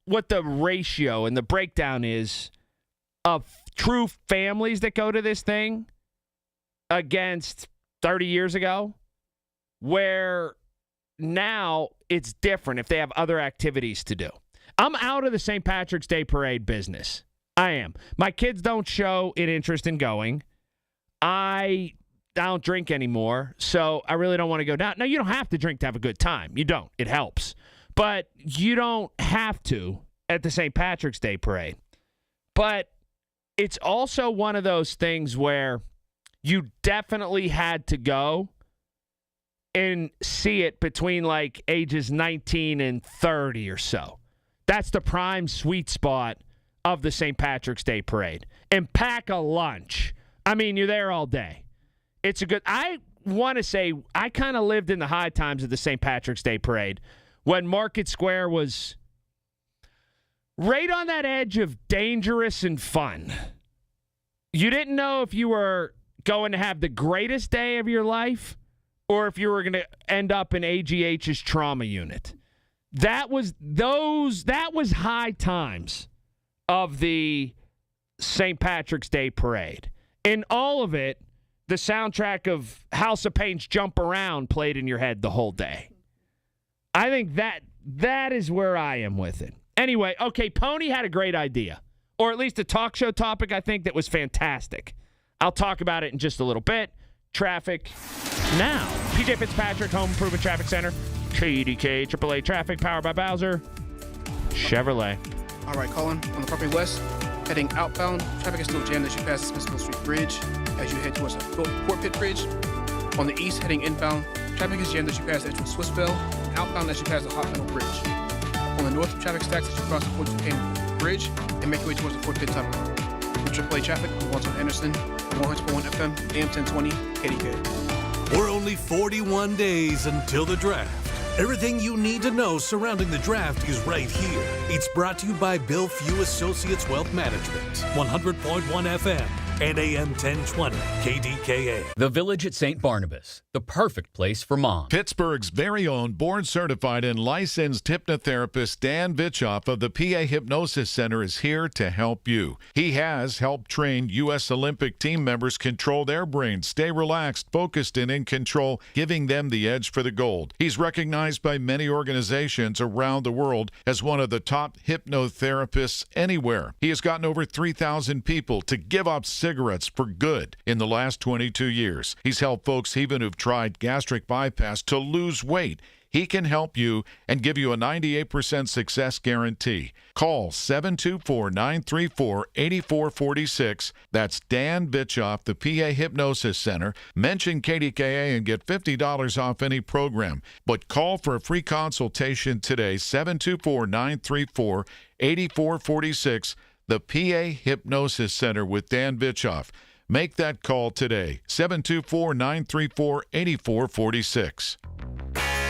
what the ratio and the breakdown is of true families that go to this thing against 30 years ago, where now it's different if they have other activities to do. I'm out of the St. Patrick's Day parade business. I am. My kids don't show an interest in going. I don't drink anymore, so I really don't want to go down. Now, you don't have to drink to have a good time. You don't. It helps. But you don't have to at the St. Patrick's Day parade. But it's also one of those things where you definitely had to go and see it between like ages 19 and 30 or so. That's the prime sweet spot of the St. Patrick's Day parade. And pack a lunch. I mean, you're there all day. It's a good, I want to say, I kind of lived in the high times of the St. Patrick's Day parade when Market Square was right on that edge of dangerous and fun. You didn't know if you were going to have the greatest day of your life or if you were going to end up in AGH's trauma unit. That was high times of the St. Patrick's Day parade. In all of it, the soundtrack of House of Pain's Jump Around played in your head the whole day. I think that is where I am with it. Anyway, okay, Pony had a great idea, or at least a talk show topic, I think, that was fantastic. I'll talk about it in just a little bit. Traffic now. PJ Fitzpatrick, Home Improvement Traffic Center. KDKA AAA Traffic, powered by Bowser Chevrolet. All right, Colin, on the Property West, heading outbound, traffic is still jammed as you pass the Smithville Street Bridge as you head towards the Fort Pitt Bridge. On the east, heading inbound, traffic is jammed as you pass the entrance Swissville, and outbound as you pass the Hot Meadow Bridge. On the north, traffic stacks as you cross the Fort Duquesne Bridge and make your way towards the Fort Pitt Tunnel. With AAA traffic, I'm Walter Anderson, 100.1 FM, AM 1020, KDKA. We're only 41 days until the draft. Everything you need to know surrounding the draft is right here. It's brought to you by Bill Few Associates Wealth Management, 100.1 FM and AM 1020 KDKA. The Village at St. Barnabas, the perfect place for mom. Pittsburgh's very own board-certified and licensed hypnotherapist Dan Vitchoff of the PA Hypnosis Center is here to help you. He has helped train U.S. Olympic team members control their brains, stay relaxed, focused, and in control, giving them the edge for the gold. He's recognized by many organizations around the world as one of the top hypnotherapists anywhere. He has gotten over 3,000 people to give up cigarettes for good in the last 22 years. He's helped folks even who've tried gastric bypass to lose weight. He can help you and give you a 98% success guarantee. Call 724-934-8446. That's Dan Vitchoff, the PA Hypnosis Center. Mention KDKA and get $50 off any program. But call for a free consultation today, 724-934-8446. The PA Hypnosis Center with Dan Vitchoff. Make that call today, 724-934-8446.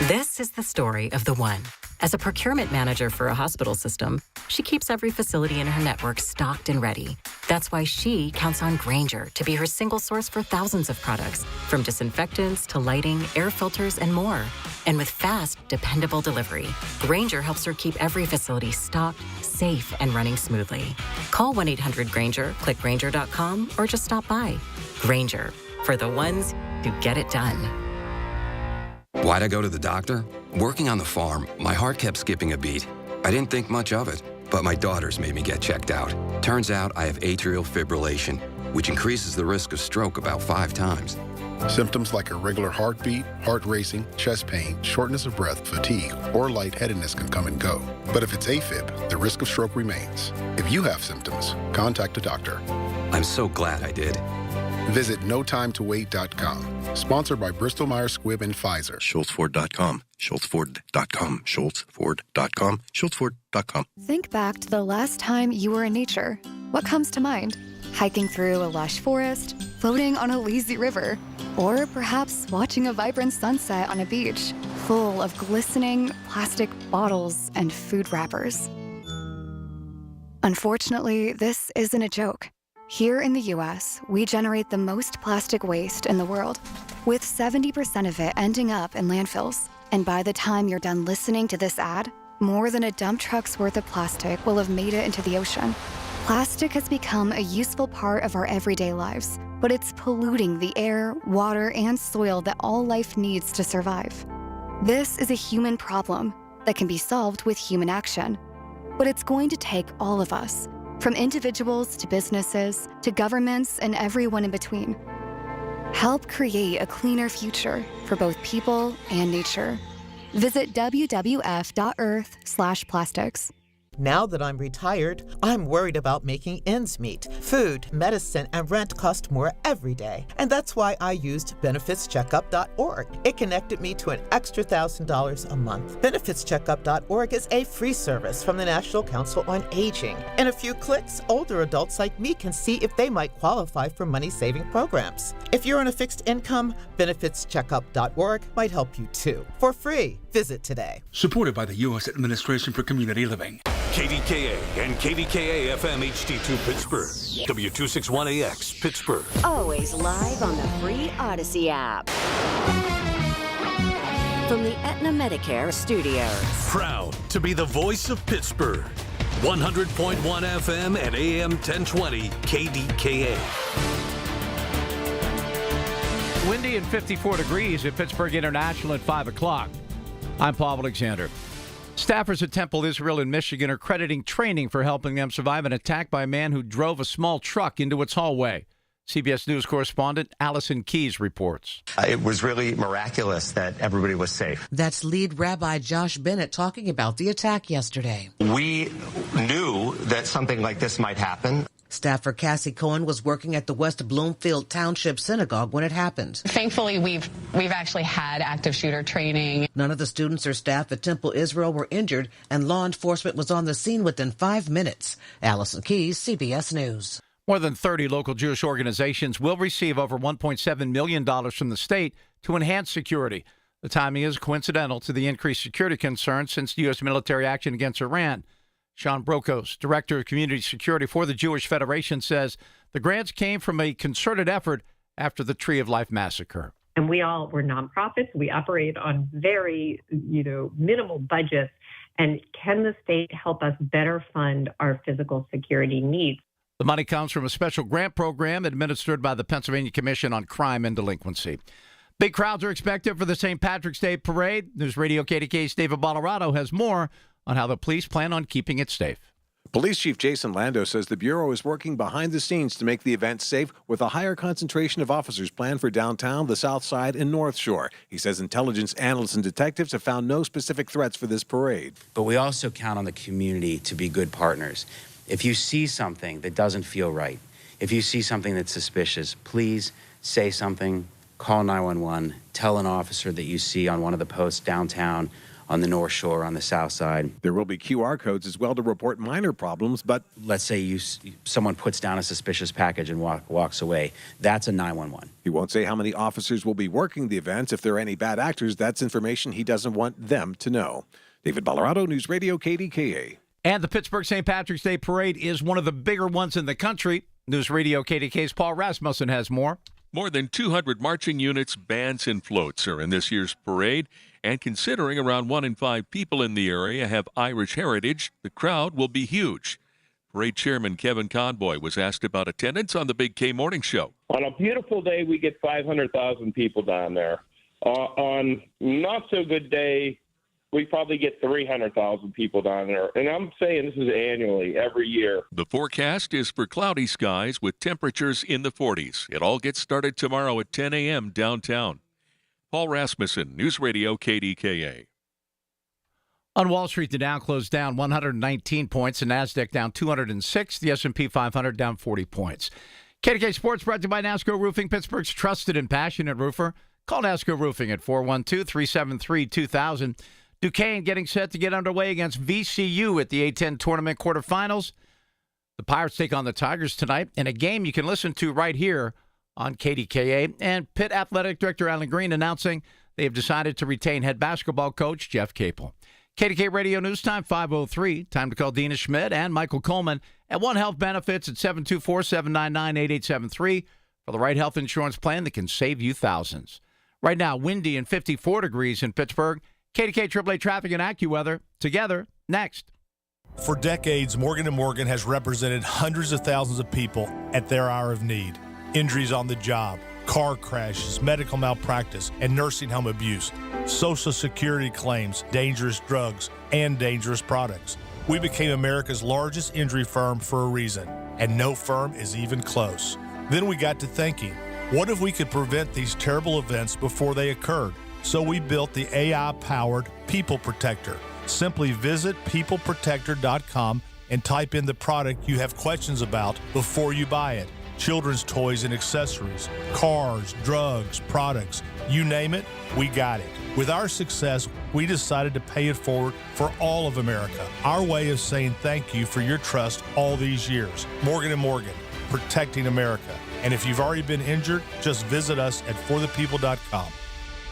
This is the story of the one. As a procurement manager for a hospital system, she keeps every facility in her network stocked and ready. That's why she counts on Grainger to be her single source for thousands of products, from disinfectants to lighting, air filters, and more. And with fast, dependable delivery, Grainger helps her keep every facility stocked, safe, and running smoothly. Call 1-800-GRAINGER, click Grainger.com, or just stop by. Grainger, for the ones who get it done. Why'd I go to the doctor? Working on the farm, my heart kept skipping a beat. I didn't think much of it, but my daughters made me get checked out. Turns out I have atrial fibrillation, which increases the risk of stroke about 5 times. Symptoms like irregular heartbeat, heart racing, chest pain, shortness of breath, fatigue, or lightheadedness can come and go. But if it's AFib, the risk of stroke remains. If you have symptoms, contact a doctor. I'm so glad I did. Visit NoTimeToWait.com. Sponsored by Bristol Myers Squibb and Pfizer. SchultzFord.com. SchultzFord.com. SchultzFord.com. SchultzFord.com. Think back to the last time you were in nature. What comes to mind? Hiking through a lush forest, floating on a lazy river, or perhaps watching a vibrant sunset on a beach full of glistening plastic bottles and food wrappers. Unfortunately, this isn't a joke. Here in the U.S., we generate the most plastic waste in the world, with 70% of it ending up in landfills. And by the time you're done listening to this ad, more than a dump truck's worth of plastic will have made it into the ocean. Plastic has become a useful part of our everyday lives, but it's polluting the air, water, and soil that all life needs to survive. This is a human problem that can be solved with human action. But it's going to take all of us, from individuals to businesses to governments and everyone in between. Help create a cleaner future for both people and nature. Visit wwf.earth/plastics. Now that I'm retired, I'm worried about making ends meet. Food, medicine, and rent cost more every day. And that's why I used benefitscheckup.org. It connected me to an extra $1,000 a month. Benefitscheckup.org is a free service from the National Council on Aging. In a few clicks, older adults like me can see if they might qualify for money-saving programs. If you're on a fixed income, benefitscheckup.org might help you too. For free. Visit today. Supported by the U.S. Administration for Community Living. KDKA and KDKA-FM HD2 Pittsburgh. W261AX Pittsburgh. Always live on the free Odyssey app. From the Aetna Medicare studios. Proud to be the voice of Pittsburgh. 100.1 FM and AM 1020 KDKA. Windy and 54 degrees at Pittsburgh International at 5 o'clock. I'm Paul Alexander. Staffers at Temple Israel in Michigan are crediting training for helping them survive an attack by a man who drove a small truck into its hallway. CBS News correspondent Allison Keyes reports. It was really miraculous that everybody was safe. That's lead Rabbi Josh Bennett talking about the attack yesterday. We knew that something like this might happen. Staffer Cassie Cohen was working at the West Bloomfield Township Synagogue when it happened. Thankfully, we've actually had active shooter training. None of the students or staff at Temple Israel were injured, and law enforcement was on the scene within 5 minutes. Allison Keyes, CBS News. More than 30 local Jewish organizations will receive over $1.7 million from the state to enhance security. The timing is coincidental to the increased security concerns since U.S. military action against Iran. Sean Brokos, Director of Community Security for the Jewish Federation, says the grants came from a concerted effort after the Tree of Life massacre. And we're nonprofits. We operate on very, minimal budgets. And can the state help us better fund our physical security needs? The money comes from a special grant program administered by the Pennsylvania Commission on Crime and Delinquency. Big crowds are expected for the St. Patrick's Day Parade. News Radio KDKA's David Bolorado has more on how the police plan on keeping it safe. Police Chief Jason Lando says the Bureau is working behind the scenes to make the event safe with a higher concentration of officers planned for downtown, the South Side, and North Shore. He says intelligence analysts and detectives have found no specific threats for this parade. But we also count on the community to be good partners. If you see something that doesn't feel right, if you see something that's suspicious, please say something, call 911, tell an officer that you see on one of the posts downtown, on the North Shore, on the South Side. There will be QR codes as well to report minor problems, but let's say someone puts down a suspicious package and walks away. That's a 911. He won't say how many officers will be working the events. If there are any bad actors, that's information he doesn't want them to know. David Bolorado, News Radio KDKA. And the Pittsburgh St. Patrick's Day Parade is one of the bigger ones in the country. News Radio KDKA's Paul Rasmussen has more. More than 200 marching units, bands, and floats are in this year's parade. And considering around 1 in 5 people in the area have Irish heritage, the crowd will be huge. Parade Chairman Kevin Conboy was asked about attendance on the Big K Morning Show. On a beautiful day, we get 500,000 people down there. On not so good day, we probably get 300,000 people down there. And I'm saying this is annually, every year. The forecast is for cloudy skies with temperatures in the 40s. It all gets started tomorrow at 10 a.m. downtown. Paul Rasmussen, News Radio KDKA. On Wall Street, the Dow closed down 119 points, the NASDAQ down 206, the S&P 500 down 40 points. KDK Sports brought to you by NASCO Roofing, Pittsburgh's trusted and passionate roofer. Call NASCO Roofing at 412-373-2000. Duquesne getting set to get underway against VCU at the A-10 tournament quarterfinals. The Pirates take on the Tigers tonight in a game you can listen to right here on KDKA. And Pitt Athletic Director Alan Green announcing they have decided to retain head basketball coach Jeff Capel. KDK Radio News Time 5:03. Time to call Dina Schmidt and Michael Coleman at One Health Benefits at 724-799-8873 for the right health insurance plan that can save you thousands. Right now, windy and 54 degrees in Pittsburgh. KDKA AAA Traffic and AccuWeather together next. For decades, Morgan & Morgan has represented hundreds of thousands of people at their hour of need. Injuries on the job, car crashes, medical malpractice, and nursing home abuse, Social Security claims, dangerous drugs, and dangerous products. We became America's largest injury firm for a reason, and no firm is even close. Then we got to thinking, what if we could prevent these terrible events before they occurred? So we built the AI-powered People Protector. Simply visit peopleprotector.com and type in the product you have questions about before you buy it. Children's toys and accessories, cars, drugs, products, you name it, we got it. With our success, we decided to pay it forward for all of America. Our way of saying thank you for your trust all these years. Morgan & Morgan, protecting America. And if you've already been injured, just visit us at forthepeople.com.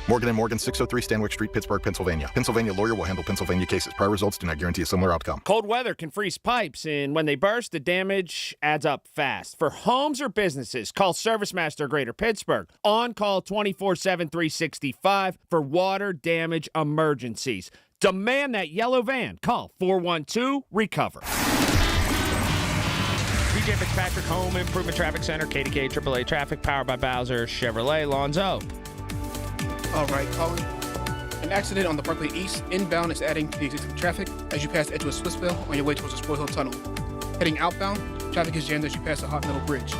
Morgan & Morgan, 603 Stanwyck Street, Pittsburgh, Pennsylvania. Pennsylvania lawyer will handle Pennsylvania cases. Prior results do not guarantee a similar outcome. Cold weather can freeze pipes, and when they burst, the damage adds up fast. For homes or businesses, call ServiceMaster Greater Pittsburgh. On call 24/7, 365 for water damage emergencies. Demand that yellow van. Call 412-RECOVER. DJ Fitzpatrick Home Improvement Traffic Center, KDKA AAA Traffic, powered by Bowser Chevrolet. Lonzo. All right, Colin. An accident on the Parkway East inbound is adding to the existing traffic as you pass the edge of a Swissville on your way towards the Spoil Hill Tunnel. Heading outbound, traffic is jammed as you pass the Hot Metal Bridge.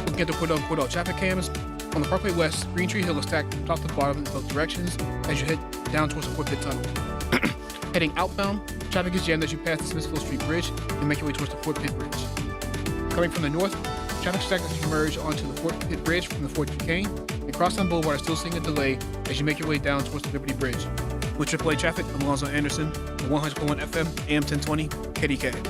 Looking at the Cordell traffic cams, on the Parkway West, Green Tree Hill is stacked top to bottom in both directions as you head down towards the Fort Pitt Tunnel. Heading outbound, traffic is jammed as you pass the Smithfield Street Bridge and make your way towards the Fort Pitt Bridge. Coming from the north, traffic stacked as you merge onto the Fort Pitt Bridge from the Fort Duquesne, and Crosstown Boulevard is still seeing a delay as you make your way down towards the Liberty Bridge. With AAA traffic, I'm Alonzo Anderson, 100.1 FM, AM 1020, KDKA.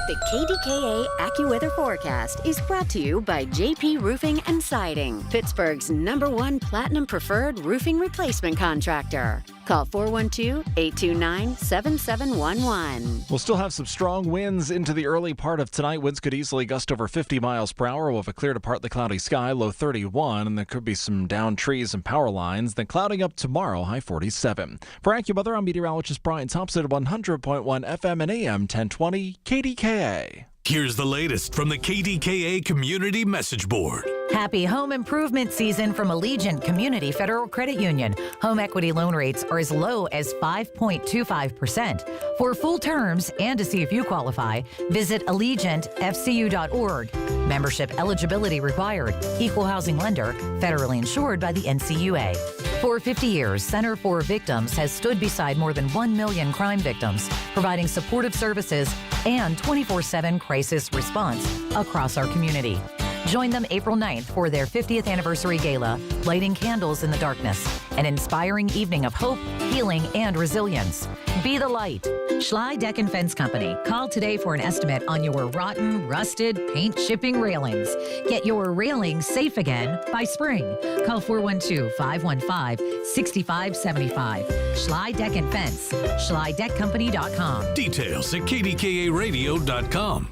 The KDKA AccuWeather forecast is brought to you by JP Roofing and Siding, Pittsburgh's #1 Platinum Preferred Roofing Replacement Contractor. Call 412-829-7711. We'll still have some strong winds into the early part of tonight. Winds could easily gust over 50 miles per hour. We'll have a clear to partly cloudy sky, low 31, and there could be some downed trees and power lines. Then clouding up tomorrow, high 47. For AccuWeather, I'm meteorologist Brian Thompson at 100.1 FM and AM 1020 KDKA. Here's the latest from the KDKA Community Message Board. Happy home improvement season from Allegiant Community Federal Credit Union. Home equity loan rates are as low as 5.25%. For full terms and to see if you qualify, visit AllegiantFCU.org. Membership eligibility required. Equal housing lender. Federally insured by the NCUA. For 50 years, Center for Victims has stood beside more than 1 million crime victims, providing supportive services and 24/7 crisis response across our community. Join them April 9th for their 50th anniversary gala, Lighting Candles in the Darkness, an inspiring evening of hope, healing, and resilience. Be the light. Schley Deck and Fence Company. Call today for an estimate on your rotten, rusted, paint shipping railings. Get your railings safe again by spring. Call 412-515-6575. Schley Deck and Fence. SchleyDeckCompany.com. Details at KDKARadio.com.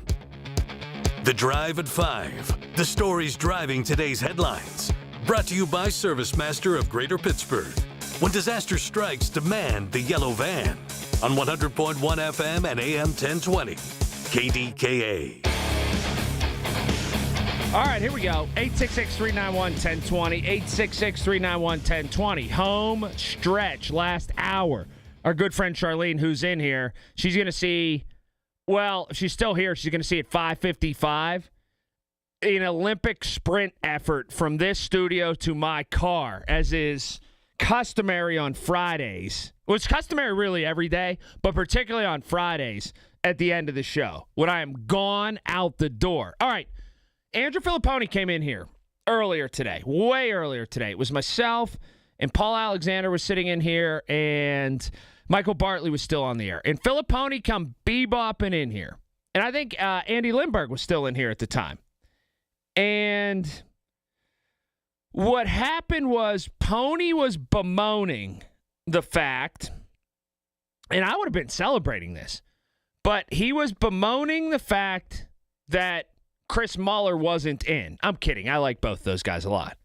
The Drive at 5. The stories driving today's headlines. Brought to you by ServiceMaster of Greater Pittsburgh. When disaster strikes, demand the yellow van. On 100.1 FM and AM 1020. KDKA. All right, here we go. 866-391-1020. 866-391-1020. Home stretch, last hour. Our good friend Charlene, who's in here, she's going to see... Well, if she's still here, she's going to see at 5:55 an Olympic sprint effort from this studio to my car, as is customary on Fridays. Well, it's customary really every day, but particularly on Fridays at the end of the show when I am gone out the door. All right, Andrew Filipponi came in here earlier today, way earlier today. It was myself and Paul Alexander was sitting in here, and Michael Bartley was still on the air. And Filipponi come bebopping in here. And I think Andy Lindbergh was still in here at the time. And what happened was Pony was bemoaning the fact, and I would have been celebrating this, but he was bemoaning the fact that Chris Muller wasn't in. I'm kidding. I like both those guys a lot.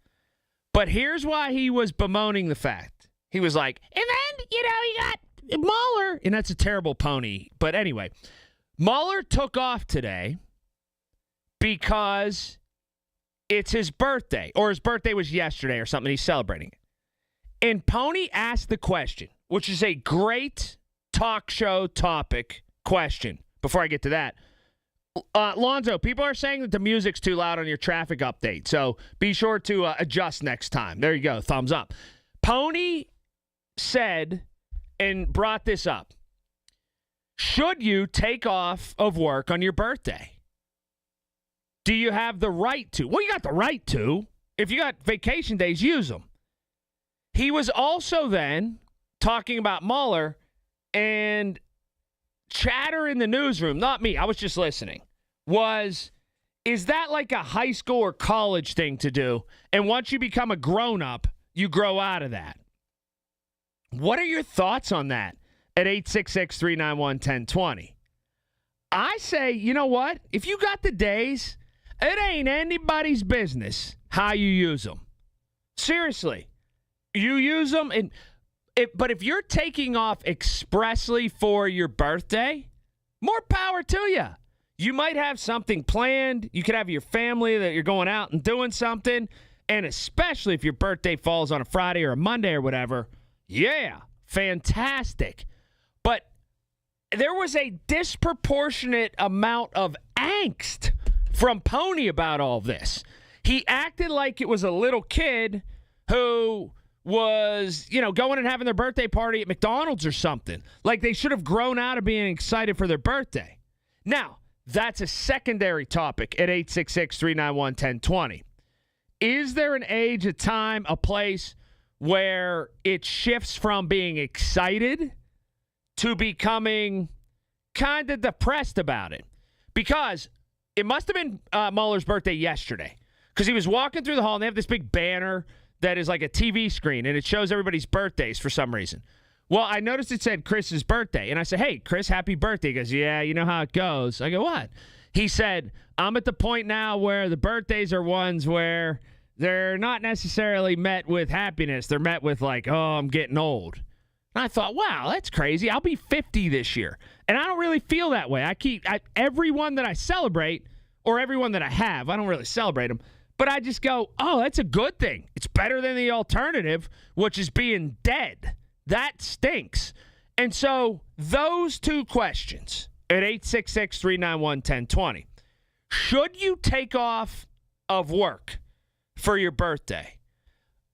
But here's why he was bemoaning the fact. he was like, and then, you got Mueller. And that's a terrible pony. But anyway, Mueller took off today because it's his birthday, or his birthday was yesterday or something. He's celebrating it. And Pony asked the question, which is a great talk show topic question. Before I get to that, Lonzo, people are saying that the music's too loud on your traffic update, so be sure to adjust next time. There you go, thumbs up. Pony said and brought this up. Should you take off of work on your birthday? Do you have the right to? Well, you got the right to. If you got vacation days, use them. He was also then talking about Mueller and chatter in the newsroom, not me, I was just listening, is that like a high school or college thing to do? And once you become a grown-up, you grow out of that. What are your thoughts on that at 866-391-1020? I say, you know what? If you got the days, it ain't anybody's business how you use them. Seriously. You use them, but if you're taking off expressly for your birthday, more power to you. You might have something planned. You could have your family that you're going out and doing something, and especially if your birthday falls on a Friday or a Monday or whatever, yeah, fantastic. But there was a disproportionate amount of angst from Pony about all this. He acted like it was a little kid who was, going and having their birthday party at McDonald's or something. Like they should have grown out of being excited for their birthday. Now, that's a secondary topic at 866-391-1020. Is there an age, a time, a place where it shifts from being excited to becoming kind of depressed about it? Because it must have been Mueller's birthday yesterday, because he was walking through the hall and they have this big banner that is like a TV screen, and it shows everybody's birthdays for some reason. Well, I noticed it said Chris's birthday, and I said, hey, Chris, happy birthday. He goes, yeah, you know how it goes. I go, what? He said, I'm at the point now where the birthdays are ones where they're not necessarily met with happiness. They're met with like, oh, I'm getting old. And I thought, wow, that's crazy. I'll be 50 this year. And I don't really feel that way. Everyone that I celebrate, or everyone that I have, I don't really celebrate them, but I just go, oh, that's a good thing. It's better than the alternative, which is being dead. That stinks. And so those two questions at 866-391-1020. Should you take off of work for your birthday?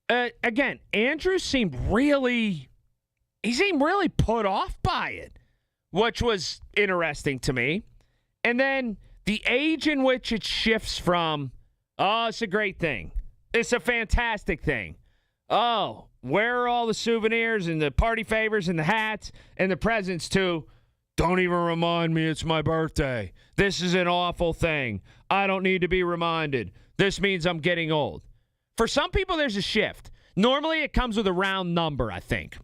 Again, Andrew seemed really put off by it, which was interesting to me. And then the age in which it shifts from, oh, it's a great thing, it's a fantastic thing, oh, where are all the souvenirs and the party favors and the hats and the presents, to don't even remind me it's my birthday. This is an awful thing. I don't need to be reminded. This means I'm getting old. For some people, there's a shift. Normally, it comes with a round number, I think.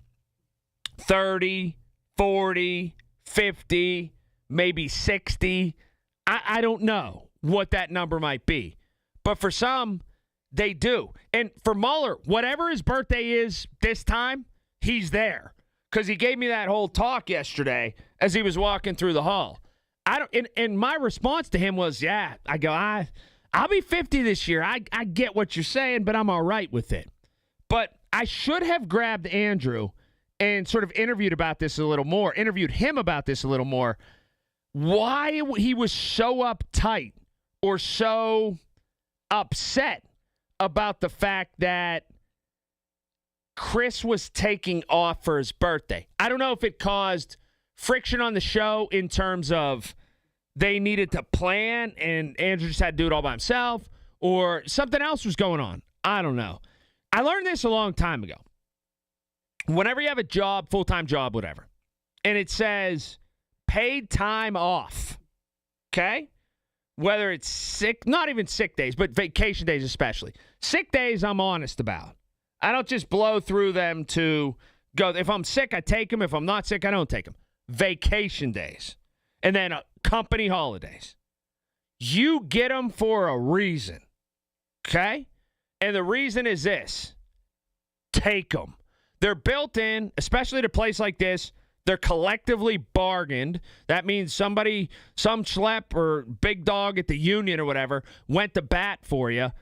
30, 40, 50, maybe 60. I don't know what that number might be. But for some, they do. And for Mueller, whatever his birthday is this time, he's there. Because he gave me that whole talk yesterday as he was walking through the hall. And my response to him was, yeah, I go, I'll be 50 this year. I get what you're saying, but I'm all right with it. But I should have grabbed Andrew and sort of interviewed him about this a little more, why he was so uptight or so upset about the fact that Chris was taking off for his birthday. I don't know if it caused friction on the show in terms of they needed to plan and Andrew just had to do it all by himself, or something else was going on. I don't know. I learned this a long time ago. Whenever you have a job, full-time job, whatever, and it says paid time off, okay? Whether it's sick, not even sick days, but vacation days especially. Sick days I'm honest about. I don't just blow through them to go. If I'm sick, I take them. If I'm not sick, I don't take them. Vacation days. And then company holidays. You get them for a reason, okay? And the reason is this. Take them. They're built in, especially at a place like this. They're collectively bargained. That means some schlep or big dog at the union or whatever went to bat for you.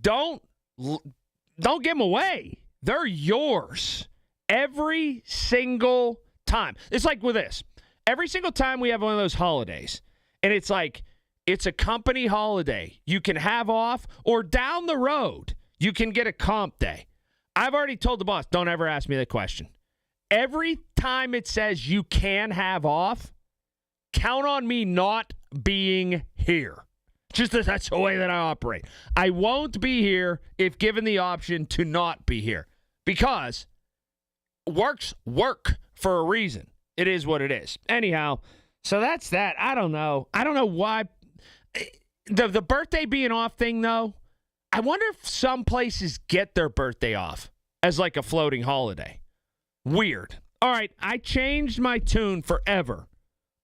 Don't give them away. They're yours every single time. It's like with this. Every single time we have one of those holidays, and it's like it's a company holiday. You can have off, or down the road, you can get a comp day. I've already told the boss, don't ever ask me that question. Every time it says you can have off, count on me not being here. Just that's the way that I operate. I won't be here if given the option to not be here, because work's work for a reason. It is what it is. Anyhow, so that's that. I don't know why. The birthday being off thing, though, I wonder if some places get their birthday off as like a floating holiday. Weird. All right, I changed my tune forever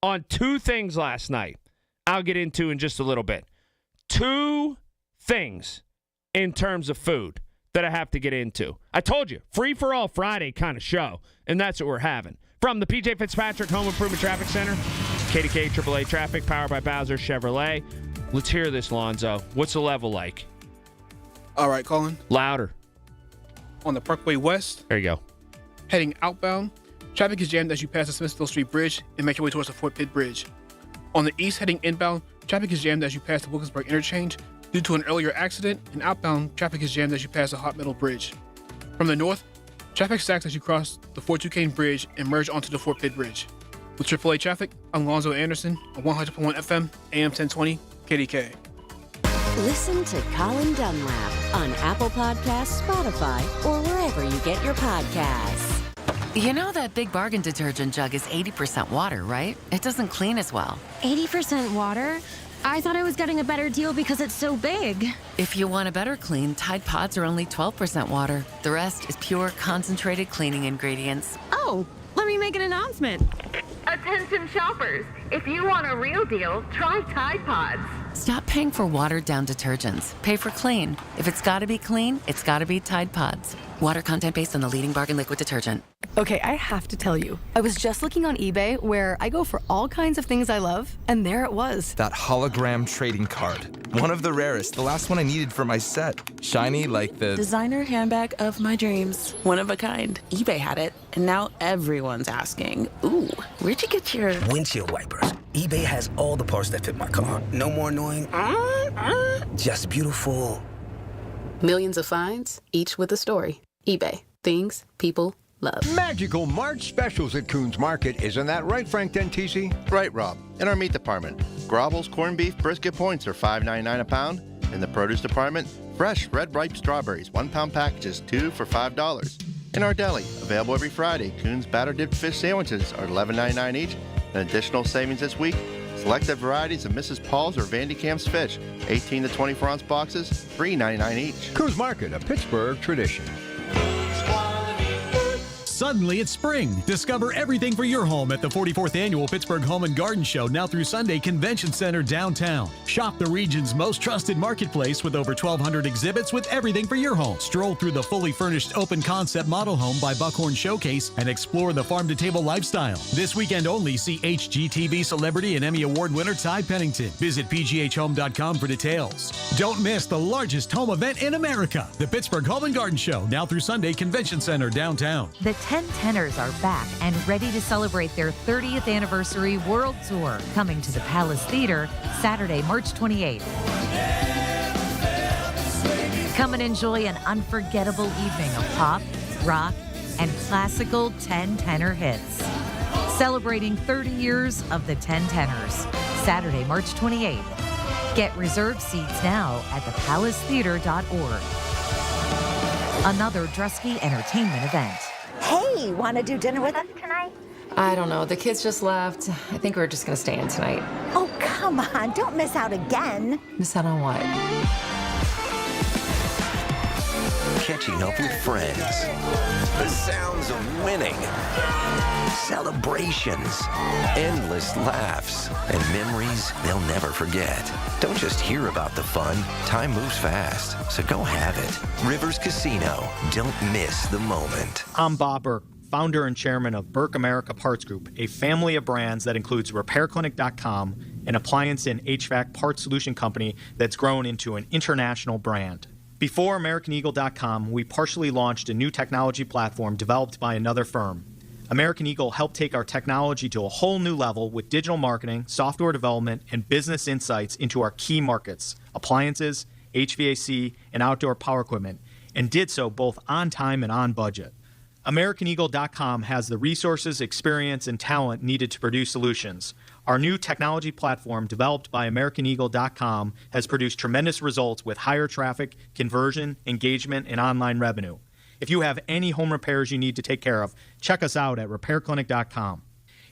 on two things last night I'll get into in just a little bit. Two things in terms of food that I have to get into. I told you, free-for-all Friday kind of show, and that's what we're having. From the P.J. Fitzpatrick Home Improvement Traffic Center, KDKA AAA Traffic, powered by Bowser Chevrolet. Let's hear this, Lonzo. What's the level like? All right, Colin. Louder. On the Parkway West. There you go. Heading outbound, traffic is jammed as you pass the Smithville Street Bridge and make your way towards the Fort Pitt Bridge. On the east, heading inbound, traffic is jammed as you pass the Wilkinsburg Interchange due to an earlier accident, and outbound, traffic is jammed as you pass the Hot Metal Bridge. From the north, traffic stacks as you cross the Fort Duquesne Bridge and merge onto the Fort Pitt Bridge. With AAA traffic, I'm Lonzo Anderson on 100.1 FM, AM 1020, KDKA. Listen to Colin Dunlap on Apple Podcasts, Spotify, or wherever you get your podcasts. You know that Big Bargain detergent jug is 80% water, right? It doesn't clean as well. 80% water? I thought I was getting a better deal because it's so big. If you want a better clean, Tide Pods are only 12% water. The rest is pure, concentrated cleaning ingredients. Oh, let me make an announcement. Attention shoppers, if you want a real deal, try Tide Pods. Stop paying for watered-down detergents. Pay for clean. If it's got to be clean, it's got to be Tide Pods. Water content based on the leading bargain liquid detergent. Okay, I have to tell you, I was just looking on eBay where I go for all kinds of things I love, and there it was. That hologram trading card. One of the rarest, the last one I needed for my set. Shiny like the designer handbag of my dreams. One of a kind. eBay had it, and now everyone's asking, ooh, where'd you get your windshield wipers? eBay has all the parts that fit my car. No more annoying, just beautiful. Millions of finds, each with a story. eBay. Things people love. Magical March specials at Coons Market. Isn't that right, Frank Dentisi? Right, Rob. In our meat department, Grovel's corned beef brisket points are $5.99 a pound. In the produce department, fresh red ripe strawberries, 1-pound packages, 2 for $5. In our deli, available every Friday, Coons batter dipped fish sandwiches are $11.99 each. An additional savings this week, selected varieties of Mrs. Paul's or Van de Kamp's fish, 18 to 24-ounce boxes, $3.99 each. Coons Market, a Pittsburgh tradition. Suddenly it's spring. Discover everything for your home at the 44th Annual Pittsburgh Home and Garden Show, now through Sunday, Convention Center downtown. Shop the region's most trusted marketplace with over 1,200 exhibits with everything for your home. Stroll through the fully furnished open concept model home by Buckhorn Showcase and explore the farm-to-table lifestyle. This weekend only, see HGTV celebrity and Emmy Award winner Ty Pennington. Visit pghhome.com for details. Don't miss the largest home event in America, the Pittsburgh Home and Garden Show, now through Sunday, Convention Center downtown. The 10 Tenors are back and ready to celebrate their 30th anniversary world tour, coming to the Palace Theater Saturday, March 28th. Come and enjoy an unforgettable evening of pop, rock, and classical 10 tenor hits. Celebrating 30 years of the 10 Tenors, Saturday, March 28th. Get reserved seats now at thepalacetheater.org. Another Drusky Entertainment event. Hey, want to do dinner with us tonight? I don't know. The kids just left. I think we're just going to stay in tonight. Oh, come on. Don't miss out again. Miss out on what? catching up with friends. The sounds of winning. Celebrations. Endless laughs. And memories they'll never forget. Don't just hear about the fun. Time moves fast, so go have it. Rivers Casino. Don't miss the moment. I'm Bob Burke, founder and chairman of Burke America Parts Group, a family of brands that includes RepairClinic.com, an appliance and HVAC parts solution company that's grown into an international brand. Before AmericanEagle.com, we partially launched a new technology platform developed by another firm. American Eagle helped take our technology to a whole new level with digital marketing, software development, and business insights into our key markets, appliances, HVAC, and outdoor power equipment, and did so both on time and on budget. AmericanEagle.com has the resources, experience, and talent needed to produce solutions. Our new technology platform, developed by AmericanEagle.com, has produced tremendous results with higher traffic, conversion, engagement, and online revenue. If you have any home repairs you need to take care of, check us out at RepairClinic.com.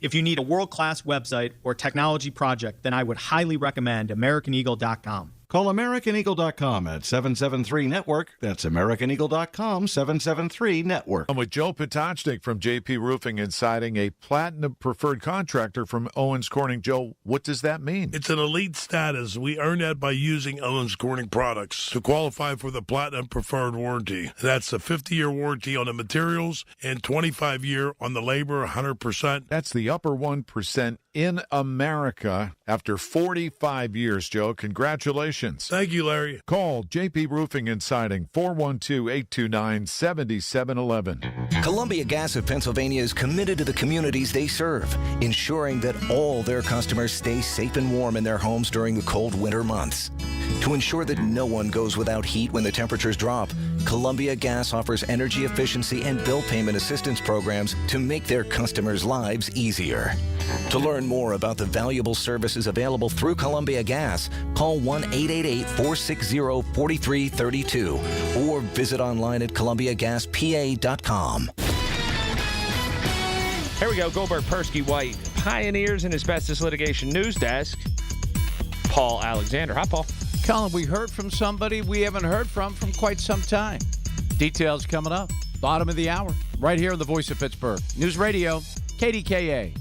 If you need a world-class website or technology project, then I would highly recommend AmericanEagle.com. Call AmericanEagle.com at 773-NETWORK. That's AmericanEagle.com, 773-NETWORK. I'm with Joe Potachnik from JP Roofing and Siding, a platinum preferred contractor from Owens Corning. Joe, what does that mean? It's an elite status. We earn that by using Owens Corning products to qualify for the platinum preferred warranty. That's a 50-year warranty on the materials and 25-year on the labor, 100%. That's the upper 1% in America after 45 years, Joe. Congratulations. Thank you, Larry. Call JP Roofing and Siding, 412-829-7711. Columbia Gas of Pennsylvania is committed to the communities they serve, ensuring that all their customers stay safe and warm in their homes during the cold winter months. To ensure that no one goes without heat when the temperatures drop, Columbia Gas offers energy efficiency and bill payment assistance programs to make their customers' lives easier. To learn more about the valuable services available through Columbia Gas, call 1-888-460-4332 or visit online at columbiagaspa.com. Here we go. Goldberg, Persky, White, Pioneers in Asbestos Litigation News Desk. Paul Alexander. Hi, Paul. Colin, we heard from somebody we haven't heard from quite some time. Details coming up. Bottom of the hour. Right here on the Voice of Pittsburgh. News Radio, KDKA.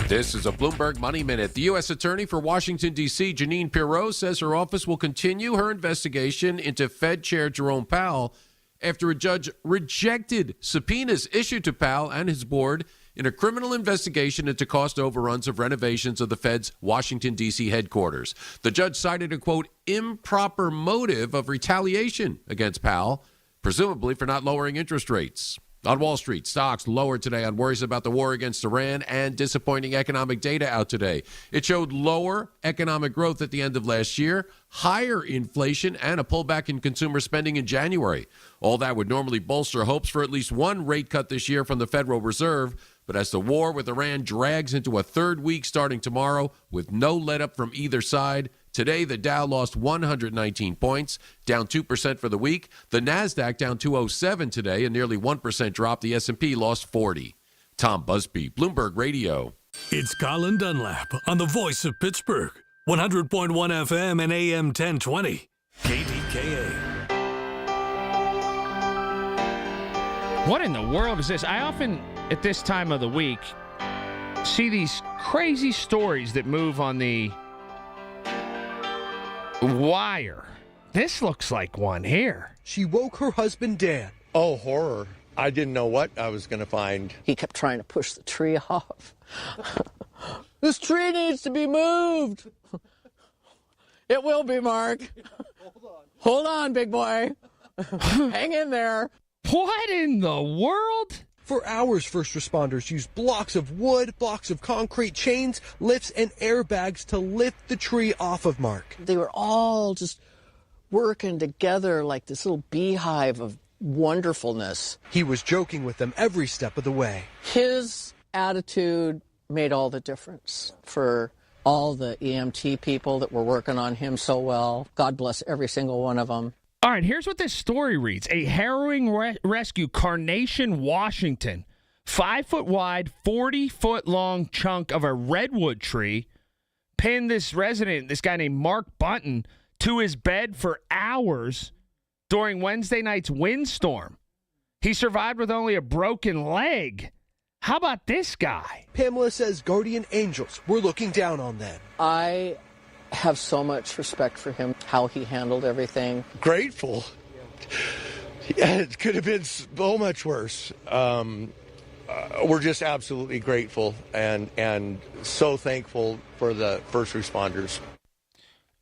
This is a Bloomberg Money Minute. The U.S. Attorney for Washington, D.C., Jeanine Pirro, says her office will continue her investigation into Fed Chair Jerome Powell after a judge rejected subpoenas issued to Powell and his board in a criminal investigation into cost overruns of renovations of the Fed's Washington, D.C. headquarters. The judge cited a, quote, improper motive of retaliation against Powell, presumably for not lowering interest rates. On Wall Street, stocks lowered today on worries about the war against Iran and disappointing economic data out today. It showed lower economic growth at the end of last year, higher inflation, and a pullback in consumer spending in January. All that would normally bolster hopes for at least one rate cut this year from the Federal Reserve. But as the war with Iran drags into a third week starting tomorrow with no let-up from either side, today the Dow lost 119 points, down 2% for the week. The Nasdaq down 207 today, a nearly 1% drop. The S&P lost 40. Tom Busby, Bloomberg Radio. It's Colin Dunlap on the Voice of Pittsburgh, 100.1 FM and AM 1020, KDKA. What in the world is this? I often, at this time of the week, see these crazy stories that move on the wire. This looks like one here. She woke her husband, Dan. Oh, horror. I didn't know what I was going to find. He kept trying to push the tree off. This tree needs to be moved. It will be, Mark. Hold on, big boy. Hang in there. What in the world? For hours, first responders used blocks of wood, blocks of concrete, chains, lifts, and airbags to lift the tree off of Mark. They were all just working together like this little beehive of wonderfulness. He was joking with them every step of the way. His attitude made all the difference for all the EMT people that were working on him so well. God bless every single one of them. All right, here's what this story reads. A harrowing rescue, Carnation, Washington. 5-foot wide, 40-foot long chunk of a redwood tree pinned this resident, this guy named Mark Bunton, to his bed for hours during Wednesday night's windstorm. He survived with only a broken leg. How about this guy? Pamela says guardian angels were looking down on them. I have so much respect for him, how he handled everything. Grateful. Yeah, it could have been so much worse. We're just absolutely grateful and so thankful for the first responders.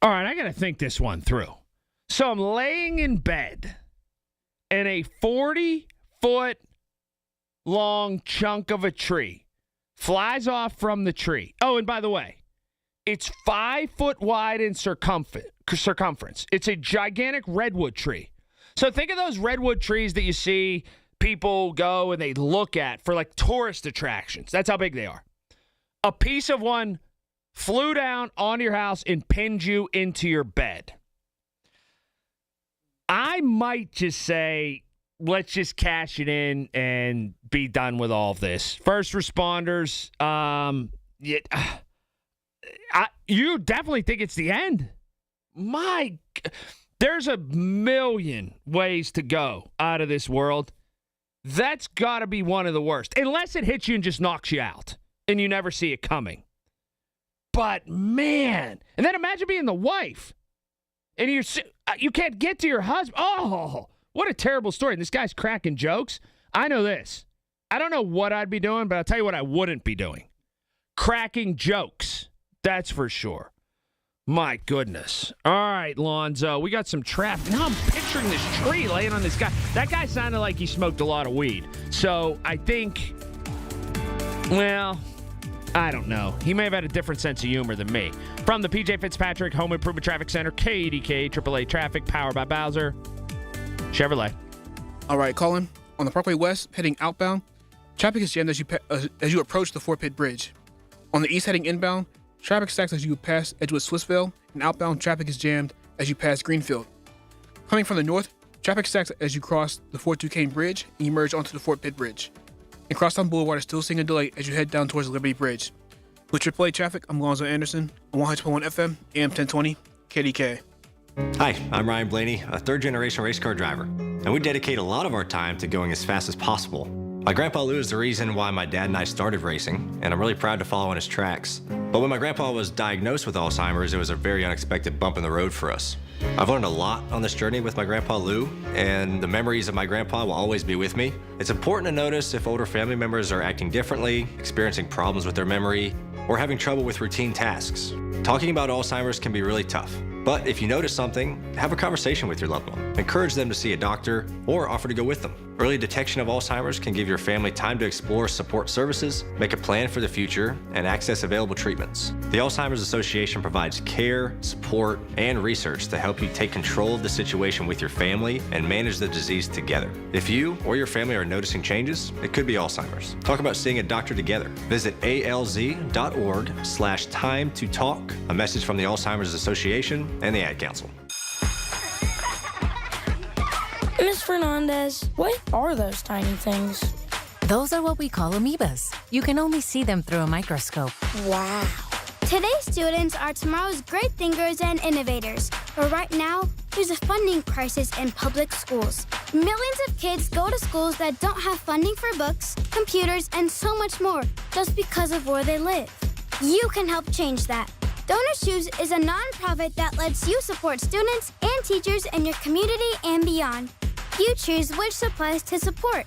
All right, I got to think this one through. So I'm laying in bed, and a 40-foot long chunk of a tree flies off from the tree. Oh, and by the way, it's 5 foot wide in circumference. It's a gigantic redwood tree. So think of those redwood trees that you see people go and they look at for like tourist attractions. That's how big they are. A piece of one flew down onto your house and pinned you into your bed. I might just say, let's just cash it in and be done with all of this. First responders, you definitely think it's the end. There's a million ways to go out of this world. That's got to be one of the worst. Unless it hits you and just knocks you out and you never see it coming. But, man. And then imagine being the wife. And you can't get to your husband. Oh, what a terrible story. And this guy's cracking jokes. I know this. I don't know what I'd be doing, but I'll tell you what I wouldn't be doing. Cracking jokes. That's for sure. My goodness. All right, Lonzo, we got some traffic. Now I'm picturing this tree laying on this guy. That guy sounded like he smoked a lot of weed. So I think, well, I don't know. He may have had a different sense of humor than me. From the PJ Fitzpatrick Home Improvement Traffic Center, KDKA AAA Traffic, powered by Bowser Chevrolet. All right, Colin. On the Parkway West, heading outbound, traffic is jammed as you approach the Fort Pitt Bridge. On the east heading inbound, traffic stacks as you pass Edgewood Swissville, and outbound traffic is jammed as you pass Greenfield. Coming from the north, traffic stacks as you cross the Fort Duquesne Bridge and you merge onto the Fort Pitt Bridge. And Crosstown Boulevard is still seeing a delay as you head down towards the Liberty Bridge. With AAA traffic, I'm Lonzo Anderson on 100.1 FM, AM 1020, KDK. Hi, I'm Ryan Blaney, a third-generation race car driver, and we dedicate a lot of our time to going as fast as possible. My grandpa Lou is the reason why my dad and I started racing, and I'm really proud to follow in his tracks. But when my grandpa was diagnosed with Alzheimer's, it was a very unexpected bump in the road for us. I've learned a lot on this journey with my grandpa Lou, and the memories of my grandpa will always be with me. It's important to notice if older family members are acting differently, experiencing problems with their memory, or having trouble with routine tasks. Talking about Alzheimer's can be really tough. But if you notice something, have a conversation with your loved one. Encourage them to see a doctor or offer to go with them. Early detection of Alzheimer's can give your family time to explore support services, make a plan for the future, and access available treatments. The Alzheimer's Association provides care, support, and research to help you take control of the situation with your family and manage the disease together. If you or your family are noticing changes, it could be Alzheimer's. Talk about seeing a doctor together. Visit alz.org/time-to-talk. A message from the Alzheimer's Association and the Ad Council. Ms. Fernandez, what are those tiny things? Those are what we call amoebas. You can only see them through a microscope. Wow. Today's students are tomorrow's great thinkers and innovators. But right now, there's a funding crisis in public schools. Millions of kids go to schools that don't have funding for books, computers, and so much more just because of where they live. You can help change that. Donors Choose is a nonprofit that lets you support students and teachers in your community and beyond. You choose which supplies to support.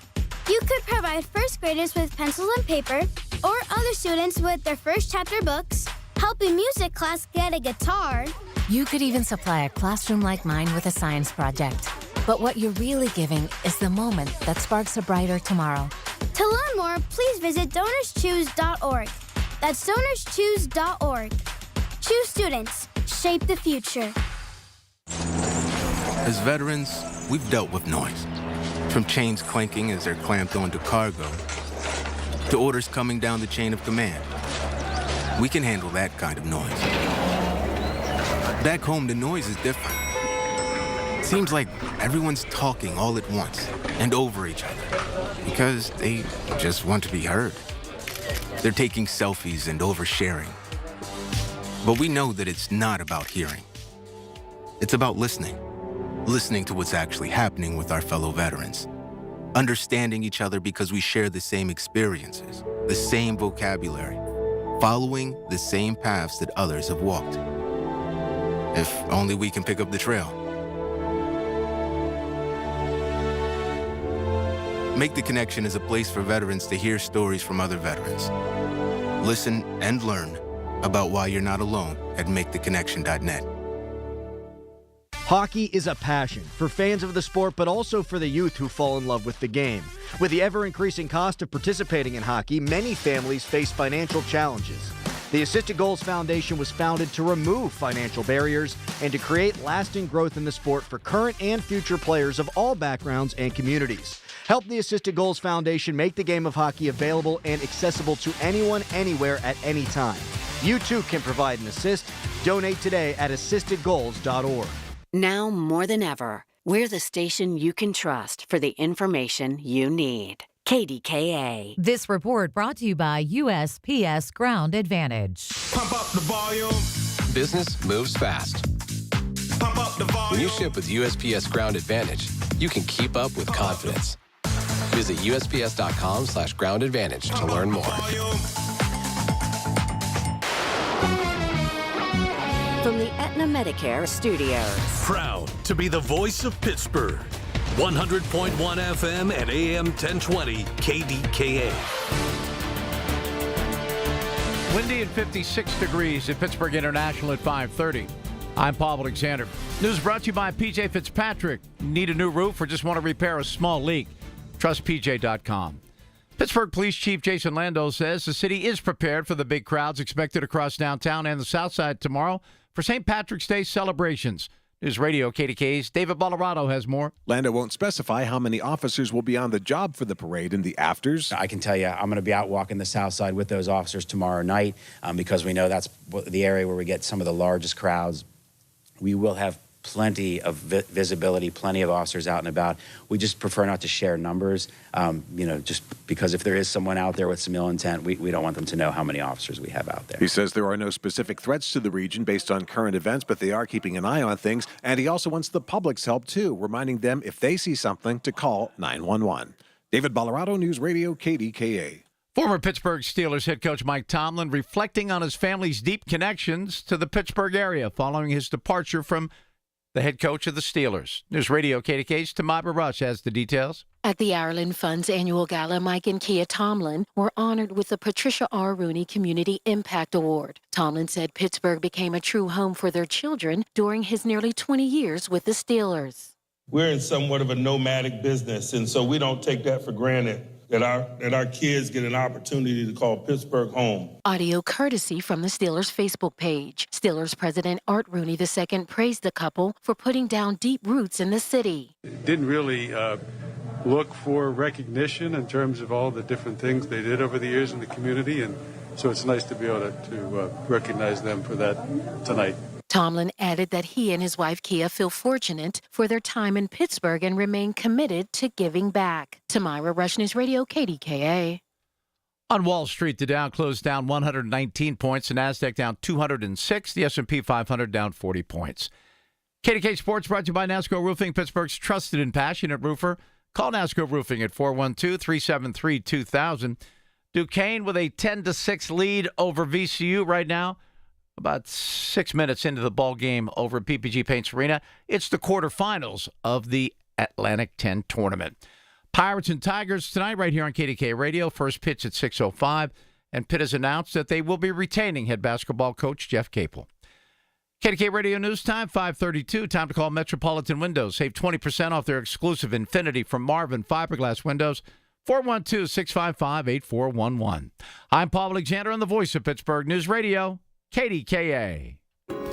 You could provide first graders with pencils and paper, or other students with their first chapter books, help a music class get a guitar. You could even supply a classroom like mine with a science project. But what you're really giving is the moment that sparks a brighter tomorrow. To learn more, please visit DonorsChoose.org. That's DonorsChoose.org. Choose students. Shape the future. As veterans, we've dealt with noise. From chains clanking as they're clamped onto cargo, to orders coming down the chain of command. We can handle that kind of noise. Back home, the noise is different. Seems like everyone's talking all at once and over each other because they just want to be heard. They're taking selfies and oversharing. But we know that it's not about hearing. It's about listening. Listening to what's actually happening with our fellow veterans. Understanding each other because we share the same experiences, the same vocabulary, following the same paths that others have walked. If only we can pick up the trail. Make the Connection is a place for veterans to hear stories from other veterans. Listen and learn about why you're not alone at MakeTheConnection.net. Hockey is a passion for fans of the sport, but also for the youth who fall in love with the game. With the ever-increasing cost of participating in hockey, many families face financial challenges. The Assisted Goals Foundation was founded to remove financial barriers and to create lasting growth in the sport for current and future players of all backgrounds and communities. Help the Assisted Goals Foundation make the game of hockey available and accessible to anyone, anywhere, at any time. You too can provide an assist. Donate today at assistedgoals.org. Now more than ever, we're the station you can trust for the information you need. KDKA. This report brought to you by USPS Ground Advantage. Pump up the volume. Business moves fast. Pump up the volume. When you ship with USPS Ground Advantage, you can keep up with confidence. Visit USPS.com/Ground Advantage to learn more. From the Aetna Medicare Studios. Proud to be the voice of Pittsburgh. 100.1 FM and AM 1020 KDKA. Windy and 56 degrees at Pittsburgh International at 5:30. I'm Paul Alexander. News brought to you by PJ Fitzpatrick. Need a new roof or just want to repair a small leak? Trust PJ.com. Pittsburgh Police Chief Jason Lando says the city is prepared for the big crowds expected across downtown and the south side tomorrow for St. Patrick's Day celebrations. News Radio KDKA's David Bolorado has more. Lando won't specify how many officers will be on the job for the parade in the afters. I can tell you I'm going to be out walking the south side with those officers tomorrow night because we know that's the area where we get some of the largest crowds. We will have plenty of visibility, plenty of officers out and about. We just prefer not to share numbers, just because if there is someone out there with some ill intent, we don't want them to know how many officers we have out there. He says there are no specific threats to the region based on current events, but they are keeping an eye on things. And he also wants the public's help, too, reminding them if they see something to call 911. David Bolorado, News Radio KDKA. Former Pittsburgh Steelers head coach Mike Tomlin reflecting on his family's deep connections to the Pittsburgh area following his departure from the head coach of the Steelers. News Radio KDK's Tamara Rush has the details. At the Ireland Fund's annual gala, Mike and Kia Tomlin were honored with the Patricia R. Rooney Community Impact Award. Tomlin said Pittsburgh became a true home for their children during his nearly 20 years with the Steelers. We're in somewhat of a nomadic business, and so we don't take that for granted. That our kids get an opportunity to call Pittsburgh home. Audio courtesy from the Steelers' Facebook page. Steelers president Art Rooney II praised the couple for putting down deep roots in the city. Didn't really look for recognition in terms of all the different things they did over the years in the community, and so it's nice to be able to recognize them for that tonight. Tomlin added that he and his wife Kia feel fortunate for their time in Pittsburgh and remain committed to giving back. Tamira Rush, News Radio KDKA. On Wall Street, the Dow closed down 119 points, the Nasdaq down 206, the S&P 500 down 40 points. KDK Sports brought to you by NASCO Roofing, Pittsburgh's trusted and passionate roofer. Call NASCO Roofing at 412-373-2000. Duquesne with a 10-6 lead over VCU right now. About 6 minutes into the ball game over at PPG Paints Arena. It's the quarterfinals of the Atlantic 10 tournament. Pirates and Tigers tonight right here on KDK Radio. First pitch at 6:05. And Pitt has announced that they will be retaining head basketball coach Jeff Capel. KDK Radio News Time, 5:32. Time to call Metropolitan Windows. Save 20% off their exclusive Infinity from Marvin fiberglass windows. 412-655-8411. I'm Paul Alexander on the voice of Pittsburgh News Radio, KDKA.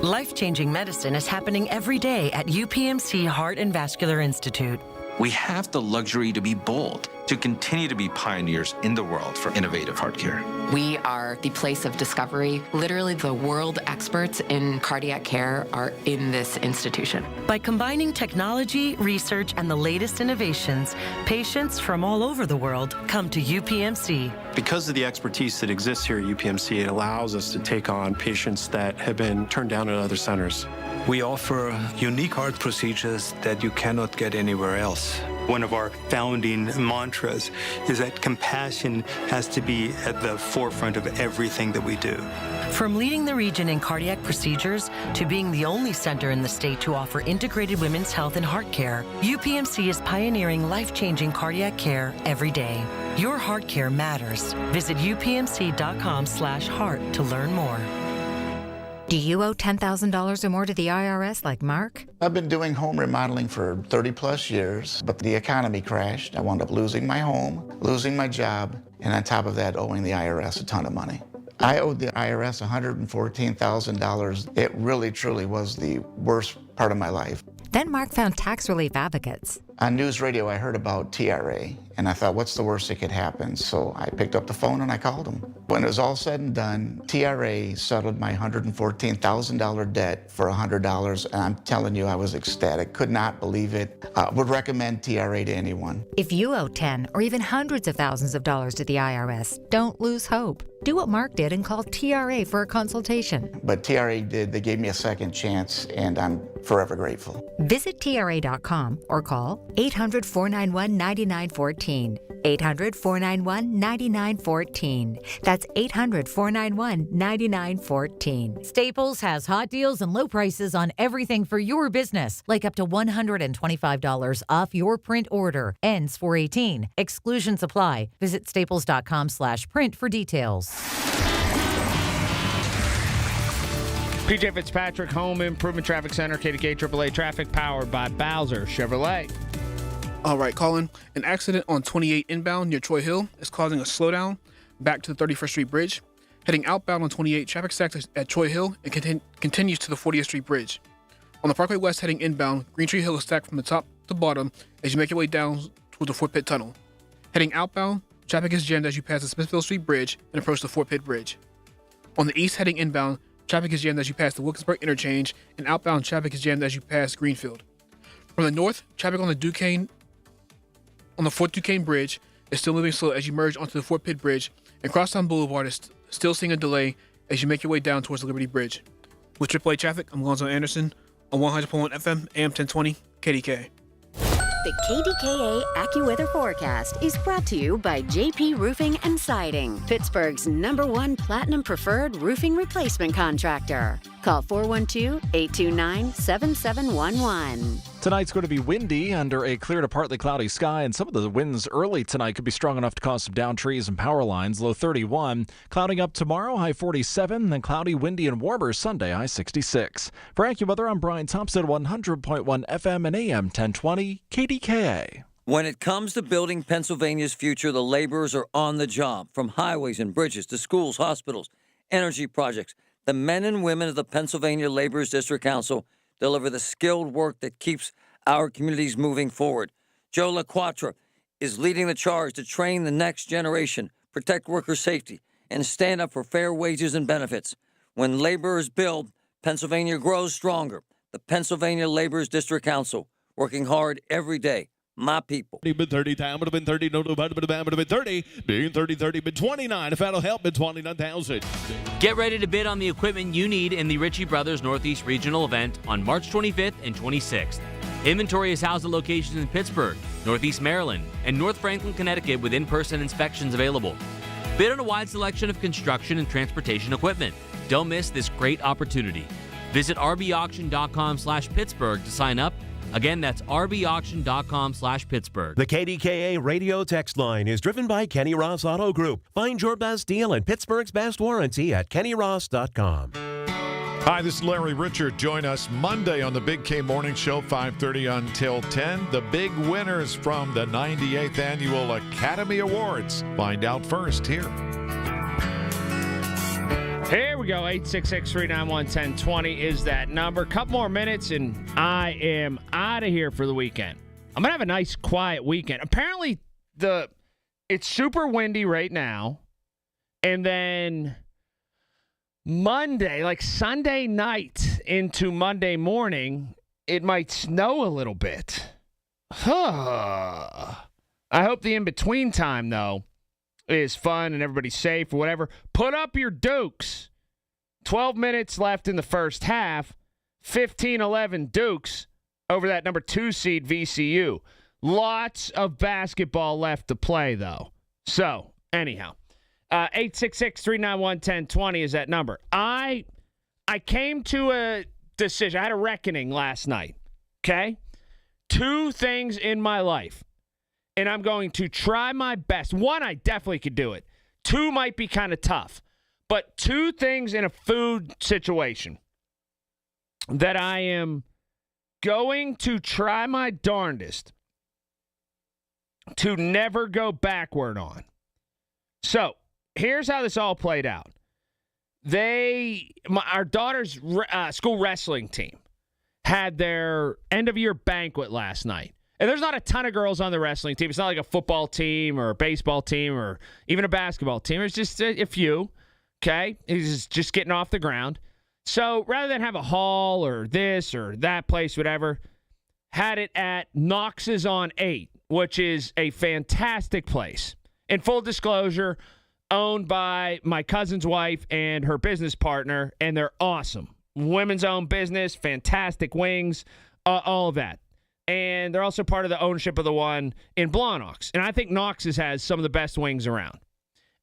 Life-changing medicine is happening every day at UPMC Heart and Vascular Institute. We have the luxury to be bold to continue to be pioneers in the world for innovative heart care. We are the place of discovery. Literally, the world experts in cardiac care are in this institution. By combining technology, research, and the latest innovations, patients from all over the world come to UPMC. Because of the expertise that exists here at UPMC, it allows us to take on patients that have been turned down at other centers. We offer unique heart procedures that you cannot get anywhere else. One of our founding mantras is that compassion has to be at the forefront of everything that we do. From leading the region in cardiac procedures to being the only center in the state to offer integrated women's health and heart care, UPMC is pioneering life-changing cardiac care every day. Your heart care matters. Visit upmc.com/heart to learn more. Do you owe $10,000 or more to the IRS like Mark? I've been doing home remodeling for 30 plus years, but the economy crashed. I wound up losing my home, losing my job, and on top of that, owing the IRS a ton of money. I owed the IRS $114,000. It really, truly was the worst part of my life. Then Mark found tax relief advocates. On news radio, I heard about TRA, and I thought, what's the worst that could happen? So I picked up the phone and I called them. When it was all said and done, TRA settled my $114,000 debt for $100, and I'm telling you, I was ecstatic. Could not believe it. Would recommend TRA to anyone. If you owe 10 or even hundreds of thousands of dollars to the IRS, don't lose hope. Do what Mark did and call TRA for a consultation. But TRA did. They gave me a second chance, and I'm forever grateful. Visit TRA.com or call 800-491-9914. 800-491-9914. That's 800-491-9914. Staples has hot deals and low prices on everything for your business, like up to $125 off your print order. Ends 4/18. Exclusions apply. Visit staples.com/print for details. PJ Fitzpatrick, Home Improvement Traffic Center, KDKA AAA Traffic, powered by Bowser Chevrolet. All right, Colin. An accident on 28 inbound near Troy Hill is causing a slowdown back to the 31st Street Bridge. Heading outbound on 28, traffic stacks at Troy Hill and continues to the 40th Street Bridge. On the Parkway West heading inbound, Green Tree Hill is stacked from the top to bottom as you make your way down toward the Fort Pitt Tunnel. Heading outbound, traffic is jammed as you pass the Smithfield Street Bridge and approach the Fort Pitt Bridge. On the east heading inbound, traffic is jammed as you pass the Wilkinsburg Interchange, and outbound traffic is jammed as you pass Greenfield. From the north, traffic on the Fort Duquesne Bridge is still moving slow as you merge onto the Fort Pitt Bridge, and Crosstown Boulevard is still seeing a delay as you make your way down towards the Liberty Bridge. With AAA traffic, I'm Gonzo Anderson on 100.1 FM, AM 1020, KDKA. The KDKA AccuWeather forecast is brought to you by JP Roofing and Siding, Pittsburgh's #1 Platinum Preferred Roofing Replacement Contractor. Call 412-829-7711. Tonight's going to be windy under a clear to partly cloudy sky, and some of the winds early tonight could be strong enough to cause some downed trees and power lines. Low 31. Clouding up tomorrow, high 47. Then cloudy, windy, and warmer Sunday, high 66. For AccuWeather, I'm Brian Thompson, 100.1 FM and AM 1020, KDKA. When it comes to building Pennsylvania's future, the laborers are on the job. From highways and bridges to schools, hospitals, energy projects, the men and women of the Pennsylvania Laborers District Council deliver the skilled work that keeps our communities moving forward. Joe LaQuatra is leading the charge to train the next generation, protect worker safety, and stand up for fair wages and benefits. When laborers build, Pennsylvania grows stronger. The Pennsylvania Laborers District Council, working hard every day. My people. Been 30 time, would have been 30, no, would have been 30, being 30, been 29. If that'll help, been 29,000. Get ready to bid on the equipment you need in the Ritchie Brothers Northeast Regional event on March 25th and 26th. Inventory is housed at locations in Pittsburgh, Northeast Maryland, and North Franklin, Connecticut with in-person inspections available. Bid on a wide selection of construction and transportation equipment. Don't miss this great opportunity. Visit rbauction.com/Pittsburgh to sign up. Again, that's rbauction.com/Pittsburgh. The KDKA radio text line is driven by Kenny Ross Auto Group. Find your best deal and Pittsburgh's best warranty at kennyross.com. Hi, this is Larry Richard. Join us Monday on the Big K Morning Show, 5:30 until 10. The big winners from the 98th Annual Academy Awards. Find out first here. Here we go. 866-391-1020 is that number. Couple more minutes, and I am out of here for the weekend. I'm going to have a nice, quiet weekend. Apparently, it's super windy right now. And then Monday, like Sunday night into Monday morning, it might snow a little bit. I hope the in-between time, though, is fun and everybody's safe or whatever. Put up your Dukes. 12 minutes left in the first half. 15-11 Dukes over that number 2 seed VCU. Lots of basketball left to play, though. So, anyhow, 866-391-1020 is that number. I came to a decision. I had a reckoning last night, okay? 2 things in my life, and I'm going to try my best. 1, I definitely could do it. 2 might be kind of tough. But 2 things in a food situation that I am going to try my darndest to never go backward on. So, here's how this all played out. Our daughter's school wrestling team had their end-of-year banquet last night. And there's not a ton of girls on the wrestling team. It's not like a football team or a baseball team or even a basketball team. It's just a few, okay? It's just getting off the ground. So rather than have a hall or this or that place, whatever, had it at Knox's on 8, which is a fantastic place. In full disclosure, owned by my cousin's wife and her business partner, and they're awesome. Women's owned business, fantastic wings, all of that. And they're also part of the ownership of the one in Blawnox. And I think Knox's has some of the best wings around.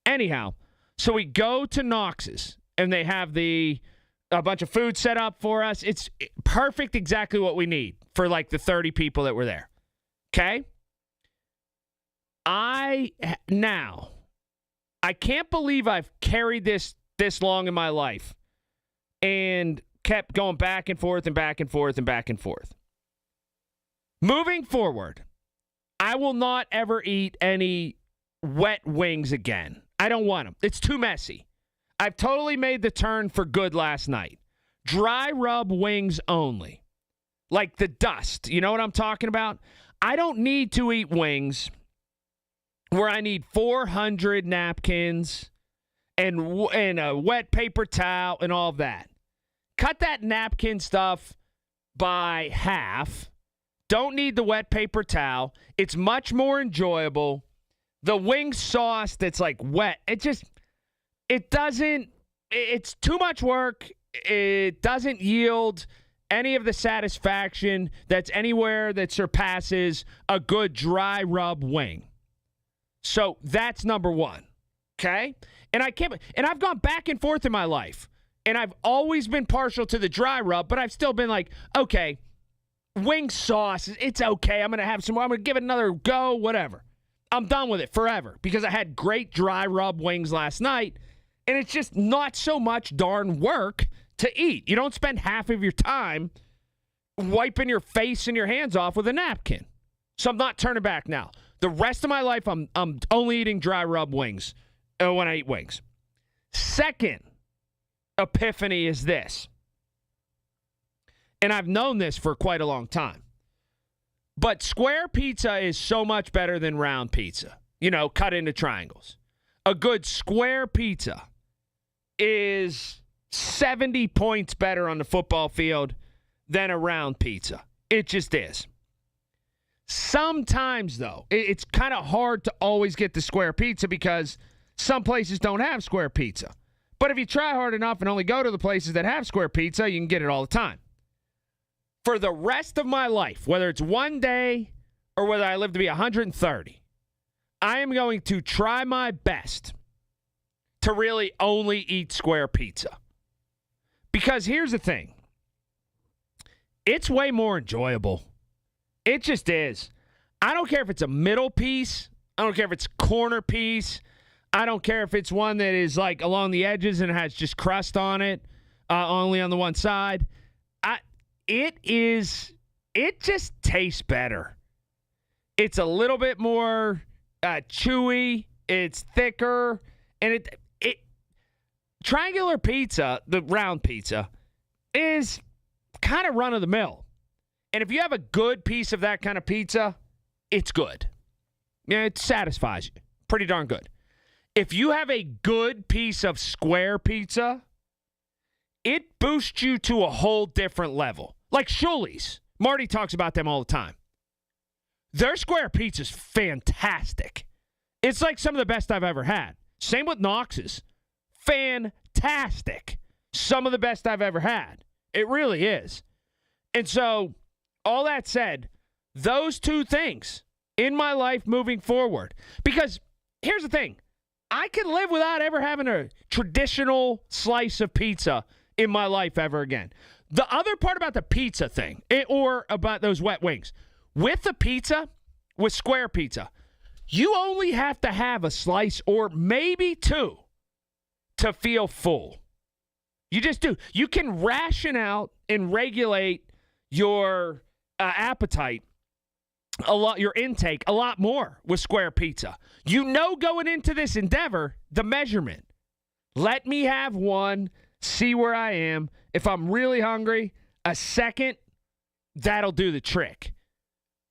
Anyhow, so we go to Knox's, and they have a bunch of food set up for us. It's perfect, exactly what we need for like the 30 people that were there. Okay? I can't believe I've carried this long in my life and kept going back and forth and back and forth and back and forth. Moving forward, I will not ever eat any wet wings again. I don't want them. It's too messy. I've totally made the turn for good last night. Dry rub wings only. Like the dust. You know what I'm talking about? I don't need to eat wings where I need 400 napkins and a wet paper towel and all of that. Cut that napkin stuff by half. Don't need the wet paper towel. It's much more enjoyable. The wing sauce that's like wet, it's too much work. It doesn't yield any of the satisfaction that's anywhere that surpasses a good dry rub wing. So that's number 1. Okay? And I've gone back and forth in my life. And I've always been partial to the dry rub, but I've still been like, okay, wing sauce, it's okay. I'm going to have some more. I'm going to give it another go, whatever. I'm done with it forever because I had great dry rub wings last night, and it's just not so much darn work to eat. You don't spend half of your time wiping your face and your hands off with a napkin. So I'm not turning back now. The rest of my life, I'm only eating dry rub wings when I eat wings. Second epiphany is this. And I've known this for quite a long time. But square pizza is so much better than round pizza. You know, cut into triangles. A good square pizza is 70 points better on the football field than a round pizza. It just is. Sometimes, though, it's kind of hard to always get the square pizza because some places don't have square pizza. But if you try hard enough and only go to the places that have square pizza, you can get it all the time. For the rest of my life, whether it's one day or whether I live to be 130, I am going to try my best to really only eat square pizza. Because here's the thing. It's way more enjoyable. It just is. I don't care if it's a middle piece. I don't care if it's corner piece. I don't care if it's one that is like along the edges and has just crust on it, only on the one side. It just tastes better. It's a little bit more chewy. It's thicker. And triangular pizza, the round pizza, is kind of run-of-the-mill. And if you have a good piece of that kind of pizza, it's good. Yeah, it satisfies you. Pretty darn good. If you have a good piece of square pizza, it boosts you to a whole different level. Like Shuli's. Marty talks about them all the time. Their square pizza's fantastic. It's like some of the best I've ever had. Same with Knox's. Fantastic. Some of the best I've ever had. It really is. And so, all that said, those two things in my life moving forward. Because here's the thing. I can live without ever having a traditional slice of pizza in my life ever again. The other part about the pizza thing, or about those wet wings, with the pizza, with square pizza, you only have to have a slice or maybe two to feel full. You just do. You can ration out and regulate your appetite a lot, your intake a lot more with square pizza. You know, going into this endeavor, the measurement. Let me have one, see where I am. If I'm really hungry, a second, that'll do the trick.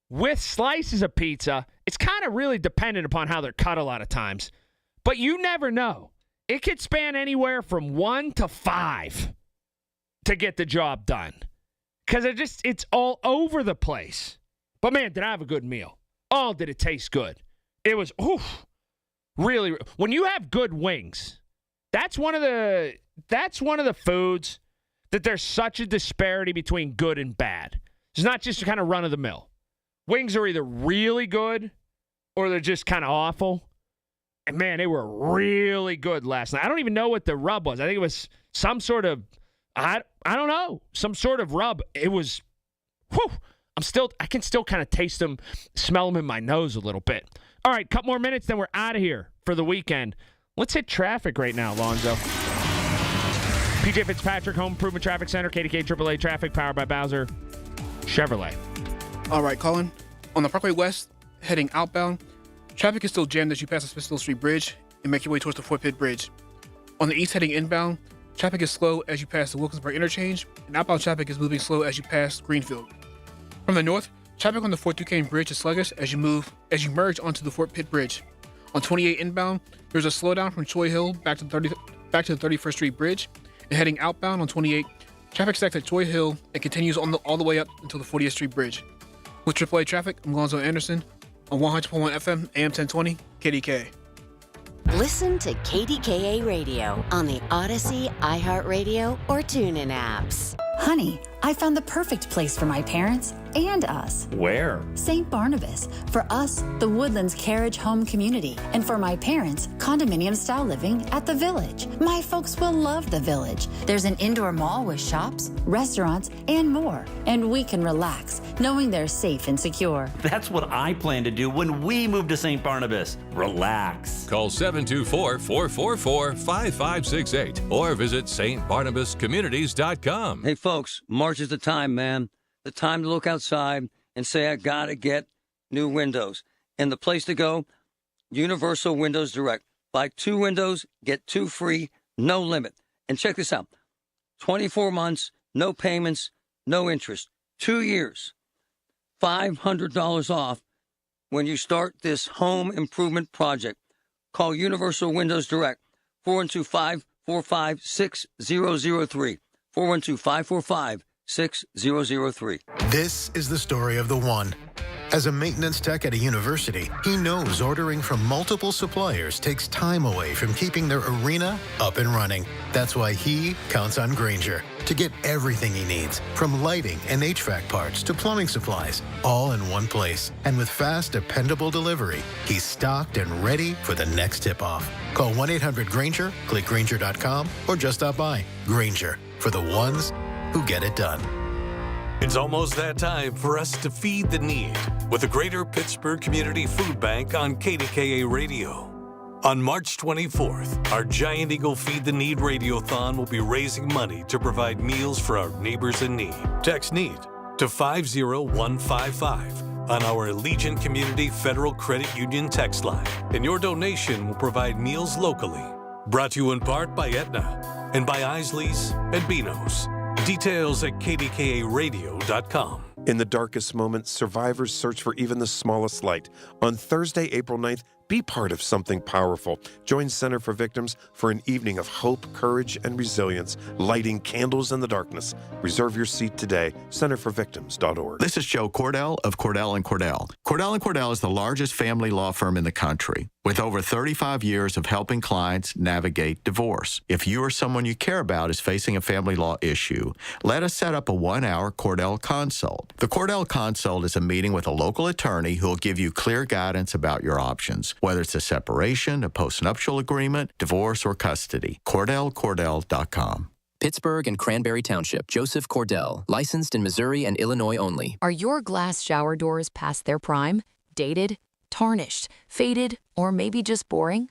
With slices of pizza, it's kind of really dependent upon how they're cut a lot of times. But you never know. It could span anywhere from 1 to 5 to get the job done. Because it's all over the place. But, man, did I have a good meal. Oh, did it taste good. It was, really. When you have good wings, that's one of the foods that there's such a disparity between good and bad. It's not just kind of run-of-the-mill. Wings are either really good or they're just kind of awful. And, man, they were really good last night. I don't even know what the rub was. I think it was some sort of, I don't know, some sort of rub. It was, I can still kind of taste them, smell them in my nose a little bit. All right, couple more minutes, then we're out of here for the weekend. Let's hit traffic right now, Lonzo. PJ Fitzpatrick, Home Improvement Traffic Center, KDKA AAA Traffic, powered by Bowser Chevrolet. All right, Colin. On the Parkway West, heading outbound, traffic is still jammed as you pass the Smithfield Street Bridge and make your way towards the Fort Pitt Bridge. On the east, heading inbound, traffic is slow as you pass the Wilkinsburg interchange, and outbound traffic is moving slow as you pass Greenfield. From the north, traffic on the Fort Duquesne Bridge is sluggish as you merge onto the Fort Pitt Bridge. On 28 inbound, there's a slowdown from Troy Hill back to the 31st Street Bridge, and heading outbound on 28, traffic stacks at Troy Hill and continues all the way up until the 40th Street Bridge. With AAA traffic, I'm Gonzo Anderson on 100.1 FM, AM 1020, KDKA. Listen to KDKA Radio on the Odyssey, iHeartRadio, or TuneIn apps. Honey, I found the perfect place for my parents and us. Where? St. Barnabas. For us, the Woodlands Carriage Home Community. And for my parents, condominium-style living at the Village. My folks will love the Village. There's an indoor mall with shops, restaurants, and more. And we can relax, knowing they're safe and secure. That's what I plan to do when we move to St. Barnabas. Relax. Call 724-444-5568 or visit stbarnabascommunities.com. Hey, folks, March is the time, man. The time to look outside and say, I got to get new windows. And the place to go, Universal Windows Direct. Buy 2 windows, get 2 free, no limit. And check this out. 24 months, no payments, no interest. 2 years, $500 off when you start this home improvement project. Call Universal Windows Direct, 412-545-6003. 412-545-6003. This is the story of the one. As a maintenance tech at a university, he knows ordering from multiple suppliers takes time away from keeping their arena up and running. That's why he counts on Grainger to get everything he needs, from lighting and HVAC parts to plumbing supplies, all in one place. And with fast, dependable delivery, he's stocked and ready for the next tip-off. Call 1-800-GRAINGER, click Grainger.com, or just stop by. Grainger, for the ones who get it done. It's almost that time for us to feed the need with the Greater Pittsburgh Community Food Bank on KDKA Radio. On March 24th, our Giant Eagle Feed the Need Radiothon will be raising money to provide meals for our neighbors in need. Text NEED to 50155 on our Allegiant Community Federal Credit Union text line, and your donation will provide meals locally. Brought to you in part by Aetna and by Isley's and Beano's. Details at kdkaradio.com. In the darkest moments, survivors search for even the smallest light. On Thursday, April 9th, be part of something powerful. Join Center for Victims for an evening of hope, courage, and resilience, lighting candles in the darkness. Reserve your seat today, centerforvictims.org. This is Joe Cordell of Cordell & Cordell. Cordell & Cordell is the largest family law firm in the country, with over 35 years of helping clients navigate divorce. If you or someone you care about is facing a family law issue, let us set up a 1-hour Cordell Consult. The Cordell Consult is a meeting with a local attorney who will give you clear guidance about your options, whether it's a separation, a postnuptial agreement, divorce, or custody. CordellCordell.com. Pittsburgh and Cranberry Township. Joseph Cordell, licensed in Missouri and Illinois only. Are your glass shower doors past their prime, dated, tarnished, faded, or maybe just boring?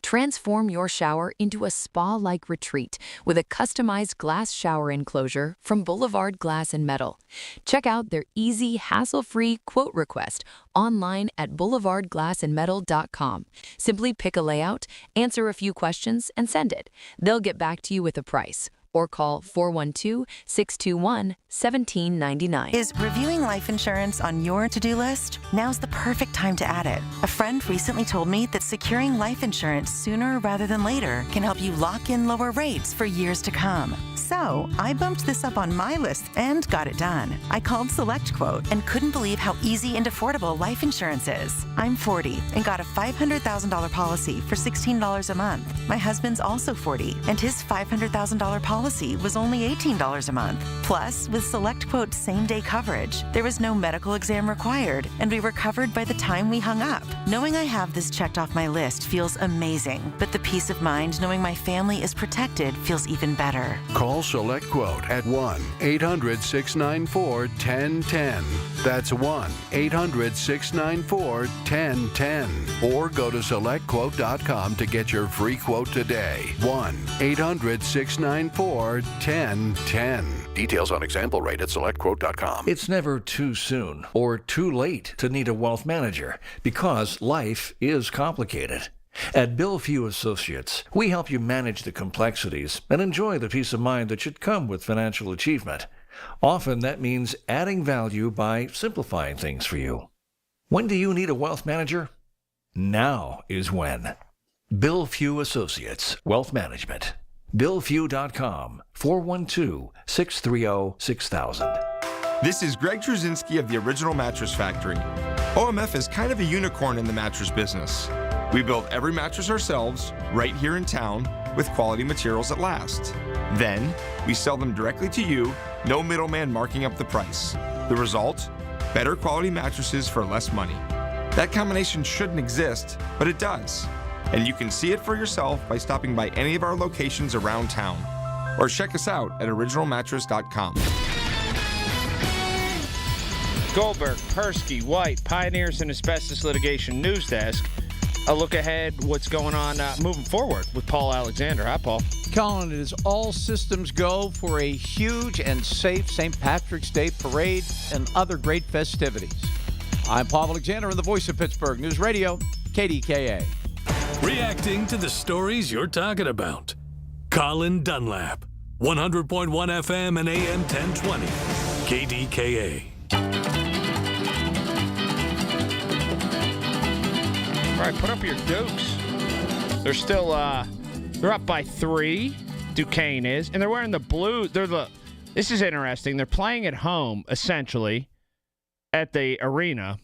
Transform your shower into a spa-like retreat with a customized glass shower enclosure from Boulevard Glass and Metal. Check out their easy, hassle-free quote request online at boulevardglassandmetal.com. Simply pick a layout, answer a few questions, and send it. They'll get back to you with a price. Or call 412-621-1799. Is reviewing life insurance on your to-do list? Now's the perfect time to add it. A friend recently told me that securing life insurance sooner rather than later can help you lock in lower rates for years to come. So I bumped this up on my list and got it done. I called SelectQuote and couldn't believe how easy and affordable life insurance is. I'm 40 and got a $500,000 policy for $16 a month. My husband's also 40 and his $500,000 policy was only $18 a month. Plus, with SelectQuote's same-day coverage, there was no medical exam required, and we were covered by the time we hung up. Knowing I have this checked off my list feels amazing, but the peace of mind knowing my family is protected feels even better. Call SelectQuote at 1-800-694-1010. That's 1-800-694-1010. Or go to SelectQuote.com to get your free quote today. 1-800-694-1010. Details on example rate at SelectQuote.com. It's never too soon or too late to need a wealth manager because life is complicated. At Bill Few Associates, we help you manage the complexities and enjoy the peace of mind that should come with financial achievement. Often that means adding value by simplifying things for you. When do you need a wealth manager? Now is when. Bill Few Associates, Wealth Management. BillFew.com, 412-630-6000. This is Greg Truzinski of the Original Mattress Factory. OMF is kind of a unicorn in the mattress business. We build every mattress ourselves, right here in town, with quality materials that last. Then, we sell them directly to you, no middleman marking up the price. The result? Better quality mattresses for less money. That combination shouldn't exist, but it does. And you can see it for yourself by stopping by any of our locations around town. Or check us out at originalmattress.com. Goldberg, Persky, White, Pioneers in Asbestos Litigation News Desk. A look ahead, what's going on moving forward with Paul Alexander. Hi, Paul. Colin, it is all systems go for a huge and safe St. Patrick's Day parade and other great festivities. I'm Paul Alexander on the voice of Pittsburgh News Radio, KDKA. Reacting to the stories you're talking about. Colin Dunlap, 100.1 FM and AM 1020, KDKA. All right, put up your Dukes. They're still, they're up by 3. Duquesne is, and they're wearing the blue. This is interesting. They're playing at home, essentially, at the arena,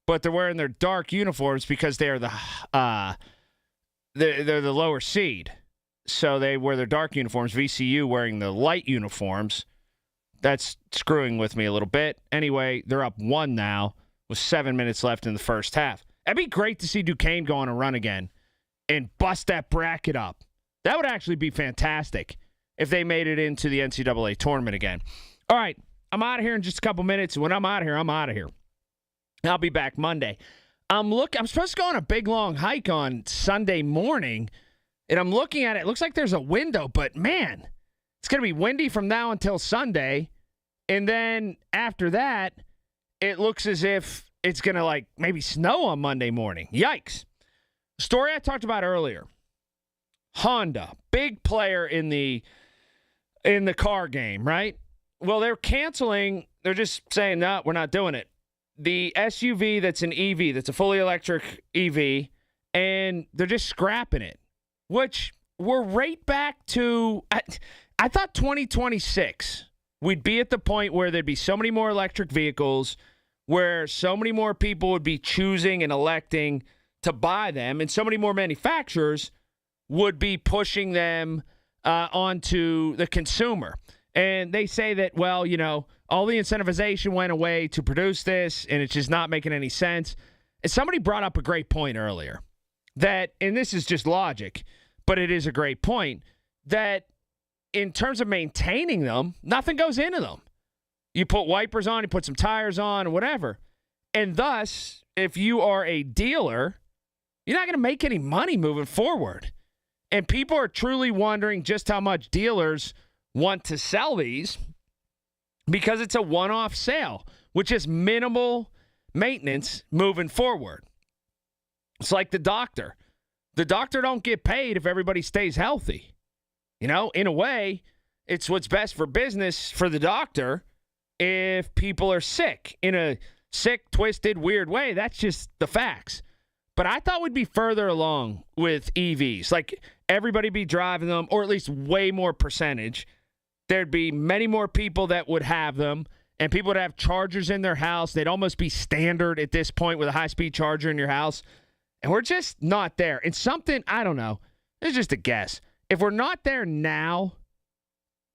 but they're wearing their dark uniforms because they're they're the lower seed. So they wear their dark uniforms. VCU wearing the light uniforms. That's screwing with me a little bit. Anyway, they're up 1 now with 7 minutes left in the first half. That'd be great to see Duquesne go on a run again and bust that bracket up. That would actually be fantastic if they made it into the NCAA tournament again. All right, I'm out of here in just a couple minutes. When I'm out of here, I'm out of here. I'll be back Monday. I'm supposed to go on a big, long hike on Sunday morning, and I'm looking at it. It looks like there's a window, but, man, it's going to be windy from now until Sunday. And then after that, it looks as if it's going to, maybe snow on Monday morning. Yikes. Story I talked about earlier. Honda, big player in the car game, right? Well, they're canceling they're just saying, no, we're not doing it. The SUV that's an EV, that's a fully electric EV, and they're just scrapping it, which we're right back to, I thought 2026, we'd be at the point where there'd be so many more electric vehicles, where so many more people would be choosing and electing to buy them, and so many more manufacturers would be pushing them onto the consumer. And they say that, well, you know, all the incentivization went away to produce this, and it's just not making any sense. And somebody brought up a great point earlier that, and this is just logic, but it is a great point, that in terms of maintaining them, nothing goes into them. You put wipers on, you put some tires on, or whatever. And thus, if you are a dealer, you're not going to make any money moving forward. And people are truly wondering just how much dealers want to sell these because it's a one-off sale, which is minimal maintenance moving forward. It's like the doctor. The doctor don't get paid if everybody stays healthy. You know, in a way, it's what's best for business for the doctor if people are sick in a sick, twisted, weird way. That's just the facts. But I thought we'd be further along with EVs. Like, everybody be driving them, or at least way more percentage. There'd be many more people that would have them, and people would have chargers in their house. They'd almost be standard at this point with a high-speed charger in your house. And we're just not there. It's something, I don't know. It's just a guess. If we're not there now,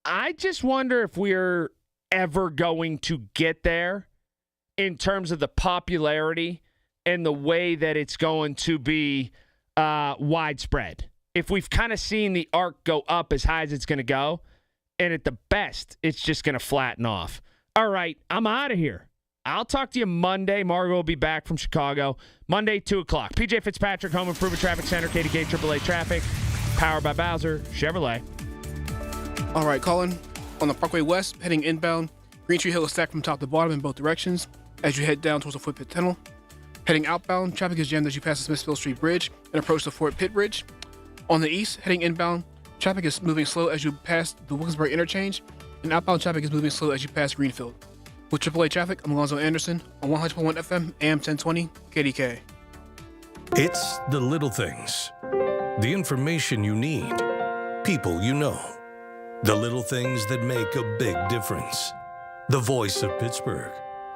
I just wonder if we're ever going to get there in terms of the popularity and the way that it's going to be widespread. If we've kind of seen the arc go up as high as it's going to go, and at the best, it's just going to flatten off. All right, I'm out of here. I'll talk to you Monday. Margo will be back from Chicago. Monday, 2 o'clock. PJ Fitzpatrick, Home Improvement Traffic Center, KDKA AAA Traffic, powered by Bowser Chevrolet. All right, Colin. On the Parkway West, heading inbound, Green Tree Hill is stacked from top to bottom in both directions as you head down towards the Fort Pitt Tunnel. Heading outbound, traffic is jammed as you pass the Smithfield Street Bridge and approach the Fort Pitt Bridge. On the east, heading inbound, traffic is moving slow as you pass the Wilkinsburg Interchange, and outbound traffic is moving slow as you pass Greenfield. With AAA Traffic, I'm Alonzo Anderson on 100.1 FM, AM 1020, KDKA. It's the little things. The information you need. People you know. The little things that make a big difference. The voice of Pittsburgh.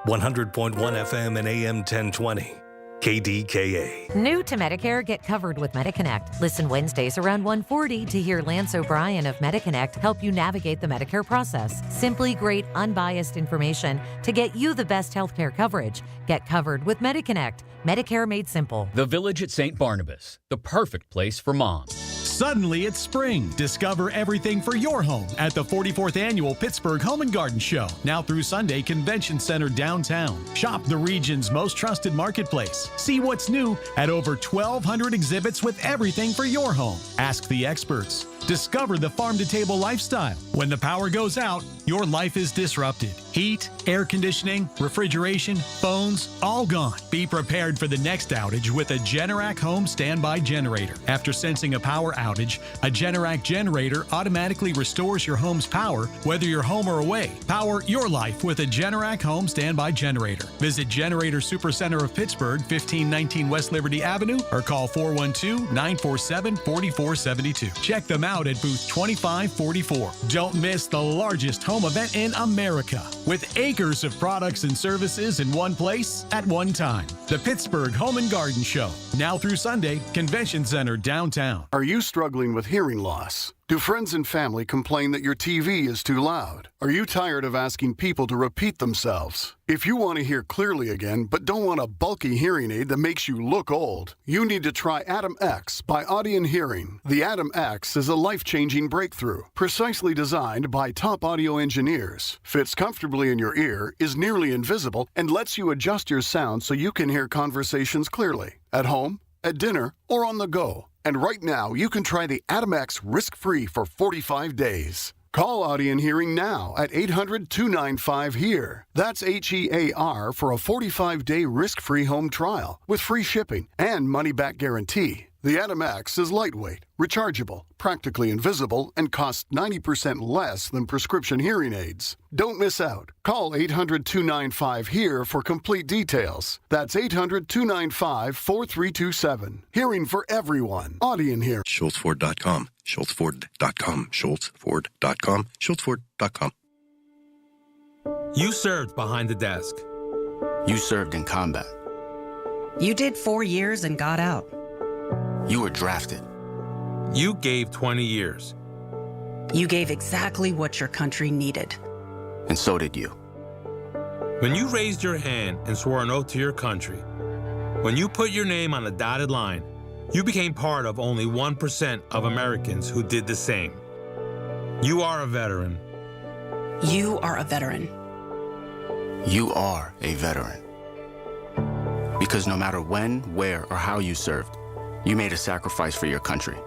100.1 FM and AM 1020. KDKA. New to Medicare, get covered with MediConnect. Listen Wednesdays around 1:40 to hear Lance O'Brien of MediConnect help you navigate the Medicare process. Simply great, unbiased information to get you the best healthcare coverage. Get covered with MediConnect. Medicare made simple. The Village at St. Barnabas, the perfect place for moms. Suddenly it's spring. Discover everything for your home at the 44th Annual Pittsburgh Home and Garden Show, now through Sunday, Convention Center downtown. Shop the region's most trusted marketplace. See what's new at over 1,200 exhibits with everything for your home. Ask the experts. Discover the farm-to-table lifestyle. When the power goes out, your life is disrupted. Heat, air conditioning, refrigeration, phones, all gone. Be prepared for the next outage with a Generac Home Standby Generator. After sensing a power outage, a Generac generator automatically restores your home's power, whether you're home or away. Power your life with a Generac Home Standby Generator. Visit Generator Supercenter of Pittsburgh, 1519 West Liberty Avenue, or call 412-947-4472. Check them out at booth 2544. Don't miss the largest home event in America, with acres of products and services in one place at one time. The Pittsburgh Home and Garden Show, now through Sunday, Convention Center downtown. Are you struggling with hearing loss? Do friends and family complain that your TV is too loud? Are you tired of asking people to repeat themselves? If you want to hear clearly again, but don't want a bulky hearing aid that makes you look old, you need to try Atom X by Audion Hearing. The Atom X is a life-changing breakthrough, precisely designed by top audio engineers, fits comfortably in your ear, is nearly invisible, and lets you adjust your sound so you can hear conversations clearly, at home, at dinner, or on the go. And right now, you can try the Atom X risk-free for 45 days. Call Audion Hearing now at 800-295-HEAR. That's HEAR for a 45-day risk-free home trial with free shipping and money-back guarantee. The Atom X is lightweight, rechargeable, practically invisible, and costs 90% less than prescription hearing aids. Don't miss out. Call 800-295-HEAR for complete details. That's 800-295-4327. Hearing for everyone. Audion Hearing. SchultzFord.com. SchultzFord.com. SchultzFord.com. SchultzFord.com. You served behind the desk. You served in combat. You did 4 years and got out. You were drafted. You gave 20 years. You gave exactly what your country needed. And so did you. When you raised your hand and swore an oath to your country, when you put your name on a dotted line, you became part of only 1% of Americans who did the same. You are a veteran. You are a veteran. You are a veteran. Because no matter when, where, or how you served, you made a sacrifice for your country,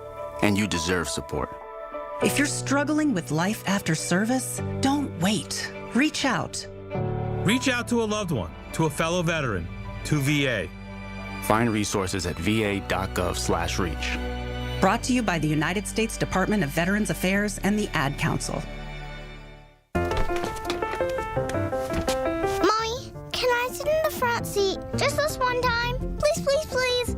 and you deserve support. If you're struggling with life after service, don't wait. Reach out. Reach out to a loved one, to a fellow veteran, to VA. Find resources at va.gov/reach. Brought to you by the United States Department of Veterans Affairs and the Ad Council. Mommy, can I sit in the front seat just this one time? Please, please, please.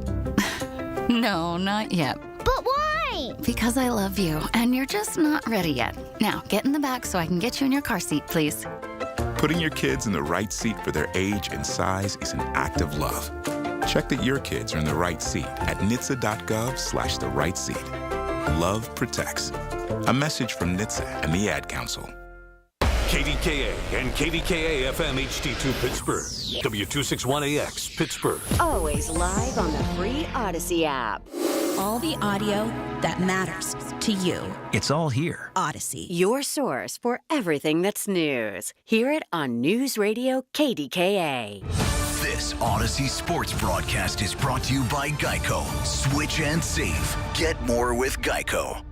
No, not yet. But why? Because I love you, and you're just not ready yet. Now, get in the back so I can get you in your car seat, please. Putting your kids in the right seat for their age and size is an act of love. Check that your kids are in the right seat at NHTSA.gov/the right seat. Love protects. A message from NHTSA and the Ad Council. KDKA and KDKA-FM HD2 Pittsburgh. W261AX Pittsburgh. Always live on the free Odyssey app. All the audio that matters to you. It's all here. Odyssey. Your source for everything that's news. Hear it on News Radio KDKA. This Odyssey Sports broadcast is brought to you by Geico. Switch and save. Get more with Geico.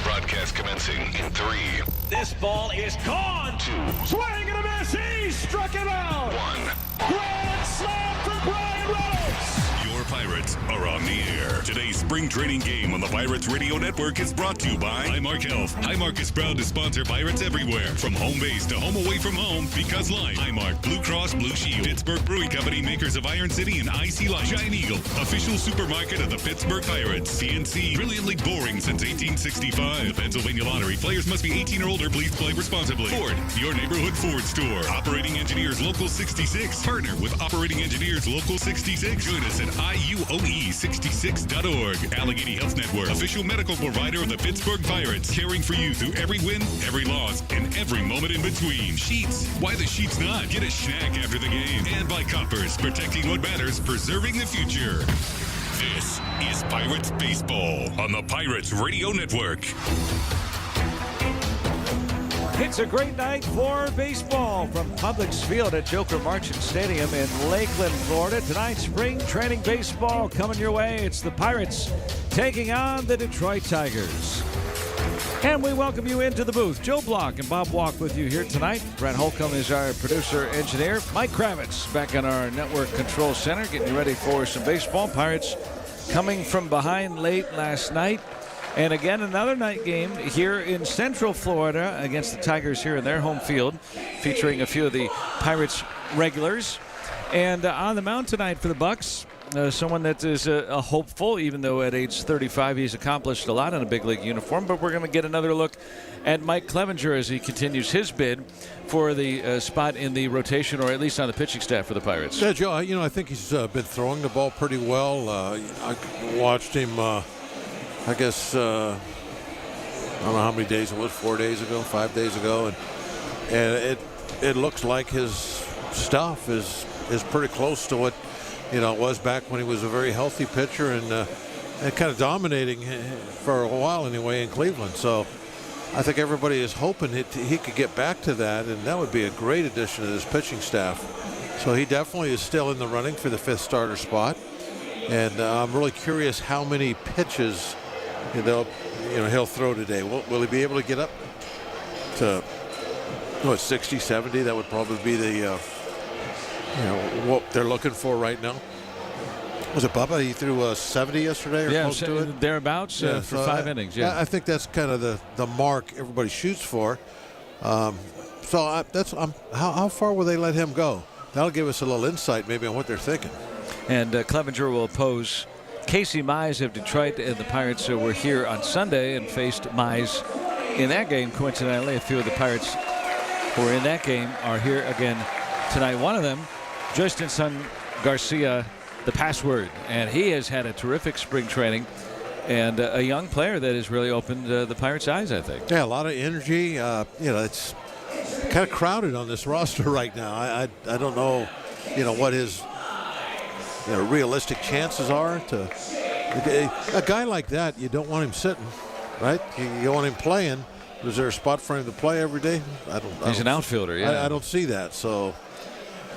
Broadcast commencing in 3. This ball is gone. 2. Swing and a miss. He struck him out. 1. Grand slam for Brian Reynolds. Your Pirates are on the air. Today's spring training game on the Pirates Radio Network is brought to you by Highmark Health. Highmark is proud to sponsor Pirates everywhere, from home base to home away from home, because life. Highmark, Blue Cross Blue Shield, Pittsburgh Brewing Company, makers of Iron City and IC Light. Giant Eagle, official supermarket of the Pittsburgh Pirates. PNC, brilliantly boring since 1865. The Pennsylvania Lottery. Players must be 18 or older. Please play responsibly. Ford, your neighborhood Ford store. Operating Engineers Local 66. Partner with Operating Engineers Local 66. Join us at IUOE66.org. Allegheny Health Network, official medical provider of the Pittsburgh Pirates, caring for you through every win, every loss, and every moment in between. Sheets. Why the sheets not? Get a snack after the game. And by Coppers, protecting what matters, preserving the future. This is Pirates Baseball on the Pirates Radio Network. It's a great night for baseball from Publix Field at Joker Marchant Stadium in Lakeland, Florida. Tonight, spring training baseball coming your way. It's the Pirates taking on the Detroit Tigers. And we welcome you into the booth. Joe Block and Bob Walk with you here tonight. Brent Holcomb is our producer-engineer. Mike Kravitz back in our network control center, getting you ready for some baseball. Pirates coming from behind late last night. And again, another night game here in Central Florida against the Tigers here in their home field, featuring a few of the Pirates regulars. And on the mound tonight for the Bucks, someone that is a hopeful, even though at age 35 he's accomplished a lot in a big league uniform. But we're going to get another look at Mike Clevenger as he continues his bid for the spot in the rotation, or at least on the pitching staff for the Pirates. Yeah, Joe, I think he's been throwing the ball pretty well. I watched him, I guess, I don't know how many days it was, 4 days ago, 5 days ago. And it looks like his stuff is pretty close to what, it was back when he was a very healthy pitcher and kind of dominating for a while anyway in Cleveland. So I think everybody is hoping he could get back to that, and that would be a great addition to this pitching staff. So he definitely is still in the running for the 5th starter spot. And I'm really curious how many pitches he'll throw today. Will he be able to get up to 60, 70? That would probably be the what they're looking for right now. Was it Bubba? He threw 70 yesterday or close to it? Thereabouts for 5 innings. Yeah, I think that's kind of the mark everybody shoots for. How far will they let him go? That'll give us a little insight maybe on what they're thinking. And Clevenger will oppose Casey Mize of Detroit, and the Pirates were here on Sunday and faced Mize in that game. Coincidentally, a few of the Pirates who were in that game are here again tonight. One of them, Joystenson Garcia, the password, and he has had a terrific spring training and a young player that has really opened the Pirates' eyes, I think. Yeah, a lot of energy. It's kind of crowded on this roster right now. I don't know, what his realistic chances are to a guy like that. You don't want him sitting, right? You want him playing. Is there a spot for him to play every day? He's an outfielder. Yeah, I don't see that. So,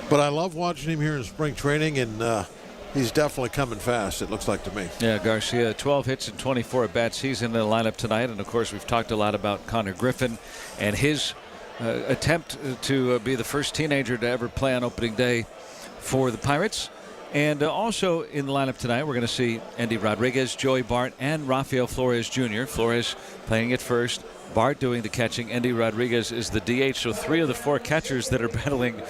but I love watching him here in spring training, and he's definitely coming fast, it looks like to me. Yeah, Garcia, 12 hits and 24 at-bats. He's in the lineup tonight. And, of course, we've talked a lot about Connor Griffin and his attempt to be the first teenager to ever play on opening day for the Pirates. And also in the lineup tonight, we're going to see Andy Rodriguez, Joey Bart, and Rafael Flores Jr. Flores playing at first, Bart doing the catching. Andy Rodriguez is the DH. So 3 of the 4 catchers that are battling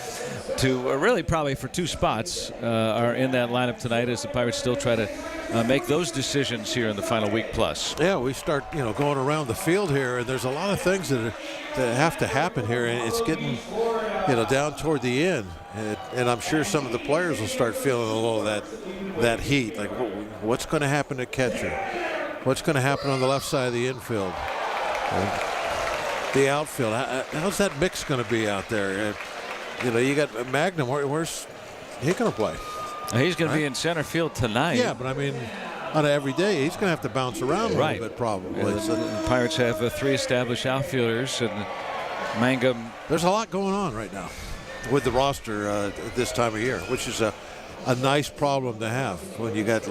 to really probably for 2 spots are in that lineup tonight as the Pirates still try to make those decisions here in the final week plus. Yeah, we start going around the field here, and there's a lot of things that have to happen here, and it's getting down toward the end, and I'm sure some of the players will start feeling a little of that heat. Like, what's going to happen to catcher? What's going to happen on the left side of the infield? The outfield. How's that mix going to be out there? You got Magnum. Where's he going to play? He's going to be in center field tonight. Yeah, but I mean, on every day, he's going to have to bounce around a little bit probably. The Pirates have 3 established outfielders, and Mangum. There's a lot going on right now with the roster this time of year, which is a nice problem to have when you got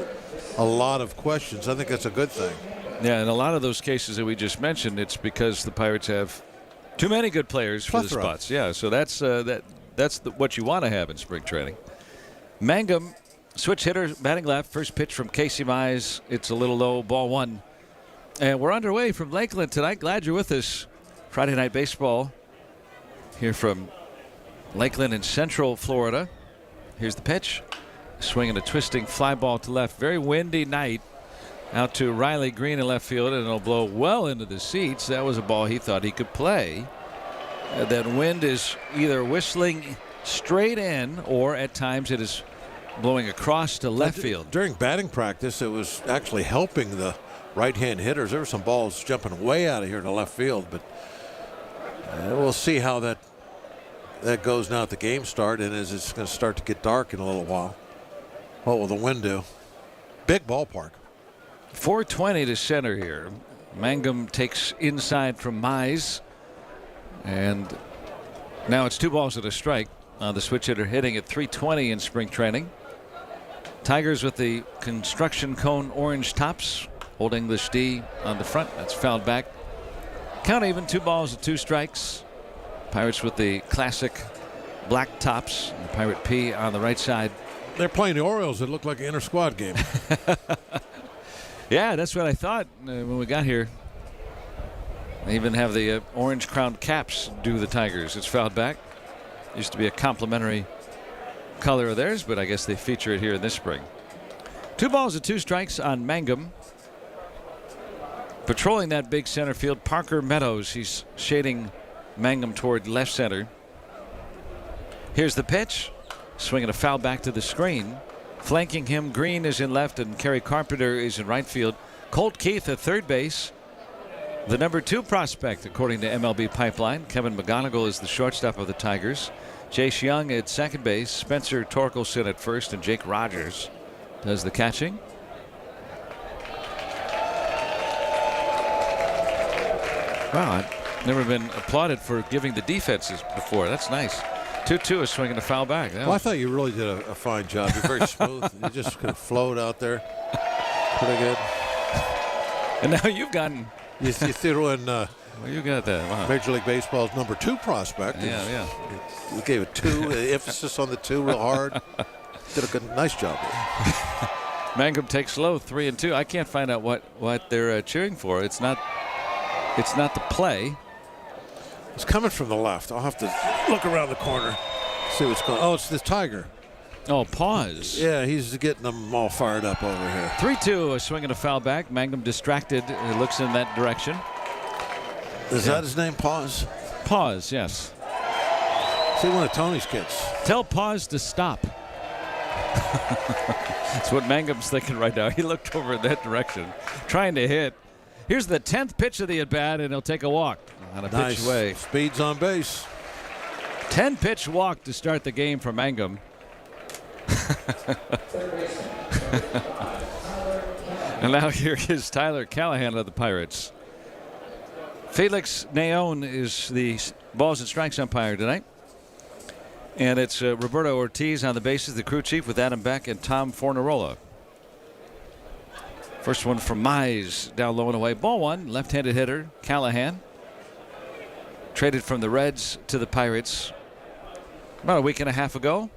a lot of questions. I think that's a good thing. Yeah, in a lot of those cases that we just mentioned, it's because the Pirates have too many good players for the spots. Yeah, so that's what you want to have in spring training. Mangum, switch hitter, batting left. First pitch from Casey Mize. It's a little low, ball 1. And we're underway from Lakeland tonight. Glad you're with us. Friday Night Baseball here from Lakeland in Central Florida. Here's the pitch. Swinging a twisting fly ball to left. Very windy night. Out to Riley Green in left field, and it'll blow well into the seats. That was a ball he thought he could play. That wind is either whistling straight in, or at times it is blowing across to left field. During batting practice, it was actually helping the right-hand hitters. There were some balls jumping way out of here to left field, but we'll see how that goes now at the game start, and as it's going to start to get dark in a little while. What will the wind do? Big ballpark. 420 to center here. Mangum takes inside from Mize. And now it's 2 balls and a strike. The switch hitter hitting at 320 in spring training. Tigers with the construction cone orange tops. Old English D on the front. That's fouled back. Count even, 2 balls and 2 strikes. Pirates with the classic black tops. And the Pirate P on the right side. They're playing the Orioles. It looked like an inter-squad game. Yeah, that's what I thought when we got here. They even have the orange crowned caps do the Tigers. It's fouled back. Used to be a complimentary color of theirs, but I guess they feature it here in this spring. 2 balls and 2 strikes on Mangum. Patrolling that big center field, Parker Meadows. He's shading Mangum toward left center. Here's the pitch. Swinging a foul back to the screen. Flanking him, Green is in left, and Kerry Carpenter is in right field. Colt Keith at third base. The number 2 prospect, according to MLB Pipeline. Kevin McGonigal is the shortstop of the Tigers. Jace Young at second base. Spencer Torkelson at first, and Jake Rogers does the catching. Wow, I've never been applauded for giving the defenses before. That's nice. 2-2 is swinging a foul back. I thought you really did a fine job. You're very smooth. You just kind of flowed out there. Pretty good. And now you've gotten. You threw in. Well, you got that. Wow. Major League Baseball's number 2 prospect. Yeah. We gave it 2, emphasis on the 2 real hard. Did a nice job there. Mangum takes low, 3-2. I can't find out what they're cheering for. It's not the play. It's coming from the left. I'll have to look around the corner, see what's going on. Oh, it's the Tiger. Oh, pause. Yeah, he's getting them all fired up over here. 3-2, a swing and a foul back. Mangum distracted. He looks in that direction. Is that his name, Pause? Pause, yes. See, one of Tony's kids. Tell Pause to stop. That's what Mangum's thinking right now. He looked over in that direction, trying to hit. Here's the 10th pitch of the at-bat, and he'll take a walk on a pitch away. Speed's on base. 10-pitch walk to start the game for Mangum. And now here is Tyler Callahan of the Pirates. Felix Neon is the balls and strikes umpire tonight. And it's Roberto Ortiz on the bases, the crew chief, with Adam Beck and Tom Fornarola. First one from Mize, down low and away. Ball one, left-handed hitter, Callahan. Traded from the Reds to the Pirates about a week and a half ago.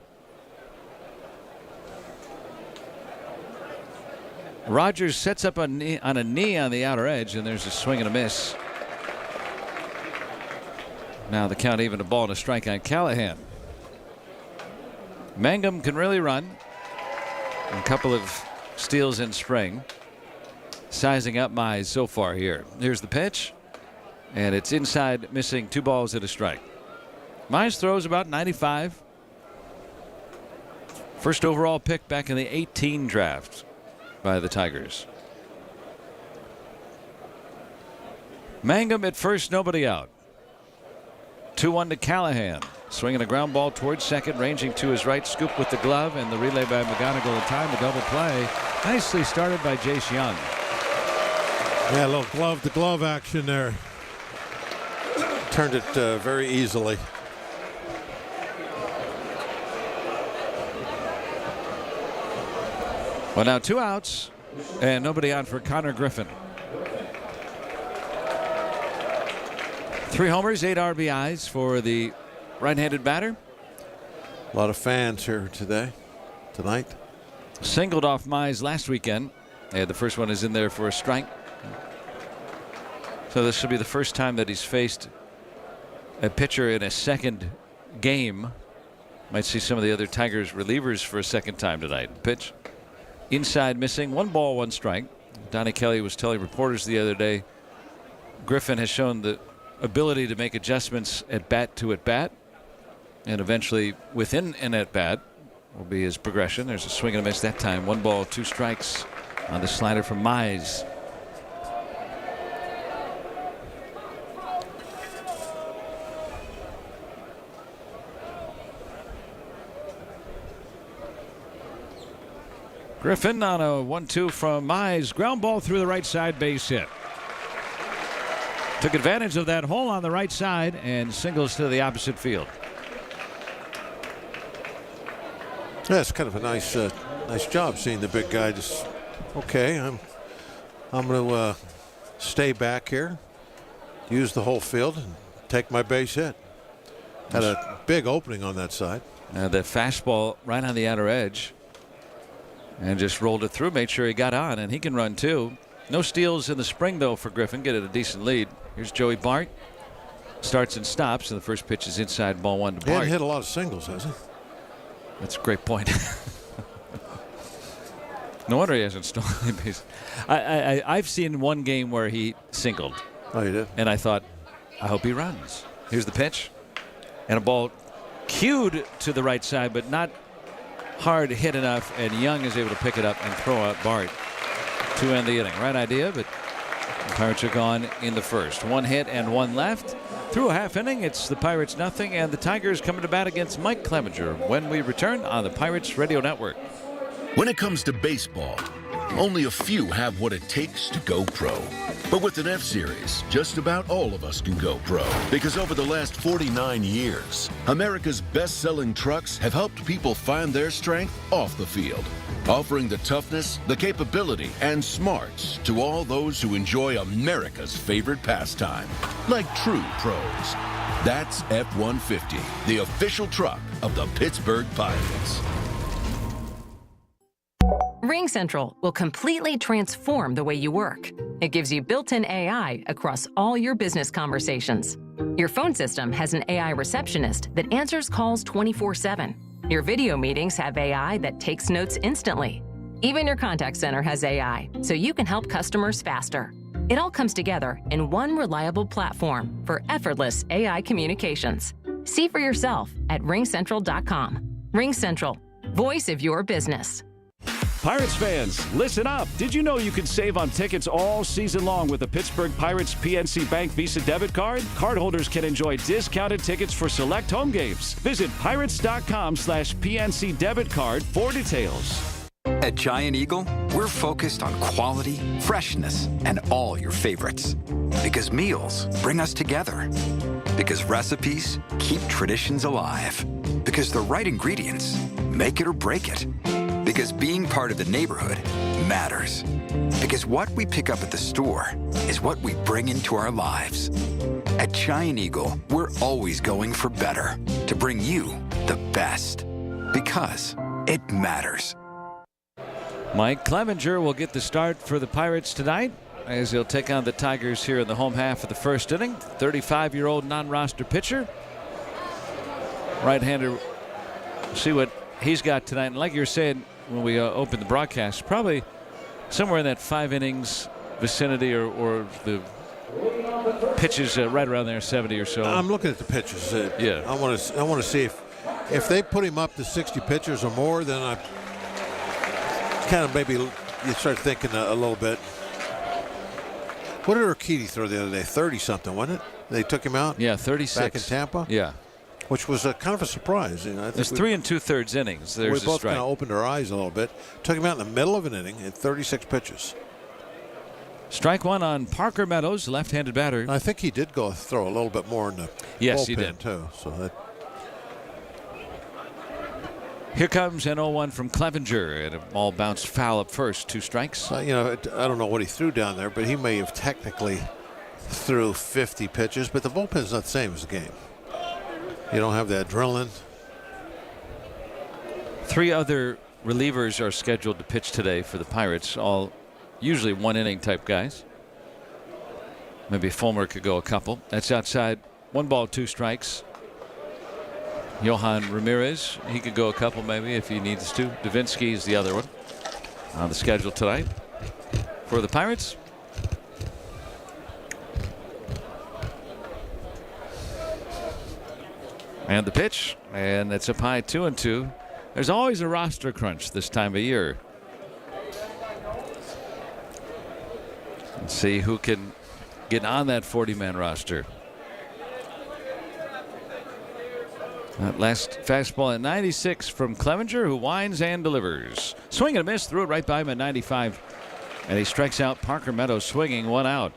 Rogers sets up on a knee on the outer edge, and there's a swing and a miss. Now the count even, a ball and a strike on Callahan. Mangum can really run. A couple of steals in spring. Sizing up Mize so far here. Here's the pitch. And it's inside, missing 2 balls and a strike. Mize throws about 95. First overall pick back in the 18 draft by the Tigers. Mangum at first, nobody out. 2-1 to Callahan. Swinging a ground ball towards second, ranging to his right, scoop with the glove, and the relay by McGonigal in time. The double play. Nicely started by Jace Young. Yeah, a little glove-to-glove action there. Turned it very easily. Well, now 2 outs and nobody on for Connor Griffin. 3 homers, 8 RBIs for the right-handed batter. A lot of fans here tonight. Singled off Mize last weekend. And the first one is in there for a strike. So this should be the first time that he's faced a pitcher in a second game. Might see some of the other Tigers relievers for a second time tonight. Pitch inside, missing. 1 ball, 1 strike. Donnie Kelly was telling reporters the other day, Griffin has shown the ability to make adjustments at bat to at bat, and eventually within an at bat will be his progression. There's a swing and a miss that time. 1 ball, 2 strikes on the slider from Mize. Griffin on a 1-2 from Mize. Ground ball through the right side, base hit. Took advantage of that hole on the right side and singles to the opposite field. Yeah, it's kind of a nice job seeing the big guy just, okay, I'm going to stay back here, use the whole field, and take my base hit. Had a big opening on that side. That fastball right on the outer edge. And just rolled it through, made sure he got on, and he can run too. No steals in the spring, though, for Griffin. Get it a decent lead. Here's Joey Bart. Starts and stops, and the first pitch is inside, ball 1 to Bart. He hasn't hit a lot of singles, has he? That's a great point. No wonder he hasn't stolen a base. I've seen one game where he singled. Oh, you did? And I thought, I hope he runs. Here's the pitch. And a ball cued to the right side, but not hard hit enough, and Young is able to pick it up and throw out Bart to end the inning. Right idea, but the Pirates are gone in the first. 1 hit and 1 left. Through a half inning, it's the Pirates nothing, and the Tigers coming to bat against Mike Clevenger when we return on the Pirates Radio Network. When it comes to baseball, only a few have what it takes to go pro. But with an F-Series, just about all of us can go pro. Because over the last 49 years, America's best-selling trucks have helped people find their strength off the field, offering the toughness, the capability, and smarts to all those who enjoy America's favorite pastime, like true pros. That's F-150, the official truck of the Pittsburgh Pirates. RingCentral will completely transform the way you work. It gives you built-in AI across all your business conversations. Your phone system has an AI receptionist that answers calls 24/7. Your video meetings have AI that takes notes instantly. Even your contact center has AI, so you can help customers faster. It all comes together in one reliable platform for effortless AI communications. See for yourself at ringcentral.com. RingCentral, voice of your business. Pirates fans, listen up. Did you know you can save on tickets all season long with the Pittsburgh Pirates PNC Bank Visa debit card? Cardholders can enjoy discounted tickets for select home games. Visit pirates.com/PNC debit card for details. At Giant Eagle, we're focused on quality, freshness, and all your favorites. Because meals bring us together. Because recipes keep traditions alive. Because the right ingredients make it or break it. Because being part of the neighborhood matters. Because what we pick up at the store is what we bring into our lives. At Giant Eagle, we're always going for better to bring you the best. Because it matters. Mike Clevenger will get the start for the Pirates tonight as he'll take on the Tigers here in the home half of the first inning. 35-year-old non-roster pitcher. Right-hander. See what he's got tonight. And like you were saying when we opened the broadcast, probably somewhere in that 5 innings vicinity or the pitches right around there, 70 or so. I'm looking at the pitches. Yeah. I want to see if they put him up to 60 pitches or more, then I kind of maybe you start thinking a little bit. What did Urquidy throw the other day? 30-something, wasn't it? They took him out? Yeah, 36. Back in Tampa? Yeah. Which was kind of a surprise. You know, I think it's 3 2/3 innings. There's we both kind of opened our eyes a little bit. Took him out in the middle of an inning at 36 pitches. Strike one on Parker Meadows, left-handed batter. I think he did go throw a little bit more in the yes, bullpen he did too. So that. Here comes an 0-1 from Clevenger, and a ball bounced foul up first. 2 strikes. You know, I don't know what he threw down there, but he may have technically threw 50 pitches, but the bullpen's not the same as the game. You don't have the adrenaline. 3 other relievers are scheduled to pitch today for the Pirates, all usually 1-inning type guys. Maybe Fulmer could go a couple. That's outside. 1 ball, 2 strikes. Johan Ramirez, he could go a couple maybe if he needs to. Davinsky is the other one on the schedule tonight for the Pirates. And the pitch, and it's up high, 2-2. There's always a roster crunch this time of year. Let's see who can get on that 40-man roster. That last fastball at 96 from Clevenger, who winds and delivers. Swing and a miss, threw it right by him at 95. And he strikes out Parker Meadows, swinging 1 out.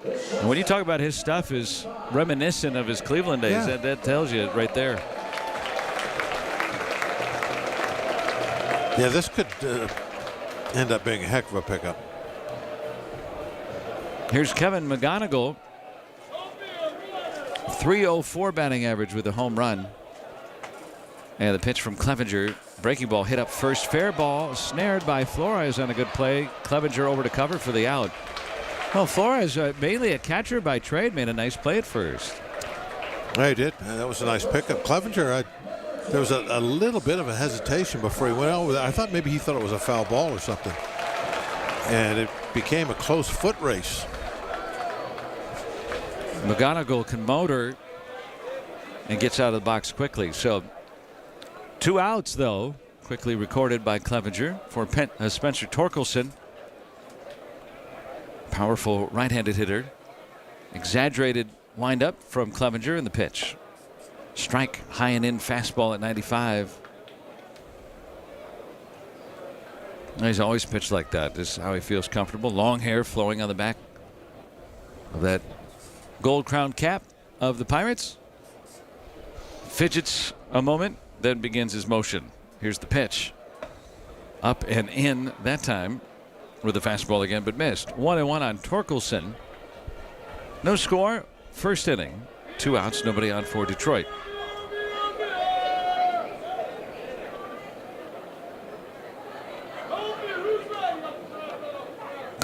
And when you talk about his stuff is reminiscent of his Cleveland days, yeah. that tells you right there. Yeah, this could end up being a heck of a pickup. Here's Kevin McGonigal. 304 batting average with a home run. And the pitch from Clevenger. Breaking ball hit up first. Fair ball snared by Flores on a good play. Clevenger over to cover for the out. Well, Flores, mainly a catcher by trade, made a nice play at first. Yeah, he did. That was a nice pickup. Clevenger, there was a little bit of a hesitation before he went out with it. I thought maybe he thought it was a foul ball or something. And it became a close foot race. McGonigal can motor and gets out of the box quickly. So 2 outs, though, quickly recorded by Clevenger for Spencer Torkelson. Powerful right-handed hitter. Exaggerated windup from Clevenger in the pitch. Strike, high and in fastball at 95. He's always pitched like that. This is how he feels comfortable. Long hair flowing on the back of that gold crown cap of the Pirates. Fidgets a moment, then begins his motion. Here's the pitch. Up and in that time with the fastball again, but missed. 1-1 on Torkelson. No score. First inning. 2 outs. Nobody on for Detroit.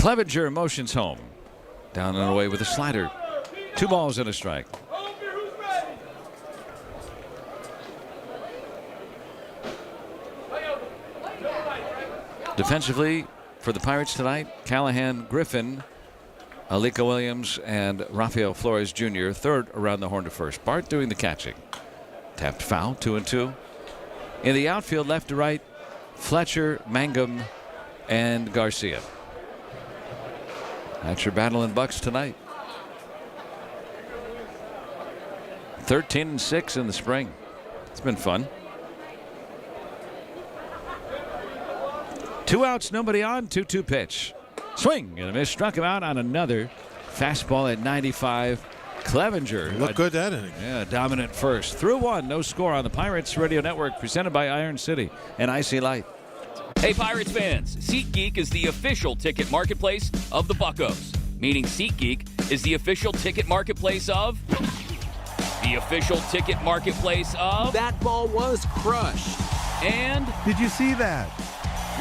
Clevenger motions home. Down and away with a slider. 2 balls and a strike. Defensively for the Pirates tonight, Callahan, Griffin, Alika Williams, and Rafael Flores Jr. third around the horn to first. Bart doing the catching. Tapped foul, 2-2. In the outfield, left to right, Fletcher, Mangum, and Garcia. That's your battle in Bucks tonight. 13-6 in the spring. It's been fun. 2 outs, nobody on, 2-2 pitch. Swing and a miss, struck him out on another fastball at 95. Clevenger. Looked good that inning. Yeah, dominant first. Through 1, no score on the Pirates Radio Network, presented by Iron City and Icy Light. Hey, Pirates fans, SeatGeek is the official ticket marketplace of the Buccos. Meaning SeatGeek is the official ticket marketplace of... The official ticket marketplace of... That ball was crushed. And... Did you see that?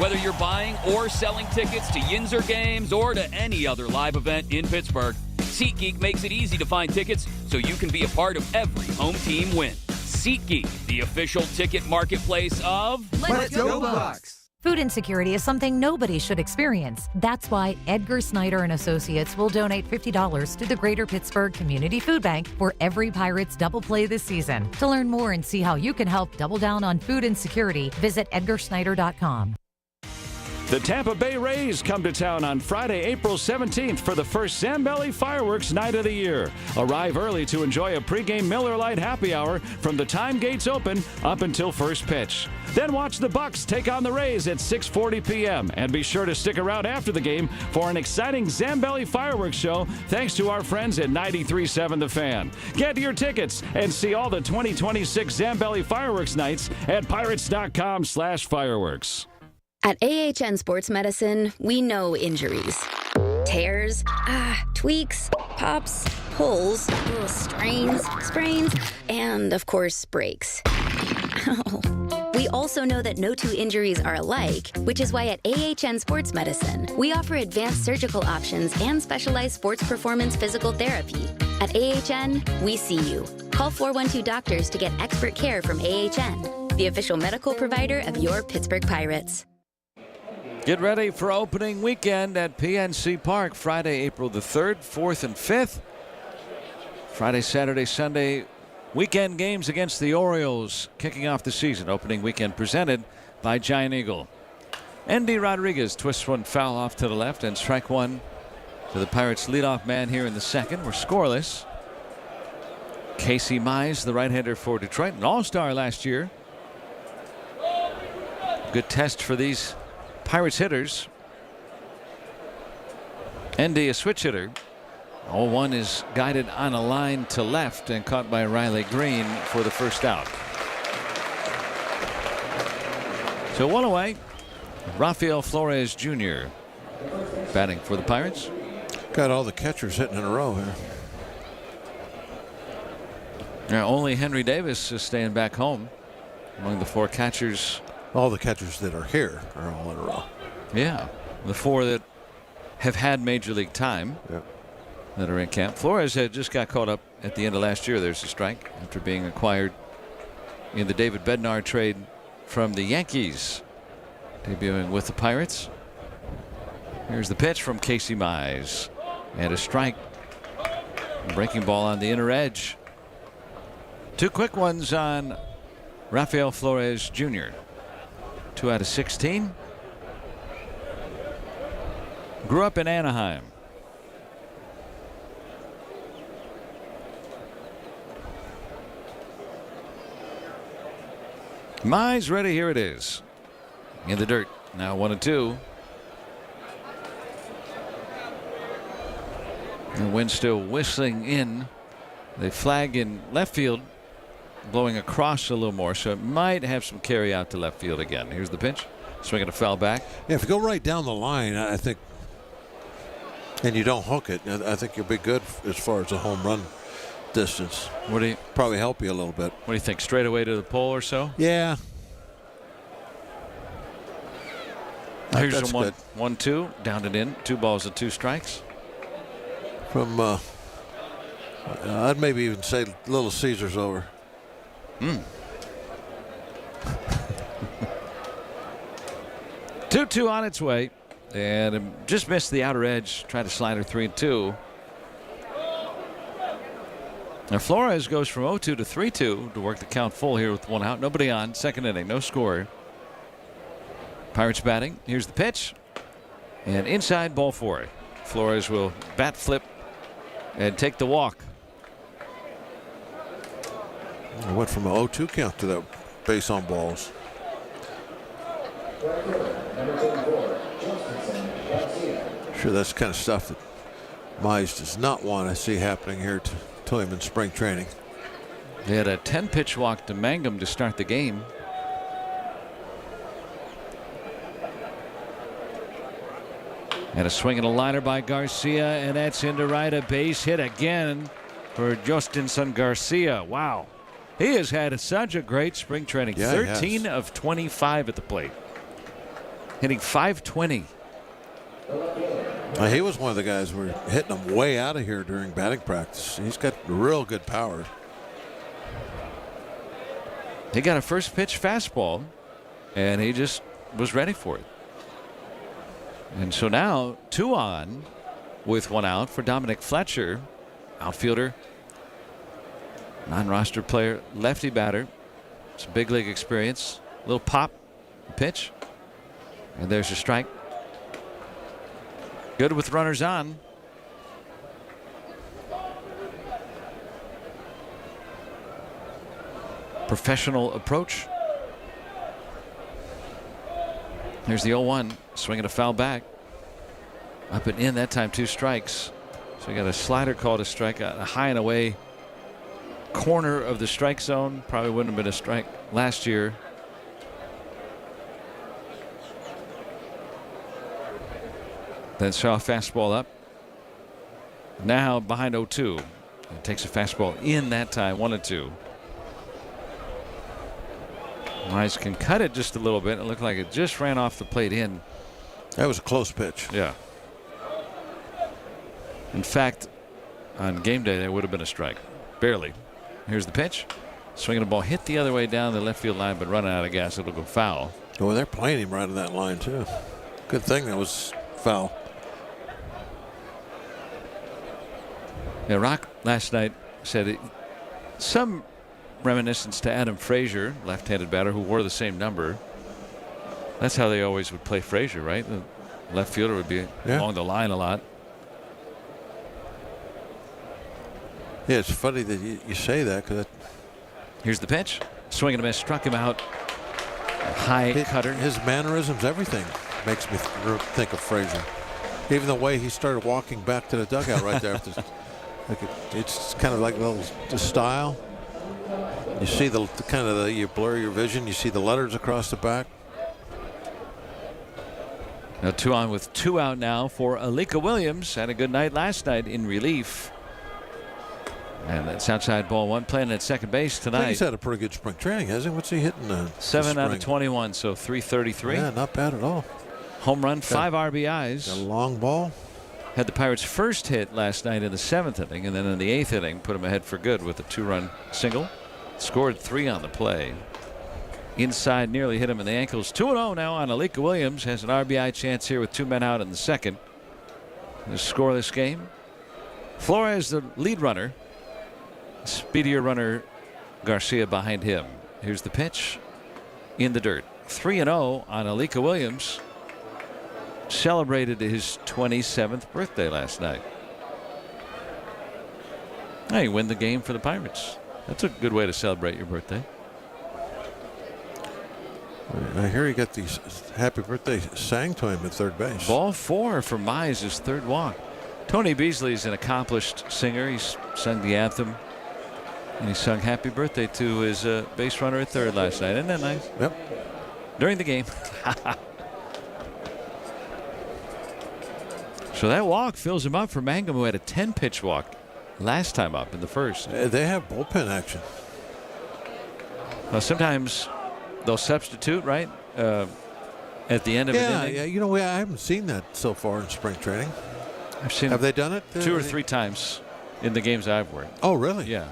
Whether you're buying or selling tickets to Yinzer games or to any other live event in Pittsburgh, SeatGeek makes it easy to find tickets so you can be a part of every home team win. SeatGeek, the official ticket marketplace of... Let's go Bucks! Food insecurity is something nobody should experience. That's why Edgar Snyder and Associates will donate $50 to the Greater Pittsburgh Community Food Bank for every Pirates double play this season. To learn more and see how you can help double down on food insecurity, visit edgarsnyder.com. The Tampa Bay Rays come to town on Friday, April 17th for the first Zambelli Fireworks Night of the year. Arrive early to enjoy a pregame Miller Lite happy hour from the time gates open up until first pitch. Then watch the Bucks take on the Rays at 6:40 p.m. and be sure to stick around after the game for an exciting Zambelli Fireworks show thanks to our friends at 93.7 The Fan. Get your tickets and see all the 2026 Zambelli Fireworks Nights at pirates.com/fireworks. At AHN Sports Medicine, we know injuries. Tears, tweaks, pops, pulls, strains, sprains, and of course, breaks. We also know that no 2 injuries are alike, which is why at AHN Sports Medicine, we offer advanced surgical options and specialized sports performance physical therapy. At AHN, we see you. Call 412 Doctors to get expert care from AHN, the official medical provider of your Pittsburgh Pirates. Get ready for opening weekend at PNC Park, Friday, April the 3rd, 4th, and 5th. Friday, Saturday, Sunday, weekend games against the Orioles, kicking off the season. Opening weekend presented by Giant Eagle. Andy Rodriguez twists one foul off to the left, and strike 1 to the Pirates' leadoff man here in the second. We're scoreless. Casey Mize, the right-hander for Detroit, an all-star last year. Good test for these Pirates hitters. Andy, a switch hitter. 0-1 is guided on a line to left and caught by Riley Green for the first out. So 1 away. Rafael Flores Jr. batting for the Pirates. Got all the catchers hitting in a row here. Now only Henry Davis is staying back home among the 4 catchers. All the catchers that are here are all in a row. Yeah, the 4 that have had major league time that are in camp. Flores had just got caught up at the end of last year. There's a strike after being acquired in the David Bednar trade from the Yankees, debuting with the Pirates. Here's the pitch from Casey Mize, and a strike. Breaking ball on the inner edge. 2 quick ones on Rafael Flores Jr. 2 out of 16. Grew up in Anaheim. Mize ready. Here it is. In the dirt. Now 1-2. The wind still whistling in. The flag in left field blowing across a little more, so it might have some carry out to left field again. Here's the pitch. Swinging a foul back. Yeah, if you go right down the line, I think, and you don't hook it, I think you'll be good as far as a home run distance. What do you probably help you a little bit? What do you think? Straight away to the pole or so? Yeah. Here's that's a 1, good. 1-2, down and in, 2 balls and 2 strikes. From, I'd maybe even say Little Caesar's over. 2-2 on its way, and just missed the outer edge. Tried to slide her 3-2. Now Flores goes from 0-2 to 3-2 to work the count full here with 1 out. Nobody on. Second inning, no score. Pirates batting. Here's the pitch, and inside, ball 4. Flores will bat flip and take the walk. I went from an 0-2 count to that base on balls. Sure, that's the kind of stuff that Mize does not want to see happening here to him in spring training. They had a 10-pitch walk to Mangum to start the game. And a swing and a liner by Garcia, and that's into right. A base hit again for Justinson Garcia. Wow. He has had such a great spring training. Yeah, 13 of 25 at the plate. Hitting .520. He was one of the guys who were hitting him way out of here during batting practice. He's got real good power. He got a first pitch fastball, and he just was ready for it. And so now 2 on with 1 out for Dominic Fletcher, outfielder, non-roster player, lefty batter, some big league experience. Little pop, pitch, and there's a strike. Good with runners on. Professional approach. Here's the 0-1, swinging a foul back. Up and in that time, 2 strikes. So we got a slider called a strike, a high and away corner of the strike zone. Probably wouldn't have been a strike last year. Then saw a fastball up. Now behind 0-2. It takes a fastball in that time, 1-2. Mize can cut it just a little bit. It looked like it just ran off the plate in. That was a close pitch. Yeah. In fact, on game day, that would have been a strike. Barely. Here's the pitch. Swinging the ball, hit the other way down the left field line, but running out of gas, it'll go foul. Oh, they're playing him right on that line, too. Good thing that was foul. Yeah, Rock last night said some reminiscence to Adam Frazier, left-handed batter who wore the same number. That's how they always would play Frazier, right? The left fielder would be along the line a lot. Yeah, it's funny that you say that. Cause here's the pitch. Swing and a miss. Struck him out. High cutter. His mannerisms, everything makes me think of Frazier. Even the way he started walking back to the dugout right there. It's kind of like the style. You see you blur your vision. You see the letters across the back. Now 2 on with 2 out now for Alika Williams. Had a good night last night in relief. And that's outside ball 1, playing at second base tonight. He's had a pretty good spring training, hasn't he? What's he hitting? 7 out of 21, so .333. Yeah, not bad at all. Home run, 5 RBIs. Got a long ball. Had the Pirates' first hit last night in the 7th inning, and then in the 8th inning, put him ahead for good with a 2-run single. Scored 3 on the play. Inside, nearly hit him in the ankles. 2-0 now on Alika Williams. Has an RBI chance here with 2 men out in the 2nd. The scoreless game. Flores, the lead runner. Speedier runner Garcia behind him. Here's the pitch in the dirt. 3-0 on Alika Williams. Celebrated his 27th birthday last night. Hey, win the game for the Pirates. That's a good way to celebrate your birthday. I hear he got these happy birthday sang to him at third base. Ball 4 for Mize, his 3rd walk. Tony Beasley's an accomplished singer. He's sung the anthem. And he sung happy birthday to his base runner at 3rd last night. Isn't that nice? Yep. During the game. So that walk fills him up for Mangum, who had a 10-pitch walk last time up in the 1st. They have bullpen action. Well, sometimes they'll substitute, right? at the end of an inning. Yeah, you know, I haven't seen that so far in spring training. I've seen. Have they done it? 2 or 3 times in the games I've worked. Oh, really? Yeah.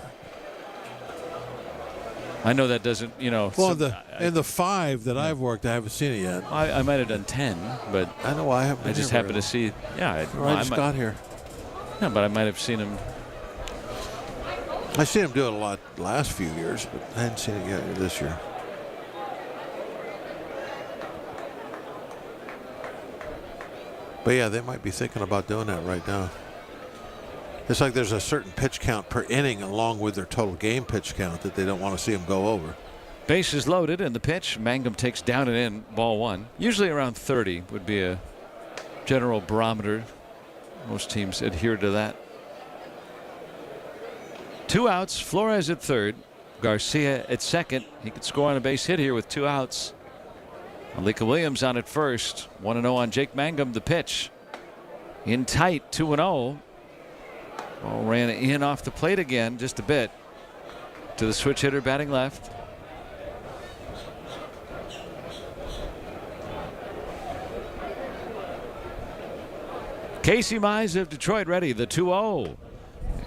I know that doesn't, Well, in the 5 that I've worked, I haven't seen it yet. I might have done 10, but I know I haven't. I just happened to see. Yeah, I just got here. Yeah, but I might have seen him. I've seen him do it a lot the last few years, but I hadn't seen it yet this year. But yeah, they might be thinking about doing that right now. It's like there's a certain pitch count per inning along with their total game pitch count that they don't want to see them go over. Bases loaded, and the pitch. Mangum takes down and in, ball 1. Usually around 30 would be a general barometer. Most teams adhere to that. 2 outs. Flores at third. Garcia at second. He could score on a base hit here with 2 outs. Alika Williams on at first. 1-0 on Jake Mangum. The pitch. In tight. 2-0. Ball ran in off the plate again just a bit. To the switch hitter batting left. Casey Mize of Detroit ready. The 2-0.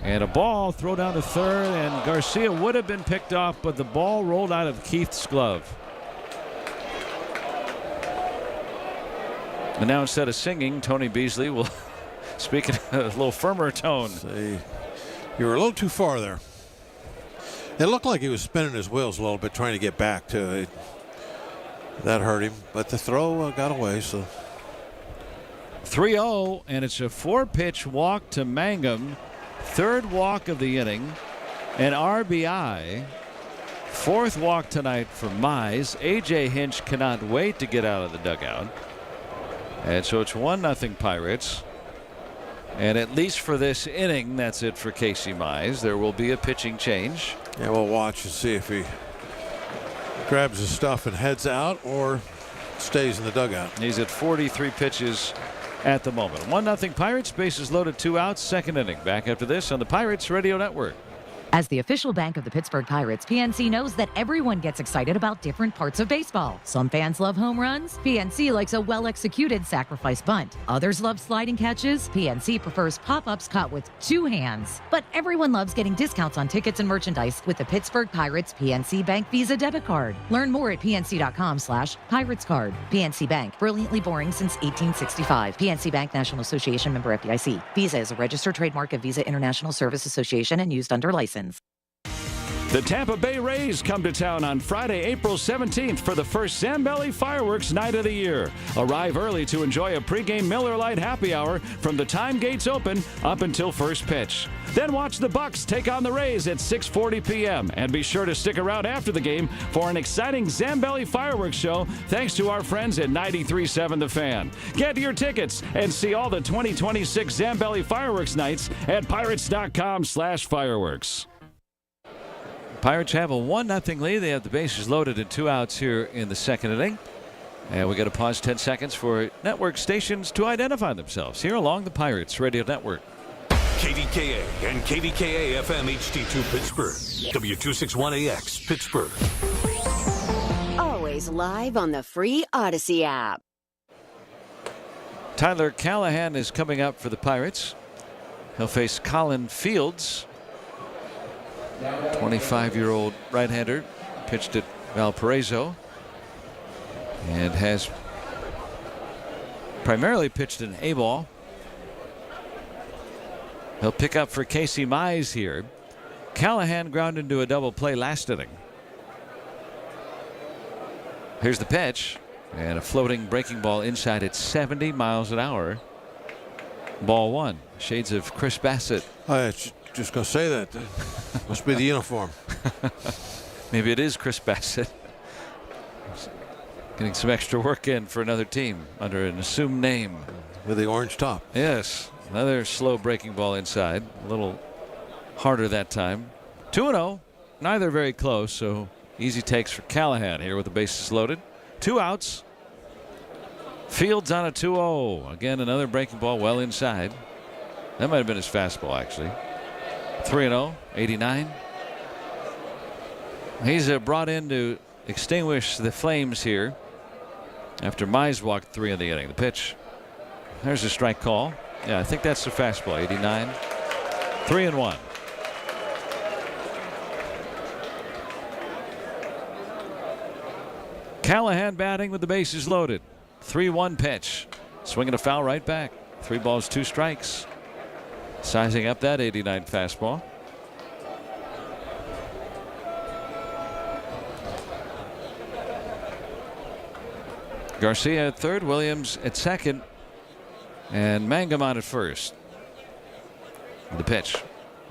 And a ball throw down to third, and Garcia would have been picked off, but the ball rolled out of Keith's glove. And now instead of singing, Tony Beasley will speak in a little firmer tone. Say, you were a little too far there. It looked like he was spinning his wheels a little bit trying to get back to it. That hurt him, but the throw got away. So 3-0, and it's a 4-pitch walk to Mangum. 3rd walk of the inning. An RBI. 4th walk tonight for Mize. A.J. Hinch cannot wait to get out of the dugout. And so it's 1-0 Pirates. And at least for this inning, that's it for Casey Mize. There will be a pitching change. Yeah, we'll watch and see if he grabs his stuff and heads out or stays in the dugout. He's at 43 pitches at the moment. 1-0 Pirates. Bases loaded, 2 outs. 2nd inning. Back after this on the Pirates Radio Network. As the official bank of the Pittsburgh Pirates, PNC knows that everyone gets excited about different parts of baseball. Some fans love home runs. PNC likes a well-executed sacrifice bunt. Others love sliding catches. PNC prefers pop-ups caught with 2 hands. But everyone loves getting discounts on tickets and merchandise with the Pittsburgh Pirates PNC Bank Visa debit card. Learn more at pnc.com/Pirates card. PNC Bank, brilliantly boring since 1865. PNC Bank, National Association, member FDIC. Visa is a registered trademark of Visa International Service Association and used under license. The Tampa Bay Rays come to town on Friday, April 17th for the first Zambelli Fireworks Night of the year. Arrive early to enjoy a pregame Miller Lite happy hour from the time gates open up until first pitch. Then watch the Bucks take on the Rays at 6:40 p.m. And be sure to stick around after the game for an exciting Zambelli Fireworks show thanks to our friends at 93.7 The Fan. Get your tickets and see all the 2026 Zambelli Fireworks Nights at pirates.com/fireworks. Pirates have a 1-0 lead. They have the bases loaded and 2 outs here in the 2nd inning. And we got to pause 10 seconds for network stations to identify themselves here along the Pirates Radio Network. KDKA and KDKA-FM HD2 Pittsburgh. W261AX Pittsburgh. Always live on the free Odyssey app. Tyler Callahan is coming up for the Pirates. He'll face Colin Fields. 25-year-old right-hander, pitched at Valparaiso and has primarily pitched an A-ball. He'll pick up for Casey Mize here. Callahan grounded into a double play last inning. Here's the pitch, and a floating breaking ball inside at 70 miles an hour. Ball 1. Shades of Chris Bassett. Just going to say that. Must be the uniform. Maybe it is Chris Bassett. Getting some extra work in for another team under an assumed name. With the orange top. Yes. Another slow breaking ball inside. A little harder that time. 2-0. Neither very close, so easy takes for Callahan here with the bases loaded. 2 outs. Fields on a 2-0. Again, another breaking ball well inside. That might have been his fastball, actually. 3-0, 89. He's brought in to extinguish the flames here after Mize walked 3 in the inning. The pitch. There's a strike call. Yeah, I think that's the fastball. 89. 3-1. Callahan batting with the bases loaded. 3-1 pitch. Swinging a foul right back. 3 balls, 2 strikes. Sizing up that 89 fastball. Garcia at third, Williams at second, and Mangum on at first. The pitch.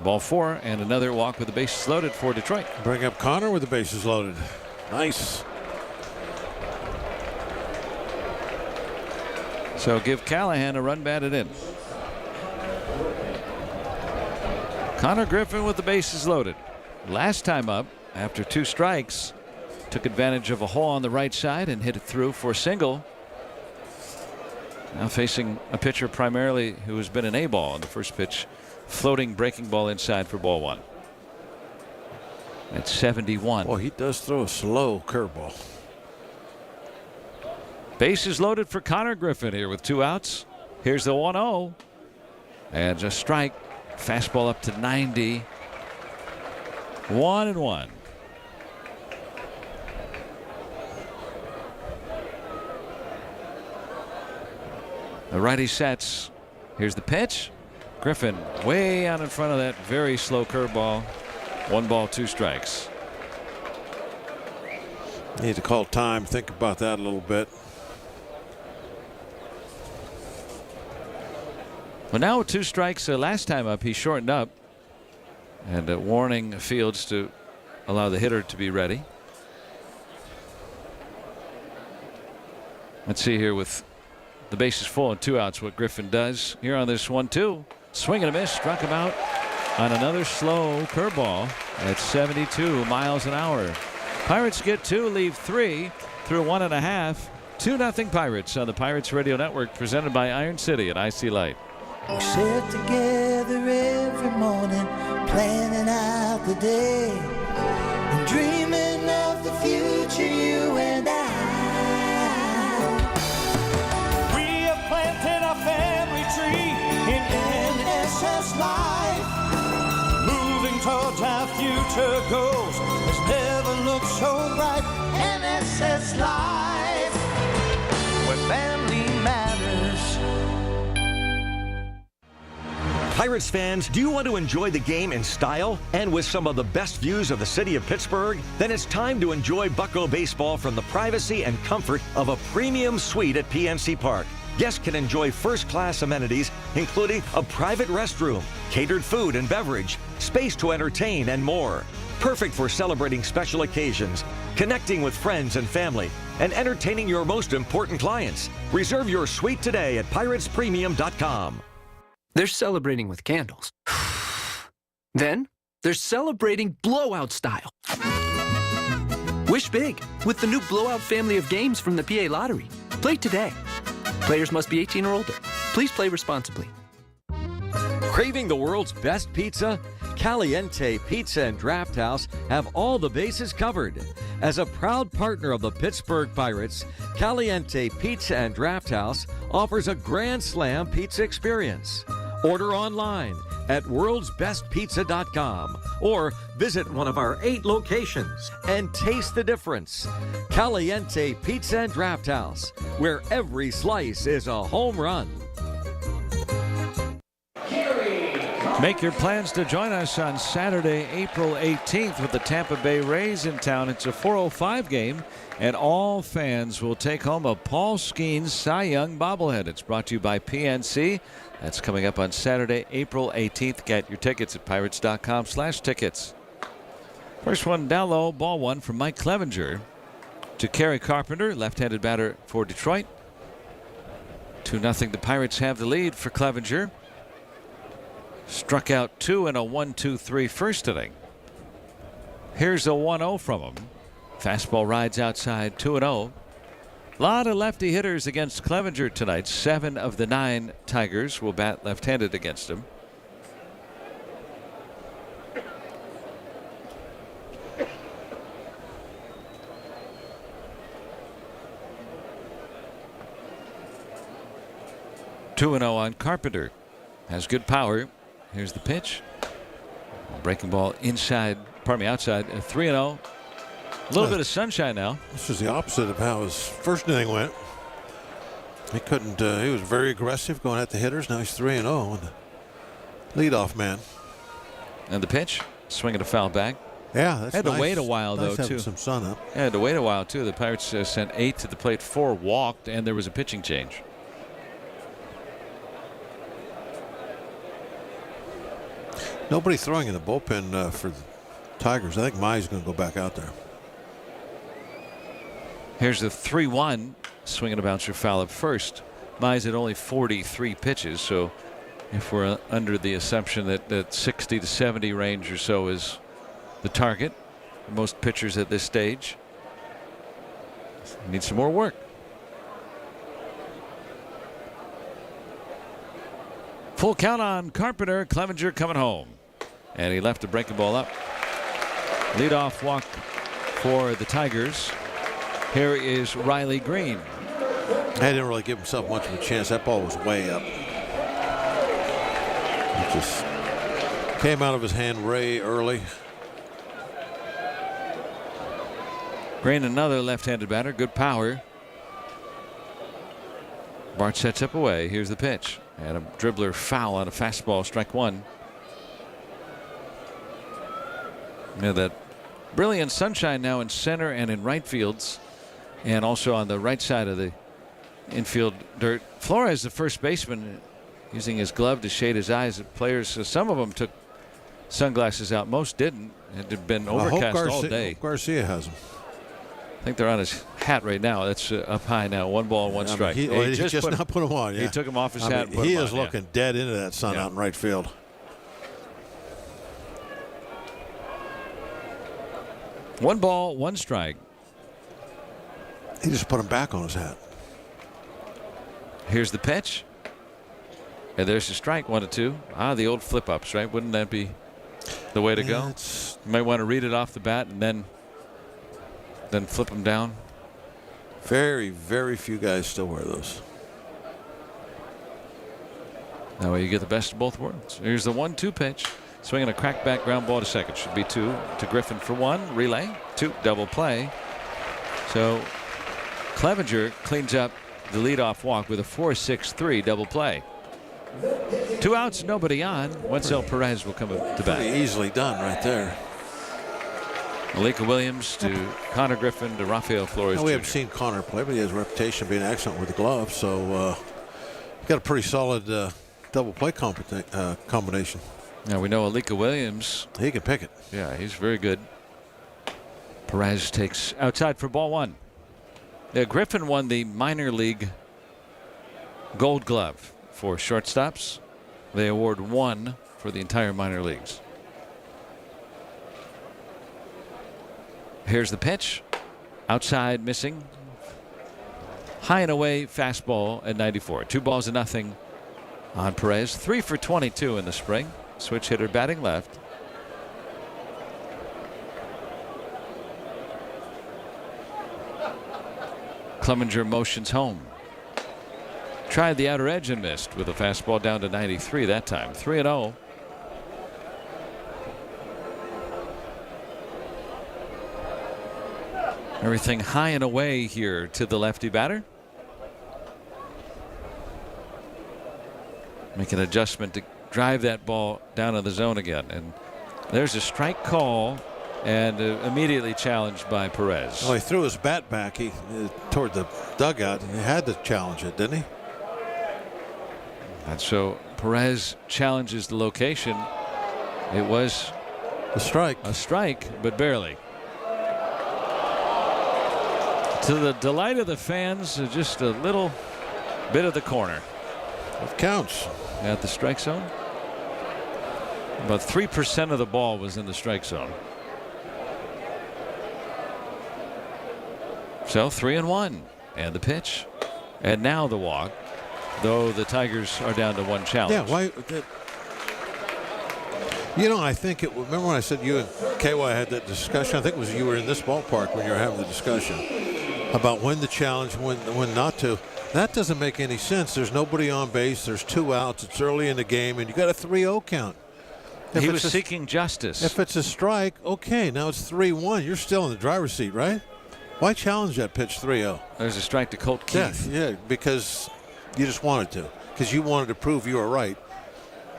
Ball 4 and another walk with the bases loaded for Detroit. Bring up Connor with the bases loaded. Nice. So give Callahan a run batted in. Connor Griffin with the bases loaded. Last time up, after 2 strikes, took advantage of a hole on the right side and hit it through for a single. Now facing a pitcher primarily who has been an A-ball on the first pitch. Floating breaking ball inside for ball 1. At 71. Boy, he does throw a slow curveball. Bases loaded for Connor Griffin here with 2 outs. Here's the 1-0. And just strike. Fastball up to 90. 1-1. The righty sets. Here's the pitch. Griffin way out in front of that very slow curveball. 1 ball, 2 strikes. Need to call time. Think about that a little bit. Well, now with 2 strikes last time up, he shortened up and warning Fields to allow the hitter to be ready. Let's see here with the bases full and 2 outs what Griffin does here on this 1-2. Swing and a miss. Struck him out on another slow curveball at 72 miles an hour. Pirates get 2, leave 3 through 1.5. 2-0 Pirates on the Pirates Radio Network, presented by Iron City and IC Light. We sit together every morning, planning out the day, and dreaming of the future, you and I. We have planted our family tree in NSS life, moving towards our future goals. Has never looked so bright. NSS life, where family matters. Pirates fans, do you want to enjoy the game in style and with some of the best views of the city of Pittsburgh? Then it's time to enjoy Bucco baseball from the privacy and comfort of a premium suite at PNC Park. Guests can enjoy first-class amenities, including a private restroom, catered food and beverage, space to entertain, and more. Perfect for celebrating special occasions, connecting with friends and family, and entertaining your most important clients. Reserve your suite today at piratespremium.com. They're celebrating with candles. Then, they're celebrating blowout style. Wish big with the new blowout family of games from the PA Lottery. Play today. Players must be 18 or older. Please play responsibly. Craving the world's best pizza? Caliente Pizza and Draft House have all the bases covered. As a proud partner of the Pittsburgh Pirates, Caliente Pizza and Draft House offers a Grand Slam pizza experience. Order online at worldsbestpizza.com or visit one of our 8 locations and taste the difference. Caliente Pizza and Draft House, where every slice is a home run. Make your plans to join us on Saturday, April 18th with the Tampa Bay Rays in town. It's a 4:05 game, and all fans will take home a Paul Skeens Cy Young bobblehead. It's brought to you by PNC. That's coming up on Saturday, April 18th. Get your tickets at pirates.com/tickets. First one down low, ball 1 from Mike Clevenger to Kerry Carpenter, left-handed batter for Detroit. 2-0. The Pirates have the lead for Clevenger. Struck out 2 in a 1-2-3 first inning. Here's a 1-0 from him. Fastball rides outside, 2-0. A lot of lefty hitters against Clevenger tonight. 7 of the 9 Tigers will bat left-handed against him. 2-0 on Carpenter. Has good power. Here's the pitch. Breaking ball outside. 3-0. A little bit of sunshine now. This is the opposite of how his first inning went. He couldn't. He was very aggressive going at the hitters. Now he's 3-0 and the leadoff man. And the pitch, swinging a foul back. Yeah, that's had nice. to wait a while nice though having too. Some sun up. Yeah, had to wait a while too. The Pirates sent 8 to the plate, 4 walked, and there was a pitching change. Nobody throwing in the bullpen for the Tigers. I think Mai's going to go back out there. Here's the 3-1. Swinging a bouncer foul at first. Mai's at only 43 pitches, so if we're under the assumption that 60 to 70 range or so is the target, most pitchers at this stage need some more work. Full count on Carpenter. Clevenger coming home, and he left the breaking ball up. Leadoff walk for the Tigers. Here is Riley Green. He didn't really give himself much of a chance. That ball was way up. It just came out of his hand way early. Green, another left-handed batter. Good power. Bart sets up away. Here's the pitch. And a dribbler foul on a fastball. Strike one. Yeah, that brilliant sunshine now in center and in right fields. And also on the right side of the infield dirt. Flores, the first baseman, using his glove to shade his eyes. Players, some of them took sunglasses out. Most didn't. It had been overcast all day. Garcia has them. I think they're on his hat right now. That's up high now. 1 ball, 1 strike. He just not put them on. Yeah. He took them off his hat. And put he them is on, looking dead into that sun out in right field. One ball, 1 strike. He just put him back on his hat. Here's the pitch. And there's the strike. 1-2. The old flip ups, right? Wouldn't that be the way to go? You might want to read it off the bat and then flip them down. Very, very few guys still wear those. That way you get the best of both worlds. Here's the 1-2 pitch. Swinging a crackback ground ball to second. Should be 2 to Griffin for 1. Relay. 2. Double play. So Clevenger cleans up the leadoff walk with a 4-6-3 double play. 2 outs, nobody on. Wenzel Perez will come to bat. Pretty easily done right there. Malika Williams to Connor Griffin to Rafael Flores. We Jr. haven't seen Connor play, but he has a reputation of being excellent with the glove. So got a pretty solid double play combination. Now we know Alika Williams. He can pick it. Yeah, he's very good. Perez takes outside for ball 1. Yeah, Griffin won the minor league Gold Glove for shortstops. They award 1 for the entire minor leagues. Here's the pitch. Outside, missing. High and away fastball at 94. 2 balls to nothing on Perez. 3 for 22 in the spring. Switch hitter batting left. Clevenger motions home. Tried the outer edge and missed with a fastball down to 93 that time. 3-0. Everything high and away here to the lefty batter. Make an adjustment to drive that ball down in the zone again. And there's a strike call and immediately challenged by Perez. Well, he threw his bat back toward the dugout. He had to challenge it, didn't he? And so Perez challenges the location. It was a strike. A strike, but barely. To the delight of the fans, just a little bit of the corner. It counts. At the strike zone. About 3% of the ball was in the strike zone. So 3-1. And the pitch. And now the walk. Though the Tigers are down to 1 challenge. Yeah, why? You know, I think remember when I said you and KY had that discussion? I think it was you were in this ballpark when you were having the discussion about when to challenge, when not to. That doesn't make any sense. There's nobody on base. There's 2 outs. It's early in the game, and you got a 3-0 count. He was seeking justice. If it's a strike, okay, now it's 3-1. You're still in the driver's seat, right? Why challenge that pitch 3-0? There's a strike to Colt Keith. Yeah, because you just wanted to. Because you wanted to prove you were right.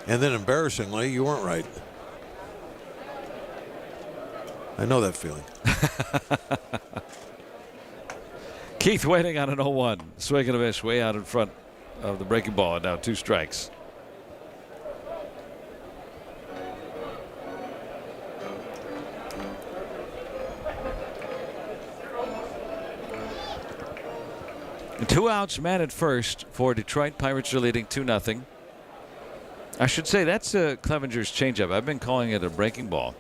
And then embarrassingly, you weren't right. I know that feeling. Keith waiting on an 0-1. Swing and a miss way out in front of the breaking ball. And now 2 strikes. And 2 outs, man at first for Detroit. Pirates are leading 2-0. I should say that's Clevenger's changeup. I've been calling it a breaking ball,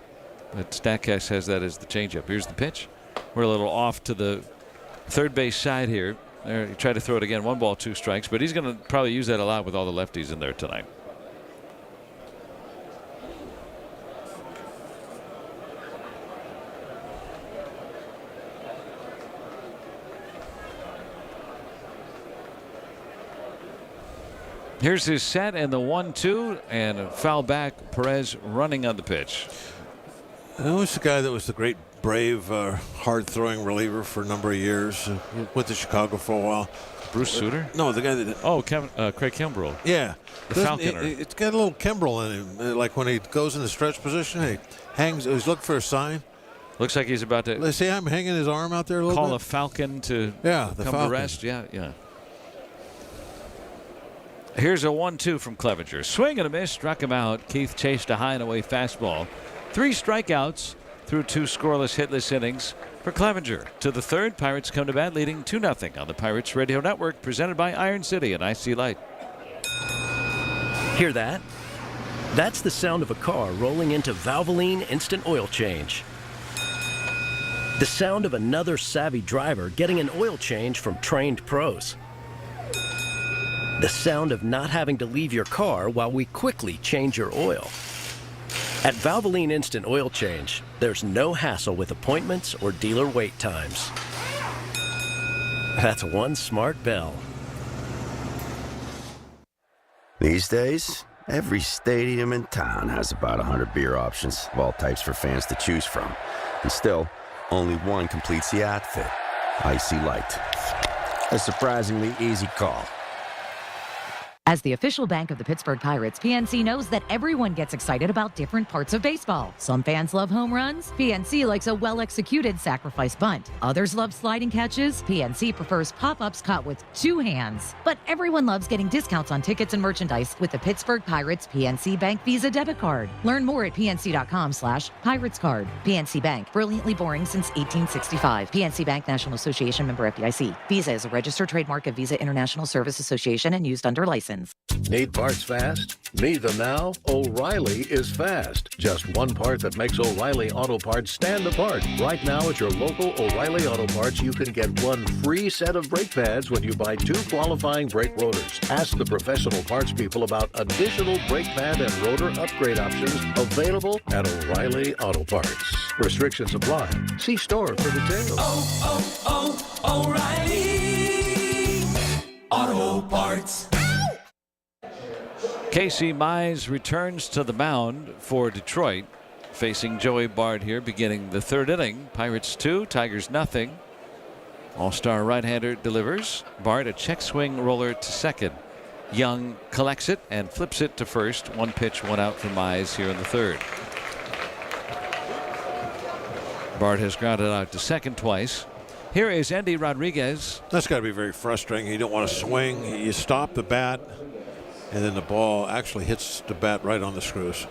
but StatCast has that as the changeup. Here's the pitch. We're a little off to the third base side here. There, he tried to throw it again. 1 ball, 2 strikes, but he's going to probably use that a lot with all the lefties in there tonight. Here's his set and the 1-2 and a foul back. Perez running on the pitch. That was the guy that was the great, brave, hard-throwing reliever for a number of years. Went to Chicago for a while. Bruce Sutter? No, the guy that. Oh, Craig Kimbrell. Yeah, the Falconer. It's got a little Kimbrell in him. Like when he goes in the stretch position, he hangs. He's looking for a sign. Looks like he's about to. Let's see, I'm hanging his arm out there a little call bit. a falcon to the come falcon. to rest. Yeah. Here's a 1-2 from Clevenger. Swing and a miss, struck him out. Keith chased a high and away fastball. 3 strikeouts through 2 scoreless, hitless innings for Clevenger. To the third, Pirates come to bat leading 2-0 on the Pirates Radio Network, presented by Iron City and IC Light. Hear that? That's the sound of a car rolling into Valvoline Instant Oil Change. The sound of another savvy driver getting an oil change from trained pros. The sound of not having to leave your car while we quickly change your oil. At Valvoline Instant Oil Change, there's no hassle with appointments or dealer wait times. That's one smart bell. These days, every stadium in town has about 100 beer options of all types for fans to choose from. And still, only one completes the outfit. IC Light. A surprisingly easy call. As the official bank of the Pittsburgh Pirates, PNC knows that everyone gets excited about different parts of baseball. Some fans love home runs. PNC likes a well-executed sacrifice bunt. Others love sliding catches. PNC prefers pop-ups caught with 2 hands. But everyone loves getting discounts on tickets and merchandise with the Pittsburgh Pirates PNC Bank Visa debit card. Learn more at pnc.com/Pirates Card. PNC Bank, brilliantly boring since 1865. PNC Bank, National Association, member FDIC. Visa is a registered trademark of Visa International Service Association and used under license. Need parts fast? Need them now? O'Reilly is fast. Just one part that makes O'Reilly Auto Parts stand apart. Right now at your local O'Reilly Auto Parts, you can get 1 free set of brake pads when you buy 2 qualifying brake rotors. Ask the professional parts people about additional brake pad and rotor upgrade options available at O'Reilly Auto Parts. Restrictions apply. See store for details. O'Reilly Auto Parts. Casey Mize returns to the mound for Detroit, facing Joey Bart here, beginning the 3rd inning. Pirates 2, Tigers nothing. All-star right-hander delivers. Bart a check swing roller to second. Young collects it and flips it to first. 1 pitch, 1 out for Mize here in the 3rd. Bart has grounded out to second twice. Here is Endy Rodriguez. That's got to be very frustrating. You don't want to swing. You stop the bat, and then the ball actually hits the bat right on the screws.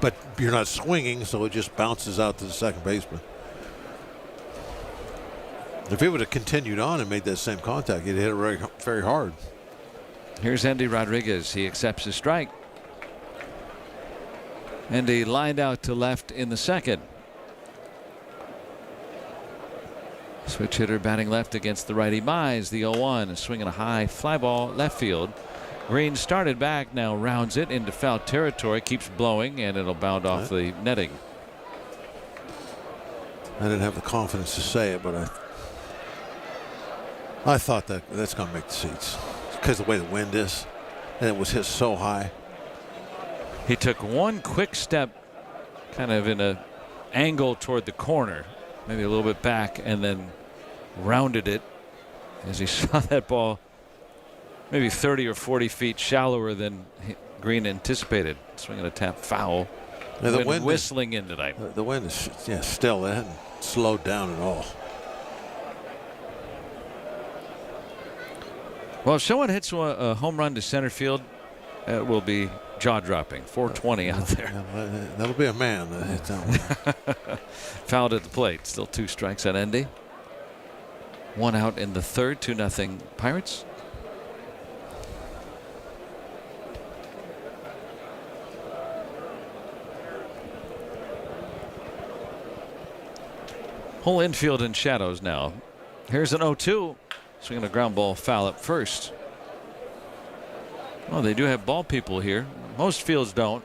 But you're not swinging, so it just bounces out to the second baseman. If he would have continued on and made that same contact, he'd hit it very, very hard. Here's Endy Rodriguez. He accepts his strike. Endy lined out to left in the 2nd. Switch hitter batting left against the righty Mize. The 0-1, swinging a high fly ball left field. Green started back, now rounds it into foul territory, keeps blowing, and it'll bound off the netting. I didn't have the confidence to say it, but I thought that's going to make the seats because of the way the wind is, and it was hit so high. He took one quick step, kind of in an angle toward the corner, maybe a little bit back, and then rounded it as he saw that ball maybe 30 or 40 feet shallower than Green anticipated. Swinging a tap foul. Yeah, the wind whistling in tonight. The wind is still. It hadn't slowed down at all. Well, if someone hits a home run to center field, it will be jaw-dropping. 420 out there. Yeah, that'll be a man that hits that one. Fouled at the plate. Still 2 strikes on Endy. 1 out in the third. 2-0 Pirates. Whole infield in shadows now. Here's an 0-2. Swinging a ground ball foul up first. Well, they do have ball people here. Most fields don't.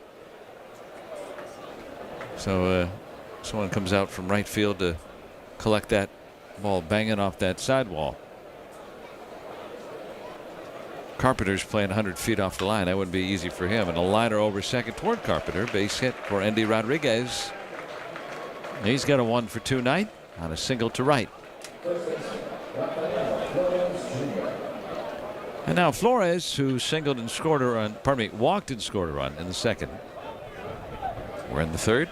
So someone comes out from right field to collect that ball banging off that sidewall. Carpenter's playing 100 feet off the line. That wouldn't be easy for him. And a liner over second toward Carpenter. Base hit for Endy Rodriguez. He's got a 1-for-2 night on a single to right. And now Flores, who singled and scored a run, walked and scored a run in the second. We're in the third.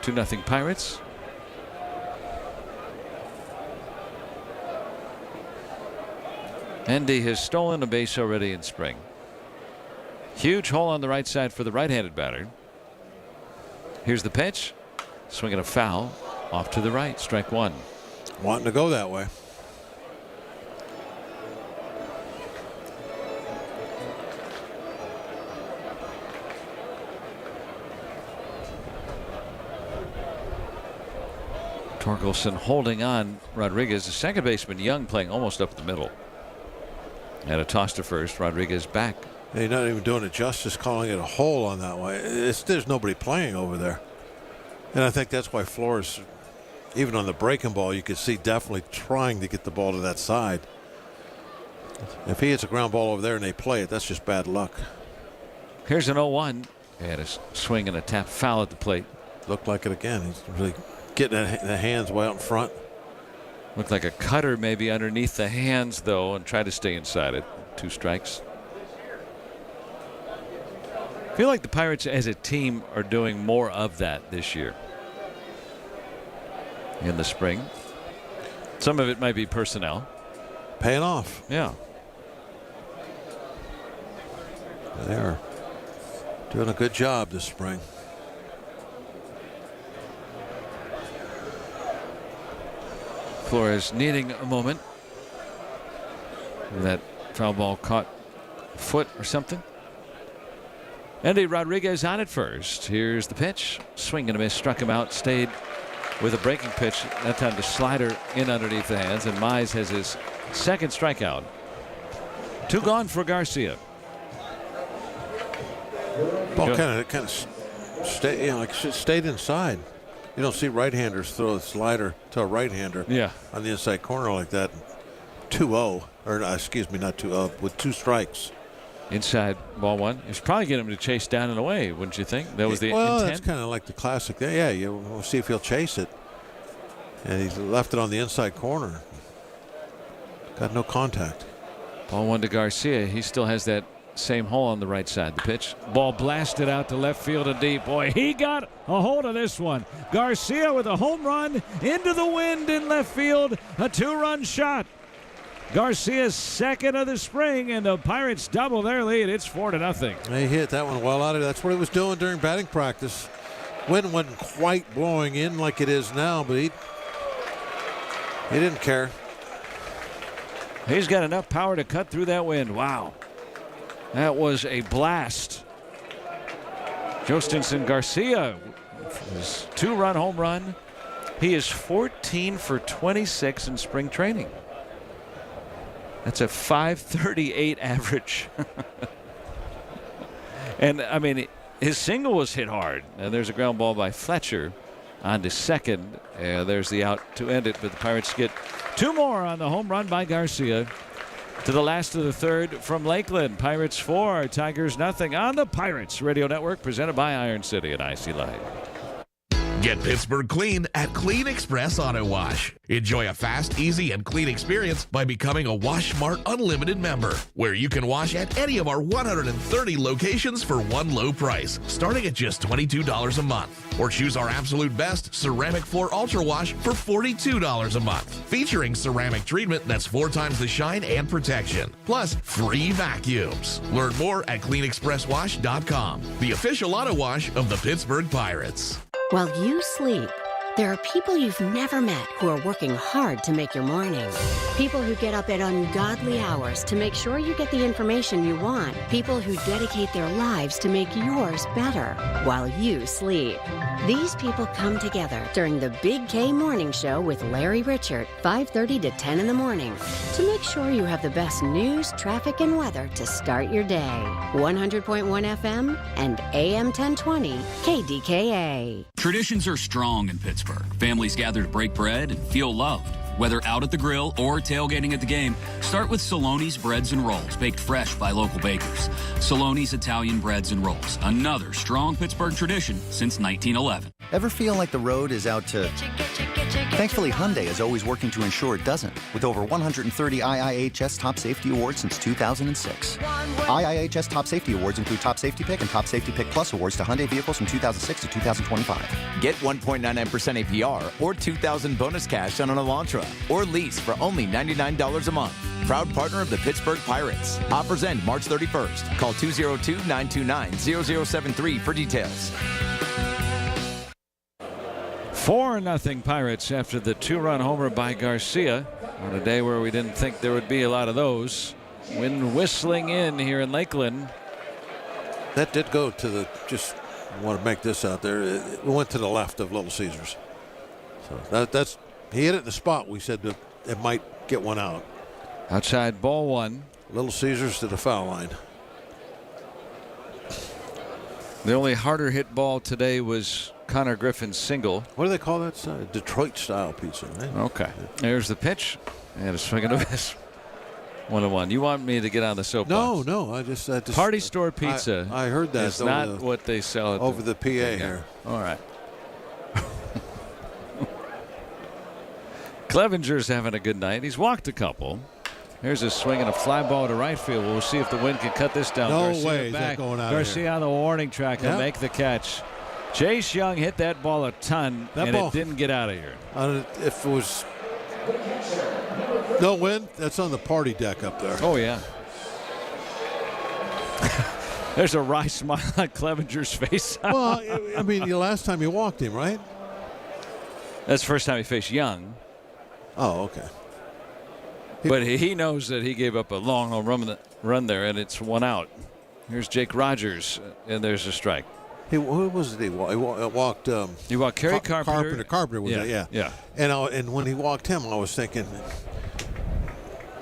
2-0 Pirates. Endy has stolen a base already in spring. Huge hole on the right side for the right-handed batter. Here's the pitch. Swinging a foul off to the right. Strike 1. Wanting to go that way. Torkelson holding on Rodriguez. The second baseman Young playing almost up the middle. And a toss to first. Rodriguez back. They're not even doing it justice calling it a hole on that way. There's nobody playing over there. And I think that's why Flores, even on the breaking ball, you could see definitely trying to get the ball to that side. If he hits a ground ball over there and they play it, that's just bad luck. Here's an 0-1. And a swing and a tap foul at the plate. Looked like it again. He's really getting the hands way out in front. Looked like a cutter maybe underneath the hands, though, and try to stay inside it. 2 strikes. I feel like the Pirates as a team are doing more of that this year in the spring. Some of it might be personnel. Paying off. Yeah. They're doing a good job this spring. Flores needing a moment. That foul ball caught foot or something. Endy Rodriguez on at first. Here's the pitch. Swing and a miss. Struck him out. Stayed with a breaking pitch. That time the slider in underneath the hands. And Mize has his second strikeout. 2 gone for Garcia. Ball kind of stayed inside. You don't see right-handers throw a slider to a right-hander on the inside corner like that. 2-0, or excuse me, not 2-0, with 2 strikes. Inside ball 1. It's probably getting him to chase down and away, wouldn't you think? That was the intent. That's kind of like the classic. Yeah, we'll see if he'll chase it. And he's left it on the inside corner. Got no contact. Ball 1 to Garcia. He still has that same hole on the right side. The pitch. Ball blasted out to left field and deep. Boy, he got a hold of this one. Garcia with a home run into the wind in left field. A 2-run shot. Garcia's second of the spring, and the Pirates double their lead. It's 4-0. He hit that one well out of. That's what he was doing during batting practice. Wind wasn't quite blowing in like it is now, but he didn't care. He's got enough power to cut through that wind. Wow. That was a blast. Jostinson Garcia, his 2-run home run. He is 14 for 26 in spring training. That's a .538 average. And, I mean, his single was hit hard. And there's a ground ball by Fletcher on to second. There's the out to end it, but the Pirates get Two more on the home run by Garcia. To the last of the third from Lakeland. Pirates 4, Tigers nothing on the Pirates Radio Network, presented by Iron City and IC Light. Get Pittsburgh clean at Clean Express Auto Wash. Enjoy a fast, easy, and clean experience by becoming a Wash Smart Unlimited member, where you can wash at any of our 130 locations for one low price, starting at just $22 a month. Or choose our absolute best Ceramic Floor Ultra Wash for $42 a month, featuring ceramic treatment that's 4 times the shine and protection, plus free vacuums. Learn more at cleanexpresswash.com, the official auto wash of the Pittsburgh Pirates. While you sleep, there are people you've never met who are working hard to make your morning. People who get up at ungodly hours to make sure you get the information you want. People who dedicate their lives to make yours better while you sleep. These people come together during the Big K Morning Show with Larry Richert, 5:30 to 10 in the morning, to make sure you have the best news, traffic, and weather to start your day. 100.1 FM and AM 1020 KDKA. Traditions are strong in Pittsburgh. Families gather to break bread and feel loved. Whether out at the grill or tailgating at the game, start with Saloni's Breads and Rolls, baked fresh by local bakers. Saloni's Italian Breads and Rolls, another strong Pittsburgh tradition since 1911. Ever feel like the road is out to... Thankfully, Hyundai is always working to ensure it doesn't, with over 130 IIHS Top Safety Awards since 2006. IIHS Top Safety Awards include Top Safety Pick and Top Safety Pick Plus awards to Hyundai vehicles from 2006 to 2025. Get 1.99% APR or $2,000 bonus cash on an Elantra or lease for only $99 a month. Proud partner of the Pittsburgh Pirates. Offers end March 31st. Call 202-929-0073 for details. 4-0 Pirates after the 2-run homer by Garcia on a day where we didn't think there would be a lot of those. Wind whistling in here in Lakeland. That did go to the, just want to make this out there, it went to the left of Little Caesars. So that's, he hit it in the spot we said that it might get one out. Outside ball one. Little Caesars to the foul line. The only harder hit ball today was Connor Griffin's single. What do they call that? Detroit style pizza, right? Okay. There's the pitch and a swing and a miss. 1-1. You want me to get on the soapbox? No. I just Party store pizza. I heard that. It's not what they sell at over the PA here. All right. Clevenger's having a good night. He's walked a couple. Here's a swing and a fly ball to right field. We'll see if the wind can cut this down. No Garcia way is back. that going out Garcia here. On the warning track. He'll make the catch. Chase Young hit that ball a ton, and it didn't get out of here. If it was no wind, that's on the party deck up there. Oh, yeah. There's a wry smile on Clevenger's face. Well, I mean, the last time you walked him, right? That's the first time he faced Young. Oh, okay. But he knows that he gave up a long run there, and it's one out. Here's Jake Rogers, and there's a strike. Who was it? He walked. He walked Kerry Carpenter. Carpenter was yeah, it? Yeah. And when he walked him, I was thinking,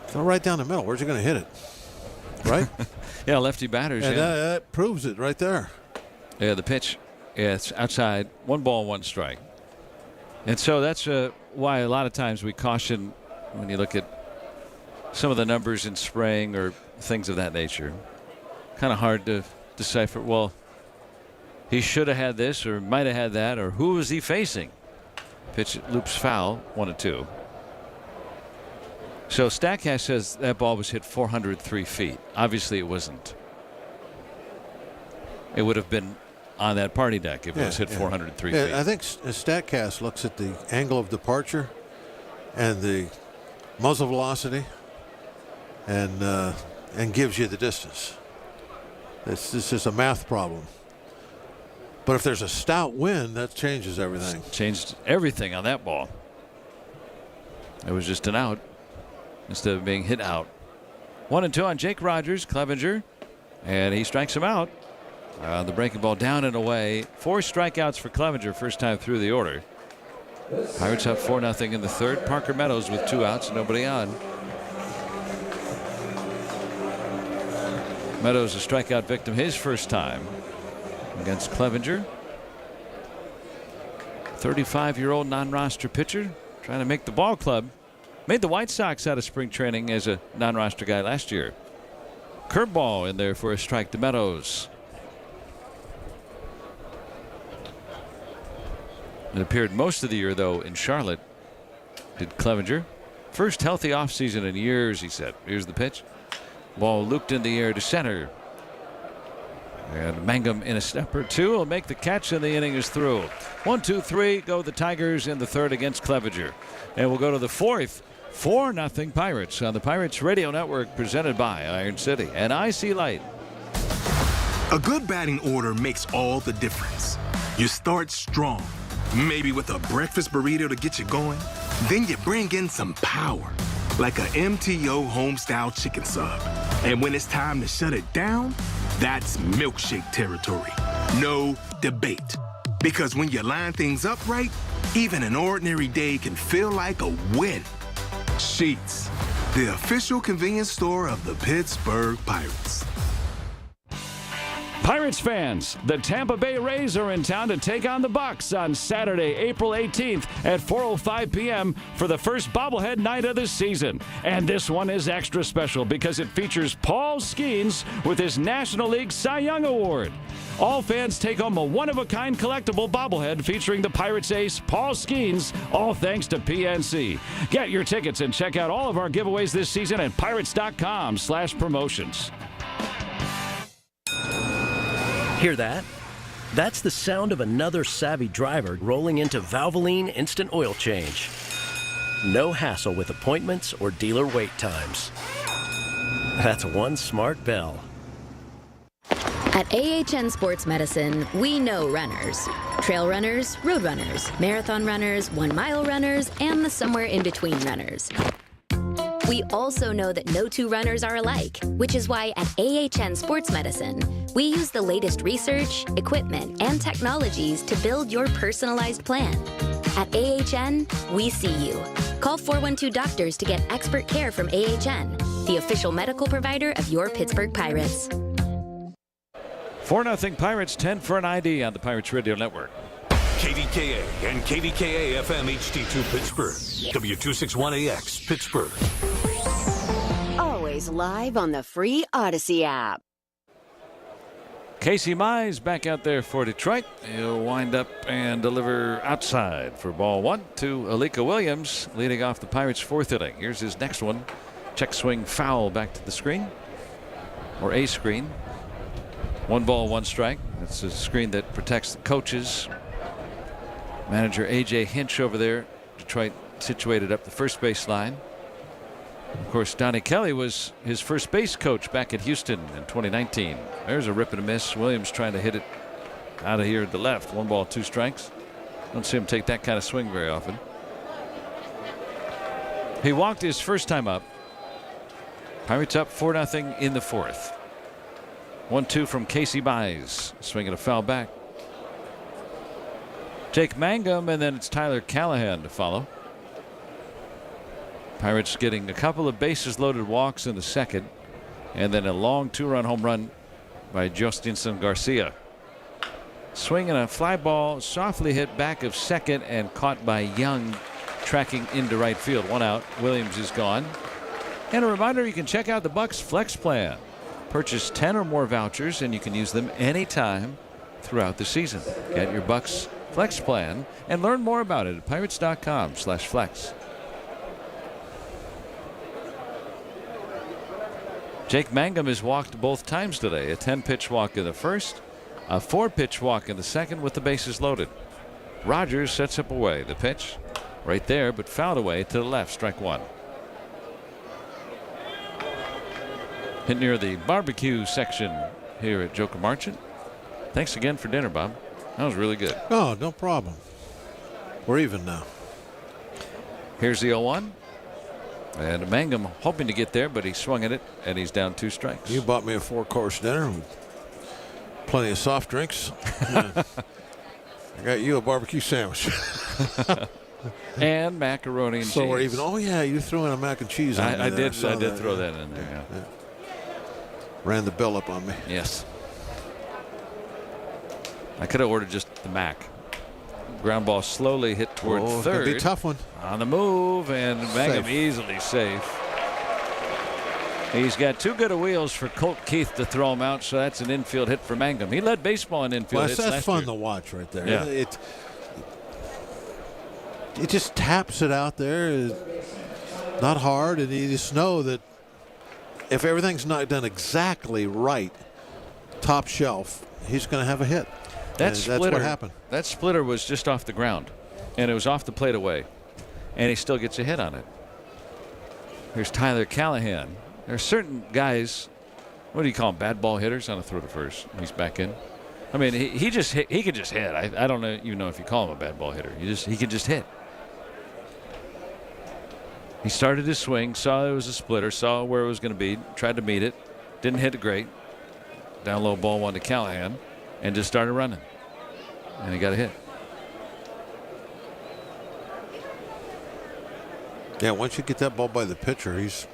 throw right down the middle. Where's he going to hit it? Right? Yeah, lefty batters. And yeah. that proves it right there. Yeah, the pitch. Yeah, it's outside. 1 ball, 1 strike. And so that's why a lot of times we caution when you look at some of the numbers in spraying or things of that nature. Kind of hard to decipher. Well, he should have had this or might have had that, or who was he facing? Pitch loops foul, 1-2. So Statcast says that ball was hit 403 feet. Obviously, it wasn't. It would have been on that party deck if it was hit 403 feet. I think Statcast looks at the angle of departure and the muzzle velocity and gives you the distance. This is a math problem. But if there's a stout wind, that changes everything. Changed everything on that ball. It was just an out instead of being hit out. 1-2 on Jake Rogers, Clevenger, and he strikes him out. The breaking ball down and away. 4 strikeouts for Clevenger, first time through the order. Pirates up 4-0 in the third. Parker Meadows with 2 outs, nobody on. Meadows a strikeout victim his first time against Clevenger. 35-year-old non-roster pitcher trying to make the ball club. Made the White Sox out of spring training as a non-roster guy last year. Curveball in there for a strike to Meadows. It appeared most of the year, though, in Charlotte. Did Clevenger. First healthy offseason in years, he said. Here's the pitch. Ball looped in the air to center. And Mangum in a step or two will make the catch, and the inning is through. 1, 2, 3 go the Tigers in the third against Clevenger. And we'll go to the fourth. 4-0 Pirates on the Pirates Radio Network, presented by Iron City and IC Light. A good batting order makes all the difference. You start strong, maybe with a breakfast burrito to get you going. Then you bring in some power, like a MTO home-style chicken sub. And when it's time to shut it down, that's milkshake territory. No debate. Because when you line things up right, even an ordinary day can feel like a win. Sheets, the official convenience store of the Pittsburgh Pirates. Pirates fans, the Tampa Bay Rays are in town to take on the Bucks on Saturday, April 18th at 4:05 p.m. for the first bobblehead night of the season. And this one is extra special because it features Paul Skeens with his National League Cy Young Award. All fans take home a one-of-a-kind collectible bobblehead featuring the Pirates ace Paul Skeens, all thanks to PNC. Get your tickets and check out all of our giveaways this season at pirates.com/promotions. Hear that? That's the sound of another savvy driver rolling into Valvoline Instant Oil Change. No hassle with appointments or dealer wait times. That's one smart bell. At AHN Sports Medicine, we know runners. Trail runners, road runners, marathon runners, 1-mile runners, and the somewhere in between runners. We also know that no two runners are alike, which is why at AHN Sports Medicine, we use the latest research, equipment, and technologies to build your personalized plan. At AHN, we see you. Call 412-DOCTORS to get expert care from AHN, the official medical provider of your Pittsburgh Pirates. 4-0 Pirates, 10 for an ID on the Pirates Radio Network. KDKA and KDKA-FM HD2 Pittsburgh. W261AX Pittsburgh. Always live on the free Odyssey app. Casey Mize back out there for Detroit. He'll wind up and deliver outside for ball one to Alika Williams, leading off the Pirates' fourth inning. Here's his next one. Check swing foul back to the screen, or a screen. 1 ball, 1 strike. That's a screen that protects the coaches. Manager A.J. Hinch over there. Detroit situated up the first base line. Of course, Donnie Kelly was his first base coach back at Houston in 2019. There's a rip and a miss. Williams trying to hit it out of here at the left. 1 ball, 2 strikes. Don't see him take that kind of swing very often. He walked his first time up. Pirates up 4-0 in the fourth. 1-2 from Casey Mize. Swinging a foul back. Jake Mangum, and then it's Tyler Callahan to follow. Pirates getting a couple of bases loaded walks in the second, and then a long 2-run home run by Justinson Garcia. Swinging a fly ball, softly hit back of second and caught by Young, tracking into right field. 1 out. Williams is gone. And a reminder, you can check out the Bucks Flex Plan. Purchase 10 or more vouchers and you can use them anytime throughout the season. Get your Bucks Flex Plan and learn more about it at pirates.com/flex. Jake Mangum has walked both times today. A 10-pitch walk in the first, a 4-pitch walk in the second with the bases loaded. Rogers sets up away. The pitch right there, but fouled away to the left. Strike 1. Hit near the barbecue section here at Joker Marchant. Thanks again for dinner, Bob. That was really good. Oh, no problem. We're even now. Here's the 0-1. And Mangum hoping to get there, but he swung at it, and he's down 2 strikes. You bought me a 4-course dinner with plenty of soft drinks. I got you a barbecue sandwich. And macaroni and cheese. So we're even. Oh, yeah, you threw in a mac and cheese on me. I did throw that in there, yeah. Ran the bill up on me. Yes. I could have ordered just the mac. Ground ball slowly hit toward it's third. gonna be a tough one. On the move, and Mangum Safe. easily safe. He's got too good of wheels for Colt Keith to throw him out, so that's an infield hit for Mangum. He led baseball in infield hits That's last fun year. to watch right there. Yeah. It just taps it out there. Not hard, and you just know that if everything's not done exactly right, top shelf, he's going to have a hit. That's what happened. That splitter was just off the ground, and it was off the plate away, and he still gets a hit on it. Here's Tyler Callahan. There are certain guys, what do you call them, bad ball hitters on a throw to first. He's back in. I mean, he just hit. He could just hit. I don't know, even know if you call him a bad ball hitter. He could just hit. He started his swing, saw it was a splitter, saw where it was going to be, tried to meet it, didn't hit it great. Down low ball one to Callahan, and just started running. And he got a hit. Yeah, once you get that ball by the pitcher, he's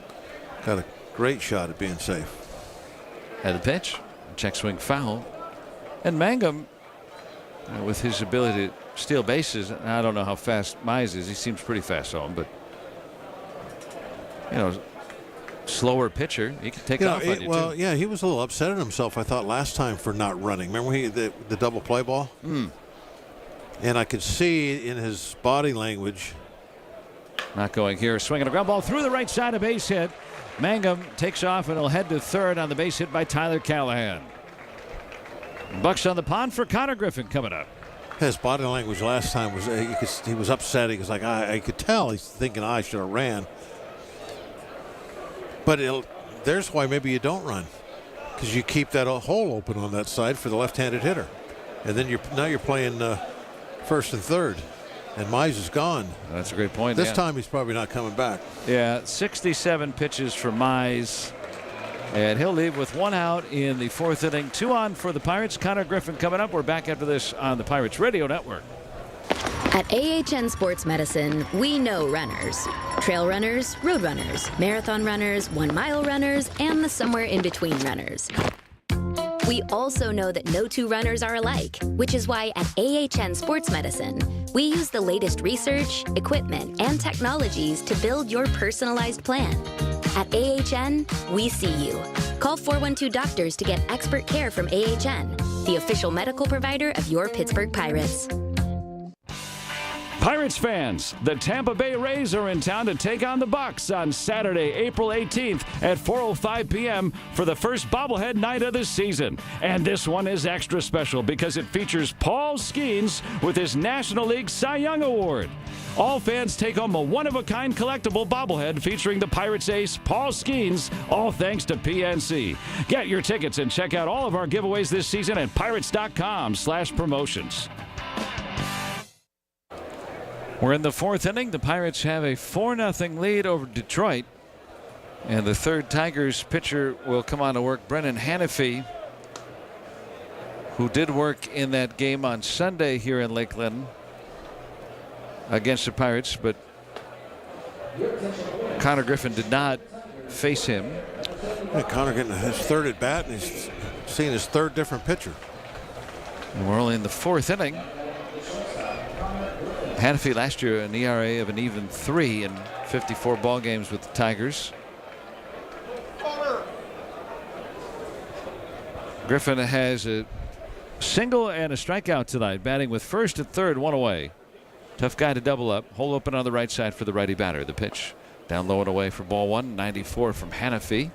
got a great shot at being safe. Had the pitch, check swing foul. And Mangum, with his ability to steal bases, I don't know how fast Mize is. He seems pretty fast on him, but slower pitcher. He can take off on you well, too. yeah, he was a little upset at himself, I thought, last time for not running. Remember the double play ball? And I could see in his body language. Not going here. Swinging a ground ball through the right side, a base hit. Mangum takes off and he'll head to third on the base hit by Tyler Callahan. Bucks on the pond for Connor Griffin coming up. His body language last time was he was upset. He was like, I could tell he's thinking I should have ran. But there's why maybe you don't run, because you keep that hole open on that side for the left-handed hitter, and then now you're playing first and third, and Mize is gone. That's a great point. This time he's probably not coming back. Yeah, 67 pitches for Mize, and he'll leave with one out in the fourth inning. 2 on for the Pirates. Connor Griffin coming up. We're back after this on the Pirates Radio Network. At AHN Sports Medicine, we know runners. Trail runners, road runners, marathon runners, 1 mile runners, and the somewhere in between runners. We also know that no two runners are alike, which is why at AHN Sports Medicine, we use the latest research, equipment, and technologies to build your personalized plan. At AHN, we see you. Call 412-DOCTORS to get expert care from AHN, the official medical provider of your Pittsburgh Pirates. Pirates fans, the Tampa Bay Rays are in town to take on the Bucks on Saturday, April 18th at 4:05 p.m. for the first bobblehead night of the season. And this one is extra special because it features Paul Skeens with his National League Cy Young Award. All fans take home a one-of-a-kind collectible bobblehead featuring the Pirates ace Paul Skeens, all thanks to PNC. Get your tickets and check out all of our giveaways this season at pirates.com/promotions. We're in the fourth inning. The Pirates have a 4-0 lead over Detroit. And the third Tigers pitcher will come on to work, Brennan Hanafy, who did work in that game on Sunday here in Lakeland against the Pirates, but Connor Griffin did not face him. Yeah, Connor getting his third at bat, and he's seeing his third different pitcher. And we're only in the fourth inning. Hanafy last year an ERA of an even 3 in 54 ball games with the Tigers. Griffin has a single and a strikeout tonight, batting with first and third, 1 away. Tough guy to double up. Hole open on the right side for the righty batter. The pitch down low and away for ball 1. 94 from Hanafy.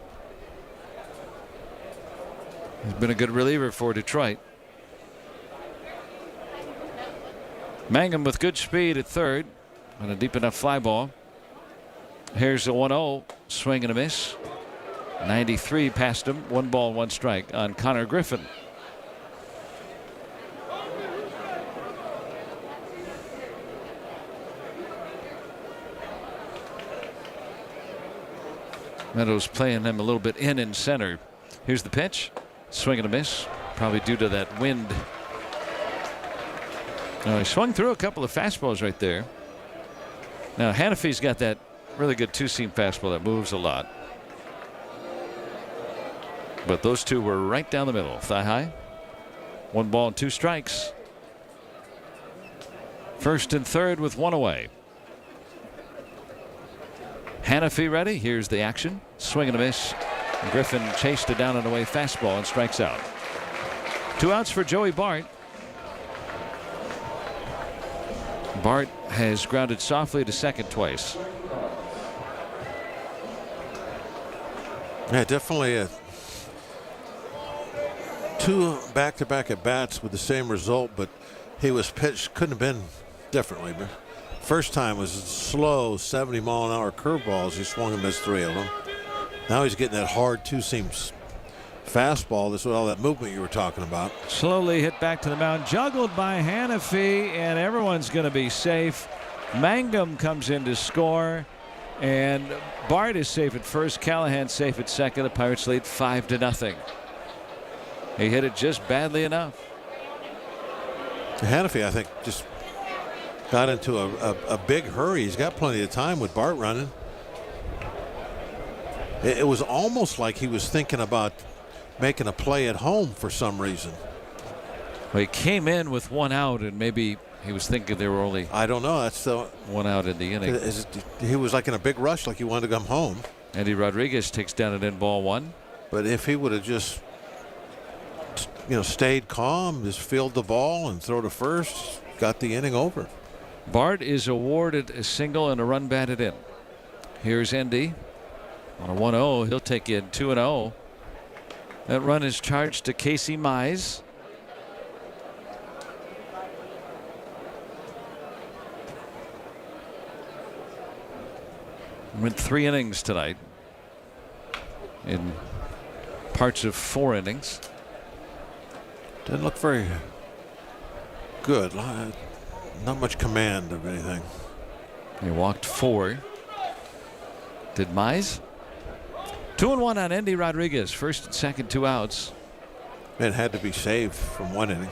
He's been a good reliever for Detroit. Mangum with good speed at third on a deep enough fly ball. Here's a 1-0 swing and a miss. 93 past him. 1 ball, 1 strike on Connor Griffin. Meadows playing him a little bit in center. Here's the pitch. Swing and a miss. Probably due to that wind. He swung through a couple of fastballs right there. Now Hanafy's got that really good 2-seam fastball that moves a lot. But those two were right down the middle. Thigh high. 1 ball and 2 strikes. First and third with one away. Hannafy ready. Here's the action. Swing and a miss. Griffin chased it down and away fastball and strikes out. 2 outs for Joey Bart. Bart has grounded softly to second twice. Yeah, definitely 2 back-to-back at bats with the same result, but he was pitched, couldn't have been differently. But first time was slow 70-mile-an-hour curveballs. He swung and missed 3 of them. Now he's getting that hard 2-seam fastball. This is all that movement you were talking about. Slowly hit back to the mound, juggled by Hannafy, and everyone's going to be safe. Mangum comes in to score, and Bart is safe at first. Callahan safe at second. The Pirates lead 5-0. He hit it just badly enough. Hannafy, I think, just got into a big hurry. He's got plenty of time with Bart running. It was almost like he was thinking about making a play at home for some reason. Well, he came in with 1 out, and maybe he was thinking there were only, I don't know, that's the 1 out in the inning. He was like in a big rush, like he wanted to come home. Andy Rodriguez takes down an in-ball 1. But if he would have just, stayed calm, just field the ball and throw to first, got the inning over. Bart is awarded a single and a run batted in. Here's Endy on a 1-0. He'll take in 2-0. That run is charged to Casey Mize. Went 3 innings tonight in parts of 4 innings. Didn't look very good. Not much command of anything. He walked 4. Did Mize? 2-1 on Endy Rodriguez. First and second, 2 outs. It had to be saved from 1 inning.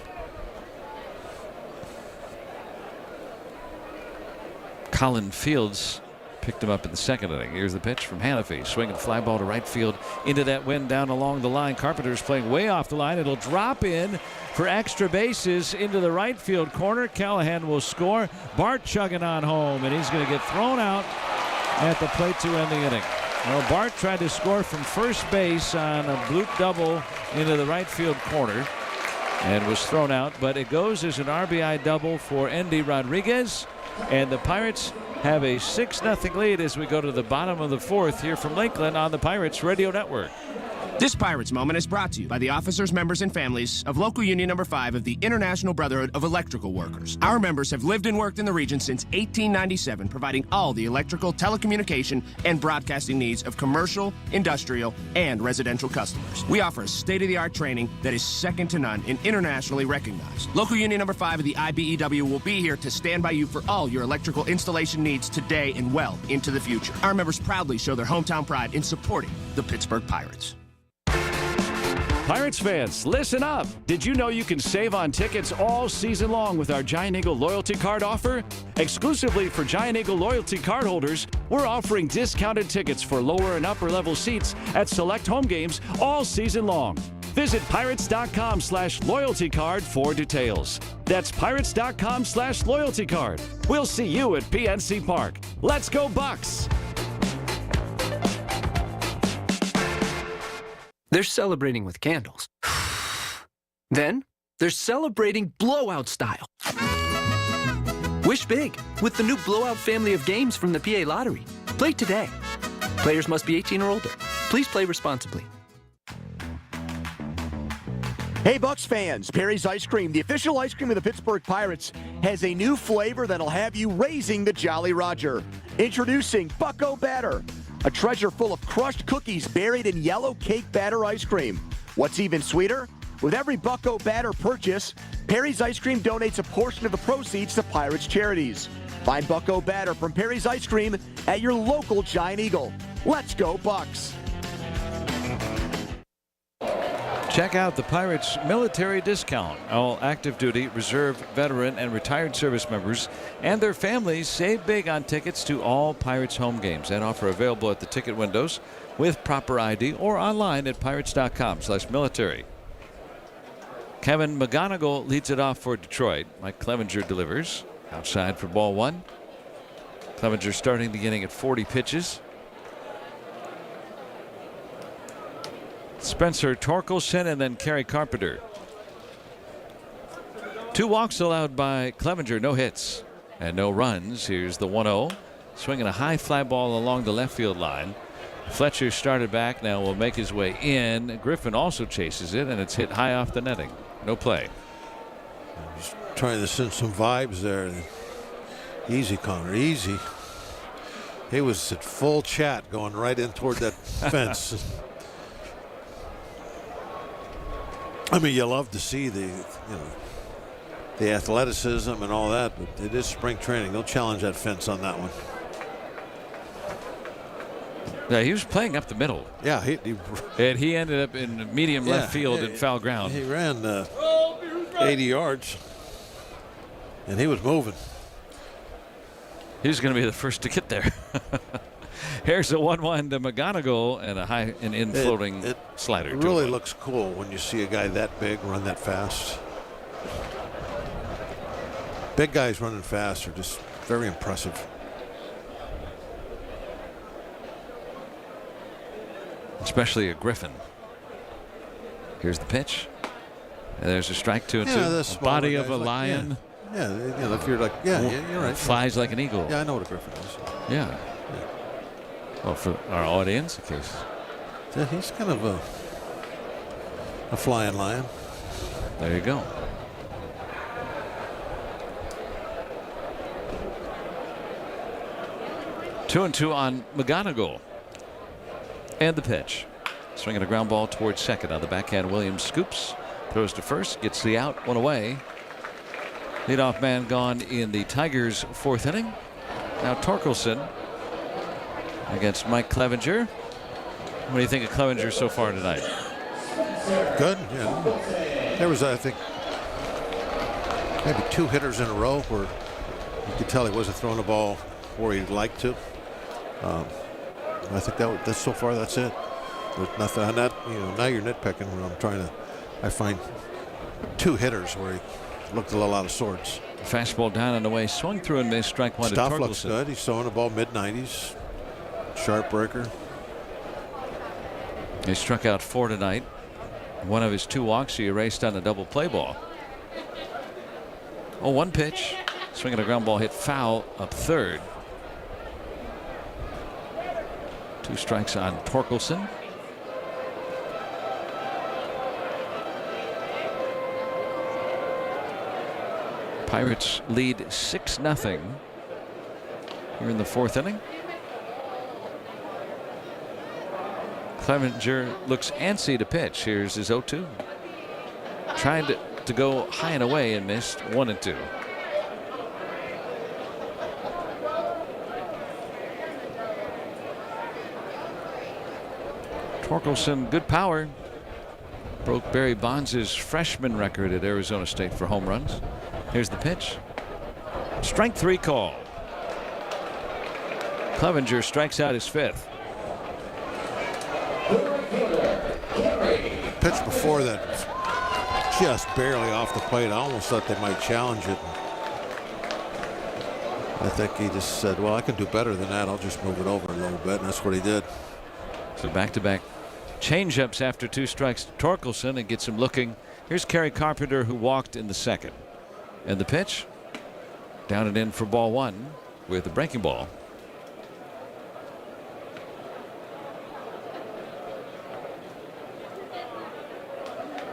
Colin Fields picked him up in the second inning. Here's the pitch from Hannafy. Swinging fly ball to right field into that wind down along the line. Carpenter's playing way off the line. It'll drop in for extra bases into the right field corner. Callahan will score. Bart chugging on home, and he's going to get thrown out at the plate to end the inning. Well, Bart tried to score from first base on a bloop double into the right field corner and was thrown out, but it goes as an RBI double for Endy Rodriguez, and the Pirates have a 6-0 lead as we go to the bottom of the 4th here from Lakeland on the Pirates Radio Network. This Pirates Moment is brought to you by the officers, members, and families of Local Union Number 5 of the International Brotherhood of Electrical Workers. Our members have lived and worked in the region since 1897, providing all the electrical, telecommunication, and broadcasting needs of commercial, industrial, and residential customers. We offer a state-of-the-art training that is second to none and internationally recognized. Local Union Number 5 of the IBEW will be here to stand by you for all your electrical installation needs today and well into the future. Our members proudly show their hometown pride in supporting the Pittsburgh Pirates. Pirates fans, listen up. Did you know you can save on tickets all season long with our Giant Eagle loyalty card offer? Exclusively for Giant Eagle loyalty card holders, we're offering discounted tickets for lower and upper level seats at select home games all season long. Visit pirates.com/loyalty card for details. That's pirates.com/loyalty card. We'll see you at PNC Park. Let's go Bucks! They're celebrating with candles. Then, they're celebrating blowout style. Wish big with the new blowout family of games from the PA Lottery. Play today. Players must be 18 or older. Please play responsibly. Hey, Bucks fans, Perry's Ice Cream, the official ice cream of the Pittsburgh Pirates, has a new flavor that'll have you raising the Jolly Roger. Introducing Bucko Batter, a treasure full of crushed cookies buried in yellow cake batter ice cream. What's even sweeter? With every Bucko Batter purchase, Perry's Ice Cream donates a portion of the proceeds to Pirates charities. Find Bucko Batter from Perry's Ice Cream at your local Giant Eagle. Let's go Bucks! Check out the Pirates military discount. All active duty, reserve, veteran, and retired service members and their families save big on tickets to all Pirates home games. That offer available at the ticket windows with proper ID or online at pirates.com/military. Kevin McGonigal leads it off for Detroit. Mike Clevenger delivers. Outside for ball one. Clevenger starting the inning at 40 pitches. Spencer Torkelson and then Kerry Carpenter. 2 walks allowed by Clevenger, no hits and no runs. Here's the 1-0. Swinging a high fly ball along the left field line. Fletcher started back, now will make his way in. Griffin also chases it, and it's hit high off the netting. No play. Just trying to send some vibes there. Easy, Connor, easy. He was at full chat going right in toward that fence. I mean, you love to see the athleticism and all that, but it is spring training. They'll challenge that fence on that one. Yeah, he was playing up the middle. Yeah, and he ended up in medium left field and foul ground. He ran 80 yards, and he was moving. He's going to be the first to get there. Here's a 1-1 to McGonigal and an in-floating slider. It really looks cool when you see a guy that big run that fast. Big guys running fast are just very impressive. Especially a Griffin. Here's the pitch. And there's a strike 2-2. The body of a lion. Yeah, if you're like, you're right. Flies like an eagle. Yeah, I know what a Griffin is. Yeah. Well, for our audience, in case. Yeah, he's kind of a flying lion. There you go. Two and two on McGonigal. And the pitch. Swinging a ground ball towards second on the backhand. Williams scoops. Throws to first. Gets the out. One away. Leadoff man gone in the Tigers' 4th inning. Now Torkelson against Mike Clevenger. What do you think of Clevenger so far tonight? Good. Yeah. There was, I think, maybe 2 hitters in a row where you could tell he wasn't throwing the ball where he'd like to. I think that's so far that's it. There's nothing on that. Now you're nitpicking when I find 2 hitters where he looked a little out of sorts. Fastball down and away, swung through and missed. Strike one. Stuff to Torkelson. Looks good. He's throwing the ball mid-90s. Sharp breaker. He struck out 4 tonight. One of his 2 walks he erased on a double play ball. 0-1 pitch. Swinging a ground ball hit foul up third. 2 strikes on Torkelson. Pirates lead 6-0 here in the 4th inning. Clevenger looks antsy to pitch. Here's his 0-2. Tried to go high and away and missed. 1-2. Torkelson, good power. Broke Barry Bonds' freshman record at Arizona State for home runs. Here's the pitch. Strike 3 call. Clevenger strikes out his 5th. Pitch before that, just barely off the plate. I almost thought they might challenge it. I think he just said, well, I can do better than that. I'll just move it over a little bit. And that's what he did. So back-to-back change-ups after 2 strikes to Torkelson and gets him looking. Here's Kerry Carpenter, who walked in the 2nd. And the pitch down and in for ball 1 with the breaking ball.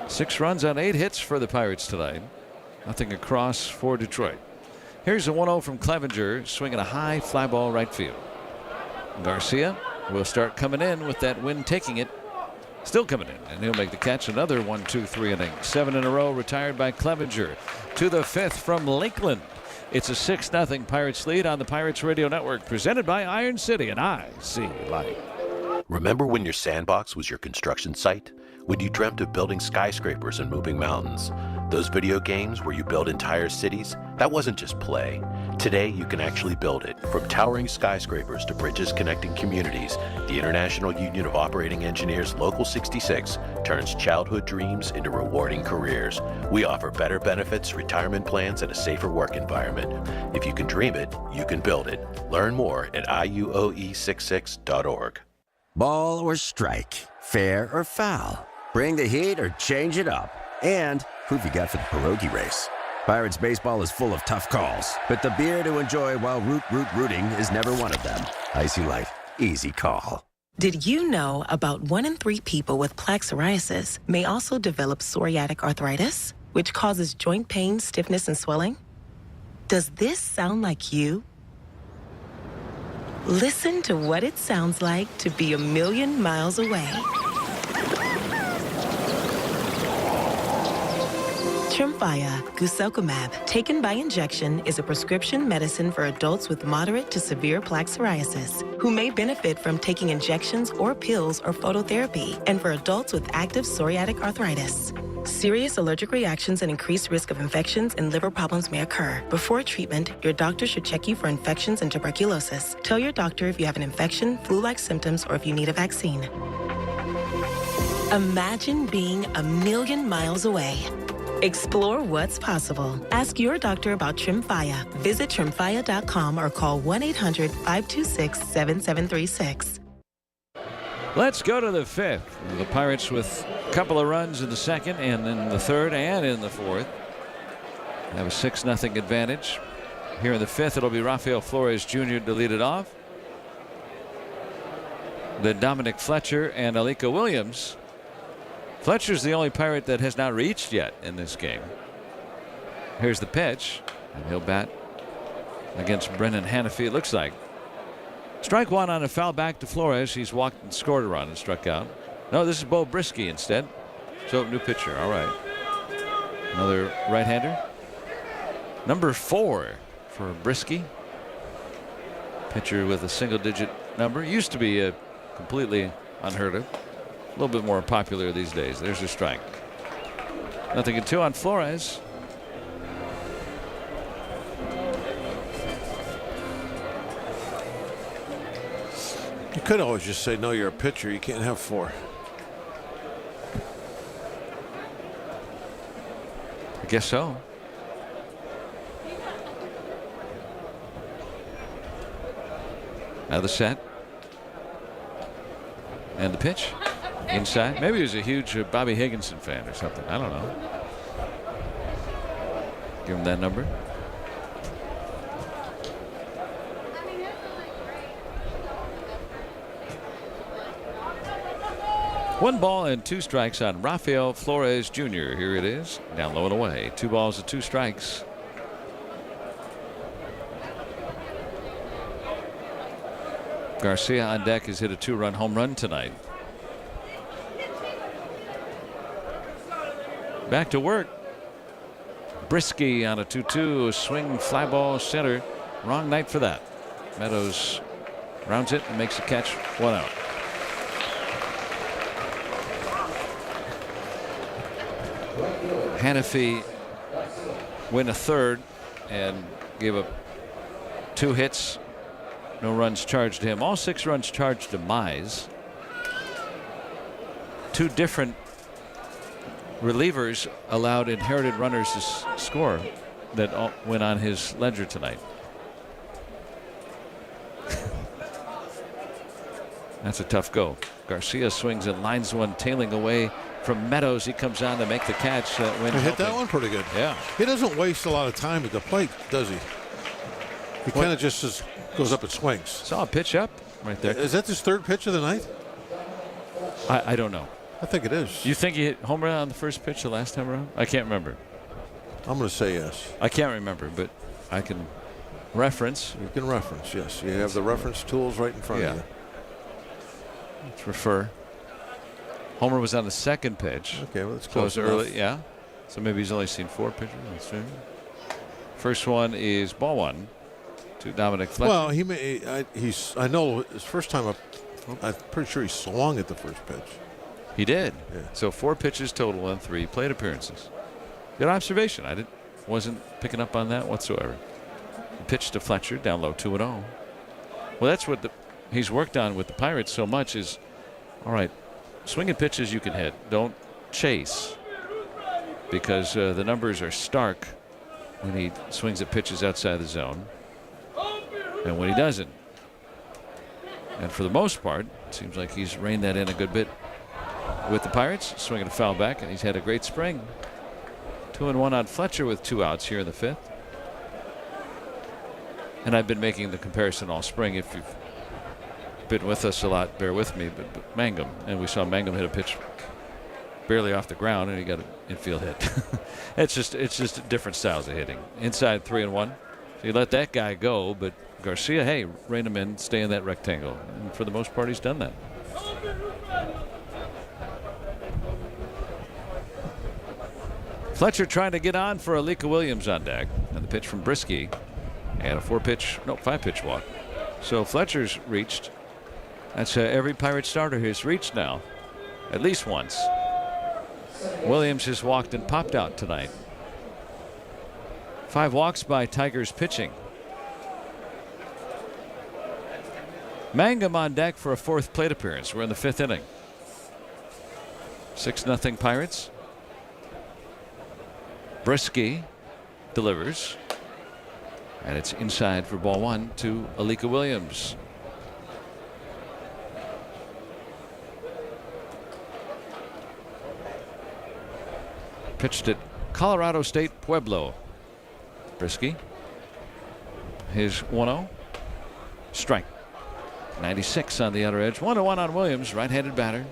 Six runs on 8 hits for the Pirates tonight. Nothing across for Detroit. Here's a 1-0 from Clevenger, swinging a high fly ball right field. Garcia will start coming in with that wind taking it. Still coming in, and he'll make the catch. Another 1-2-3 inning. 7 in a row retired by Clevenger. To the 5th from Lakeland. It's a 6-0 Pirates lead on the Pirates Radio Network, presented by Iron City, and I see light. Remember when your sandbox was your construction site? When you dreamt of building skyscrapers and moving mountains? Those video games where you build entire cities, that wasn't just play. Today, you can actually build it. From towering skyscrapers to bridges connecting communities, the International Union of Operating Engineers Local 66 turns childhood dreams into rewarding careers. We offer better benefits, retirement plans, and a safer work environment. If you can dream it, you can build it. Learn more at iuoe66.org. Ball or strike, fair or foul, bring the heat or change it up. And who've you got for the pierogi race? Pirates baseball is full of tough calls, but the beer to enjoy while rooting is never one of them. Icy Light, easy call. Did you know about 1 in 3 people with plaque psoriasis may also develop psoriatic arthritis, which causes joint pain, stiffness, and swelling? Does this sound like you? Listen to what it sounds like to be a million miles away. Tremfya guselkumab, taken by injection, is a prescription medicine for adults with moderate to severe plaque psoriasis who may benefit from taking injections or pills or phototherapy, and for adults with active psoriatic arthritis. Serious allergic reactions and increased risk of infections and liver problems may occur. Before treatment, your doctor should check you for infections and tuberculosis. Tell your doctor if you have an infection, flu-like symptoms, or if you need a vaccine. Imagine being a million miles away. Explore what's possible. Ask your doctor about Tremfya. Visit Tremfya.com or call 1-800-526-7736. Let's go to the 5th. The Pirates with a couple of runs in the 2nd and in the 3rd and in the 4th. They have a 6-0 advantage. Here in the 5th, it'll be Rafael Flores Jr. to lead it off. Then Dominic Fletcher and Alika Williams. Fletcher's the only Pirate that has not reached yet in this game. Here's the pitch, and he'll bat against Brennan Hannafy, it looks like. Strike one on a foul back to Flores. He's walked and scored a run and struck out. No, this is Bo Brisky instead. So, new pitcher. All right. Another right-hander. Number 4 for Brisky. Pitcher with a single-digit number. Used to be completely unheard of. A little bit more popular these days. There's a strike. 0-2 on Flores. You could always just say, no, you're a pitcher. You can't have 4. I guess so. Now the set. And the pitch. Inside. Maybe he was a huge Bobby Higginson fan or something. I don't know. Give him that number. One ball and 2 strikes on Rafael Flores Jr. Here it is. Down low and away. 2 balls and 2 strikes. Garcia on deck has hit a 2-run home run tonight. Back to work. Brisky on a 2-2. Swing, fly ball, center. Wrong night for that. Meadows rounds it and makes a catch. 1 out. Hannafy went a 3rd and gave up 2 hits. No runs charged to him. All 6 runs charged to Mize. 2 different relievers allowed inherited runners to score that went on his ledger tonight. That's a tough go. Garcia swings and lines one, tailing away from Meadows. He comes on to make the catch. He hit that one pretty good. Yeah. He doesn't waste a lot of time at the plate, does he? He kind of just goes up and swings. Saw a pitch up right there. Is that his 3rd pitch of the night? I don't know. I think it is. You think he hit home run on the first pitch the last time around? I can't remember. I'm going to say yes. I can't remember, but I can reference. You can reference, yes. You have the reference tools right in front of you. Let's refer. Homer was on the 2nd pitch. Okay, well, that's close. close enough. Early, yeah. So maybe he's only seen 4 pitches. Let's see. First one is ball 1 to Dominic Fletcher. Well, I know his first time up, I'm pretty sure he swung at the first pitch. He did. Yeah. So 4 pitches total and 3 plate appearances. Good observation. I wasn't picking up on that whatsoever. Pitch to Fletcher, down low, 2-0. Well, that's what he's worked on with the Pirates so much is, all right, swinging pitches you can hit. Don't chase, because the numbers are stark when he swings at pitches outside the zone and when he doesn't. And for the most part, it seems like he's reined that in a good bit with the Pirates, swinging a foul back, and he's had a great spring. 2-1 on Fletcher with 2 outs here in the 5th. And I've been making the comparison all spring. If you've been with us a lot, bear with me. But Mangum, and we saw Mangum hit a pitch barely off the ground, and he got an infield hit. it's just different styles of hitting. Inside 3-1. So you let that guy go, but Garcia, hey, rein him in, stay in that rectangle. And for the most part, he's done that. Fletcher trying to get on for Alika Williams on deck. And the pitch from Brisky. And a 5-pitch walk. So Fletcher's reached. That's every Pirate starter has reached now. At least once. Williams has walked and popped out tonight. 5 walks by Tigers pitching. Mangum on deck for a 4th plate appearance. We're in the 5th inning. 6-0 Pirates. Brisky delivers. And it's inside for ball 1 to Alika Williams. Pitched at Colorado State Pueblo. Brisky. His 1-0. Strike. 96 on the outer edge. 1-1 on Williams, right-handed batter.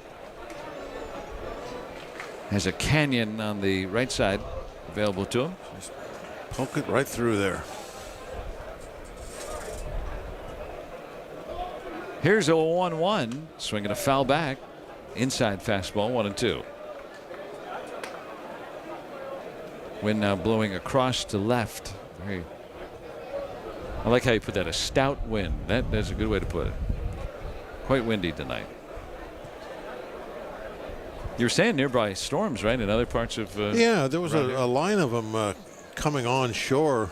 Has a canyon on the right side available to him. Just poke it right through there. Here's a 1-1, swinging a foul back. Inside fastball, 1-2. Wind now blowing across to left. I like how you put that, a stout wind. That's a good way to put it. Quite windy tonight. You're saying nearby storms, right, in other parts of yeah, there was a line of them coming on shore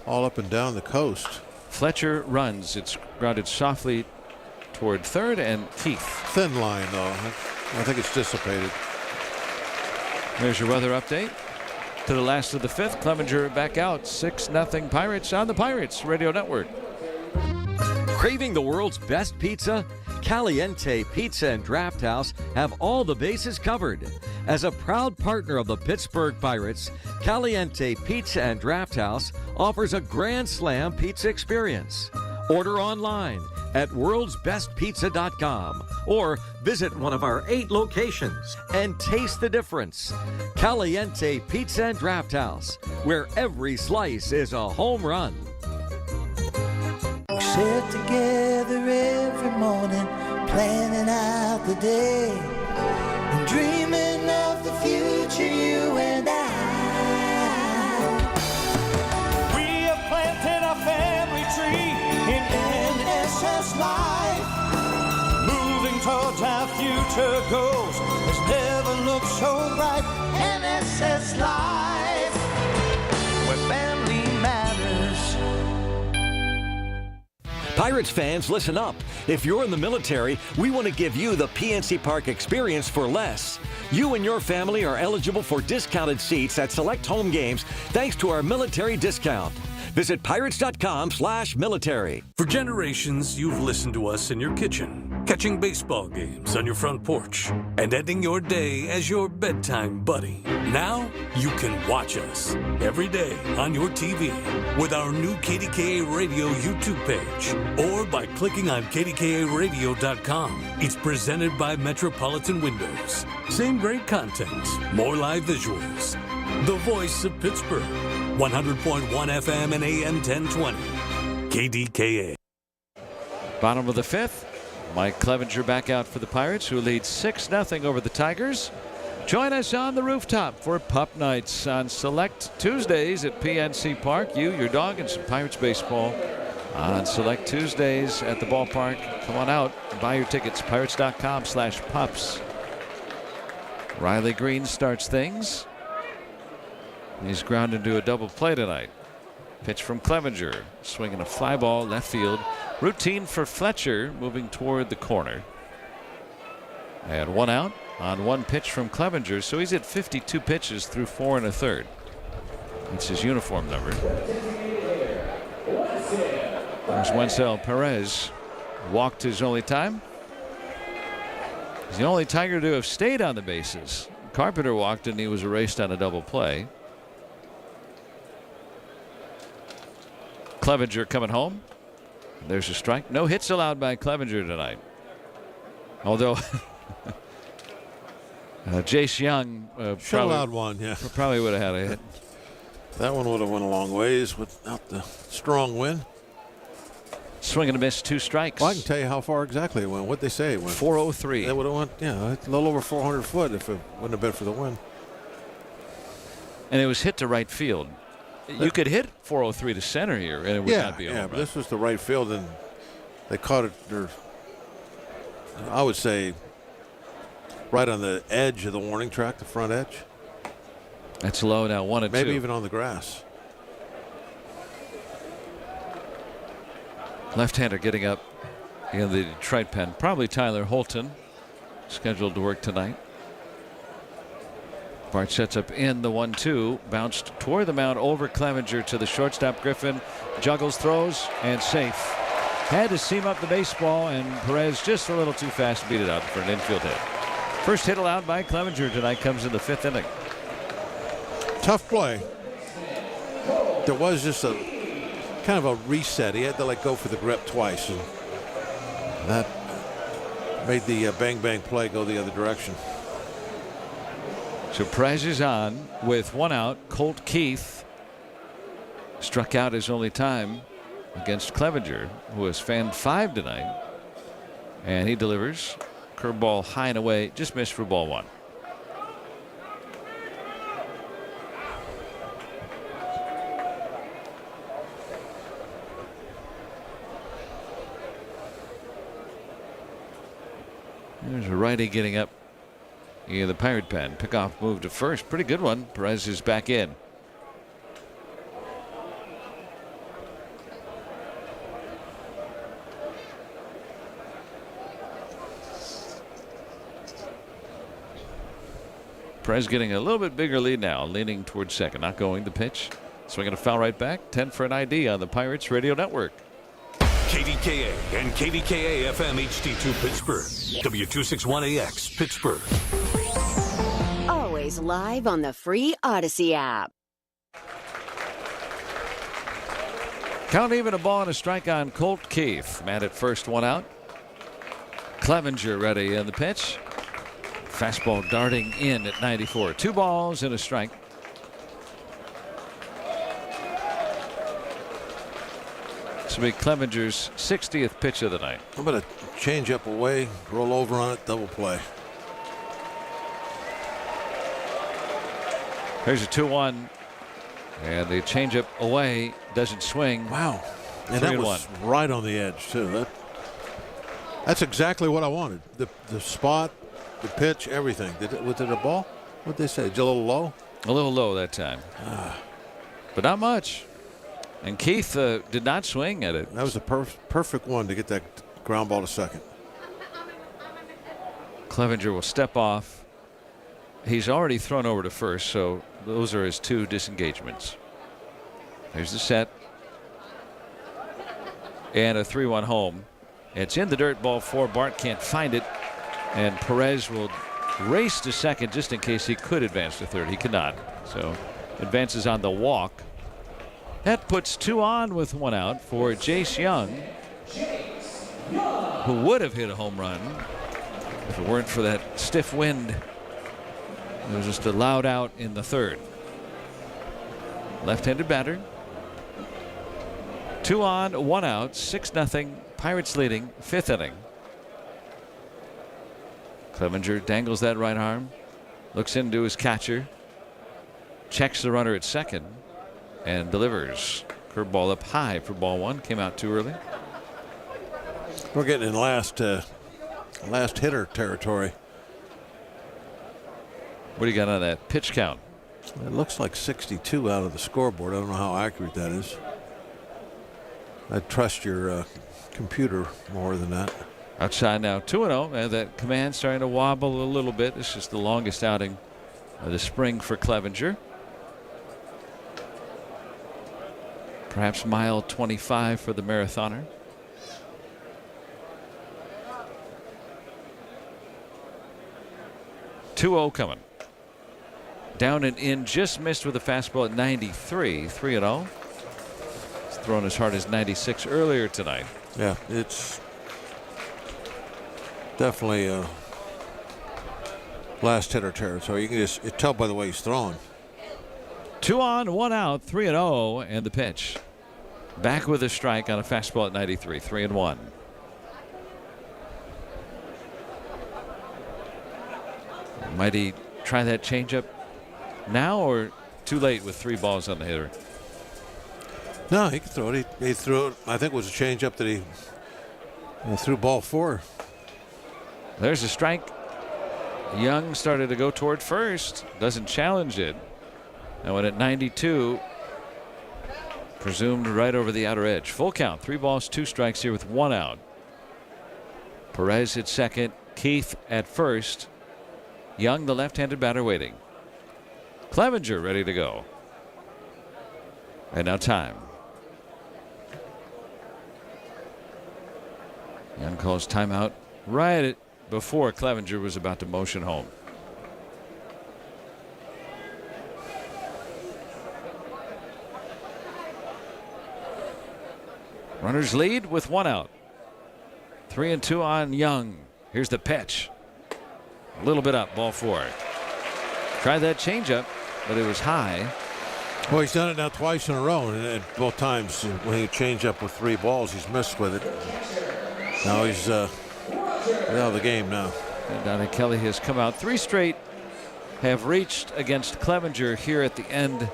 all up and down the coast. Fletcher runs. It's grounded softly toward third, and Keith. Thin line, though. I think it's dissipated. There's your weather update. To the last of the 5th, Clevenger back out. 6-0 Pirates on the Pirates Radio Network. Craving the world's best pizza? Caliente Pizza and Draft House have all the bases covered. As a proud partner of the Pittsburgh Pirates, Caliente Pizza and Draft House offers a Grand Slam pizza experience. Order online at worldsbestpizza.com or visit one of our 8 locations and taste the difference. Caliente Pizza and Draft House, where every slice is a home run. Sit together every morning, planning out the day, and dreaming of the future, you and I. We have planted our family tree in NSS Life, moving towards our future goals. Has never looked so bright. NSS Life, where family matters. Pirates fans, listen up. If you're in the military, we want to give you the PNC Park experience for less. You and your family are eligible for discounted seats at select home games thanks to our military discount. Visit pirates.com/military. For generations, you've listened to us in your kitchen, catching baseball games on your front porch, and ending your day as your bedtime buddy. Now, you can watch us every day on your TV with our new KDKA Radio YouTube page or by clicking on KDKARadio.com. It's presented by Metropolitan Windows. Same great content, more live visuals. The voice of Pittsburgh. 100.1 FM and AM 1020. KDKA. Bottom of the 5th. Mike Clevenger back out for the Pirates, who lead 6-0 over the Tigers. Join us on the rooftop for Pup Nights on select Tuesdays at PNC Park. You, your dog, and some Pirates baseball on select Tuesdays at the ballpark. Come on out and buy your tickets. Pirates.com/pups. Riley Green starts things. He's ground into a double play tonight. Pitch from Clevenger, swinging a fly ball left field. Routine for Fletcher, moving toward the corner. And 1 out on 1 pitch from Clevenger, so he's at 52 pitches through 4 1/3. It's his uniform number. There's Wencel Perez. Walked his only time. He's the only Tiger to have stayed on the bases. Carpenter walked and he was erased on a double play. Clevenger coming home. There's a strike. No hits allowed by Clevenger tonight. Although Jace Young allowed one, yeah. Probably would have had a hit. That one would have went a long ways without the strong wind. Swing and a miss, 2 strikes. Well, I can tell you how far exactly it went. What they say it went. 403. It would have went, a little over 400 foot if it wouldn't have been for the wind. And it was hit to right field. You could hit 403 to center here, and it would not be a home run. But this was the right field, and they caught it. I would say right on the edge of the warning track, the front edge. That's low now, 1 and 2. Maybe even on the grass. Left-hander getting up in the Detroit pen. Probably Tyler Holton, scheduled to work tonight. Bart sets up in the 1-2, bounced toward the mound over Clevenger to the shortstop. Griffin juggles, throws, and safe. Had to seam up the baseball, and Perez just a little too fast, beat it out for an infield hit. First hit allowed by Clevenger tonight comes in the 5th inning. Tough play. There was just a kind of a reset. He had to go for the grip twice, and that made the bang bang play go the other direction. So Perez is on with 1 out. Colt Keith struck out his only time against Clevenger, who has fanned 5 tonight, and he delivers. Curveball high and away, just missed for ball 1. There's a righty getting up in the Pirate pen. Pickoff move to first. Pretty good one. Perez is back in. Perez getting a little bit bigger lead now, leaning towards second. Not going the pitch. Swinging a foul right back. 10 for an ID on the Pirates Radio Network. KDKA and KDKA-FM HD2 Pittsburgh. W261AX Pittsburgh. Always live on the free Odyssey app. Count even, a ball and a strike on Colt Keith. Man at first, 1 out. Clevenger ready in the pitch. Fastball darting in at 94. 2 balls and a strike. This will be Clevenger's 60th pitch of the night. How about a change up away, roll over on it, double play. Here's a 2-1, and the changeup away doesn't swing. Wow, and that was right on the edge too. That's exactly what I wanted. The spot, the pitch, everything. Was it a ball? What'd they say? Just a little low? A little low that time, but not much. And Keith did not swing at it. That was a perfect one to get that ground ball to second. Clevenger will step off. He's already thrown over to first, so those are his 2 disengagements. There's the set. And a 3-1 home. It's in the dirt, ball 4. Bart can't find it. And Perez will race to second just in case he could advance to third. He cannot. So advances on the walk. That puts 2 on with 1 out for Jace Young, who would have hit a home run if it weren't for that stiff wind. It was just a loud out in the 3rd. Left-handed batter. 2 on, 1 out, 6-0. Pirates leading, 5th inning. Clevenger dangles that right arm, looks into his catcher, checks the runner at second, and delivers. Curveball up high for ball 1. Came out too early. We're getting in last hitter territory. What do you got on that pitch count? It looks like 62 out of the scoreboard. I don't know how accurate that is. I trust your computer more than that. Outside now, 2-0, and that command starting to wobble a little bit. This is the longest outing of the spring for Clevenger. Perhaps mile 25 for the marathoner. .20 coming. Down and in, just missed with a fastball at 93, 3-0. He's thrown as hard as 96 earlier tonight. Yeah, it's definitely last hitter territory. You can just tell by the way he's throwing. 2 on, 1 out, 3-0, and the pitch. Back with a strike on a fastball at 93, 3-1. Might he try that changeup now or too late with 3 balls on the hitter? No, he can throw it. He threw it. I think it was a changeup that he threw ball 4. There's a strike. Young started to go toward first. Doesn't challenge it. Now at 92, presumed right over the outer edge. Full count. 3 balls, 2 strikes here with 1 out. Perez at second. Keith at first. Young, the left-handed batter, waiting. Clevenger ready to go. And now time. Young calls timeout right before Clevenger was about to motion home. Runners lead with 1 out. 3-2 on Young. Here's the pitch. A little bit up, ball 4. Tried that changeup, but it was high. Well, he's done it now twice in a row, and both times when he changed up with 3 balls, he's missed with it. Now he's out of the game now. And Donnie Kelly has come out. 3 straight have reached against Clevenger here at the end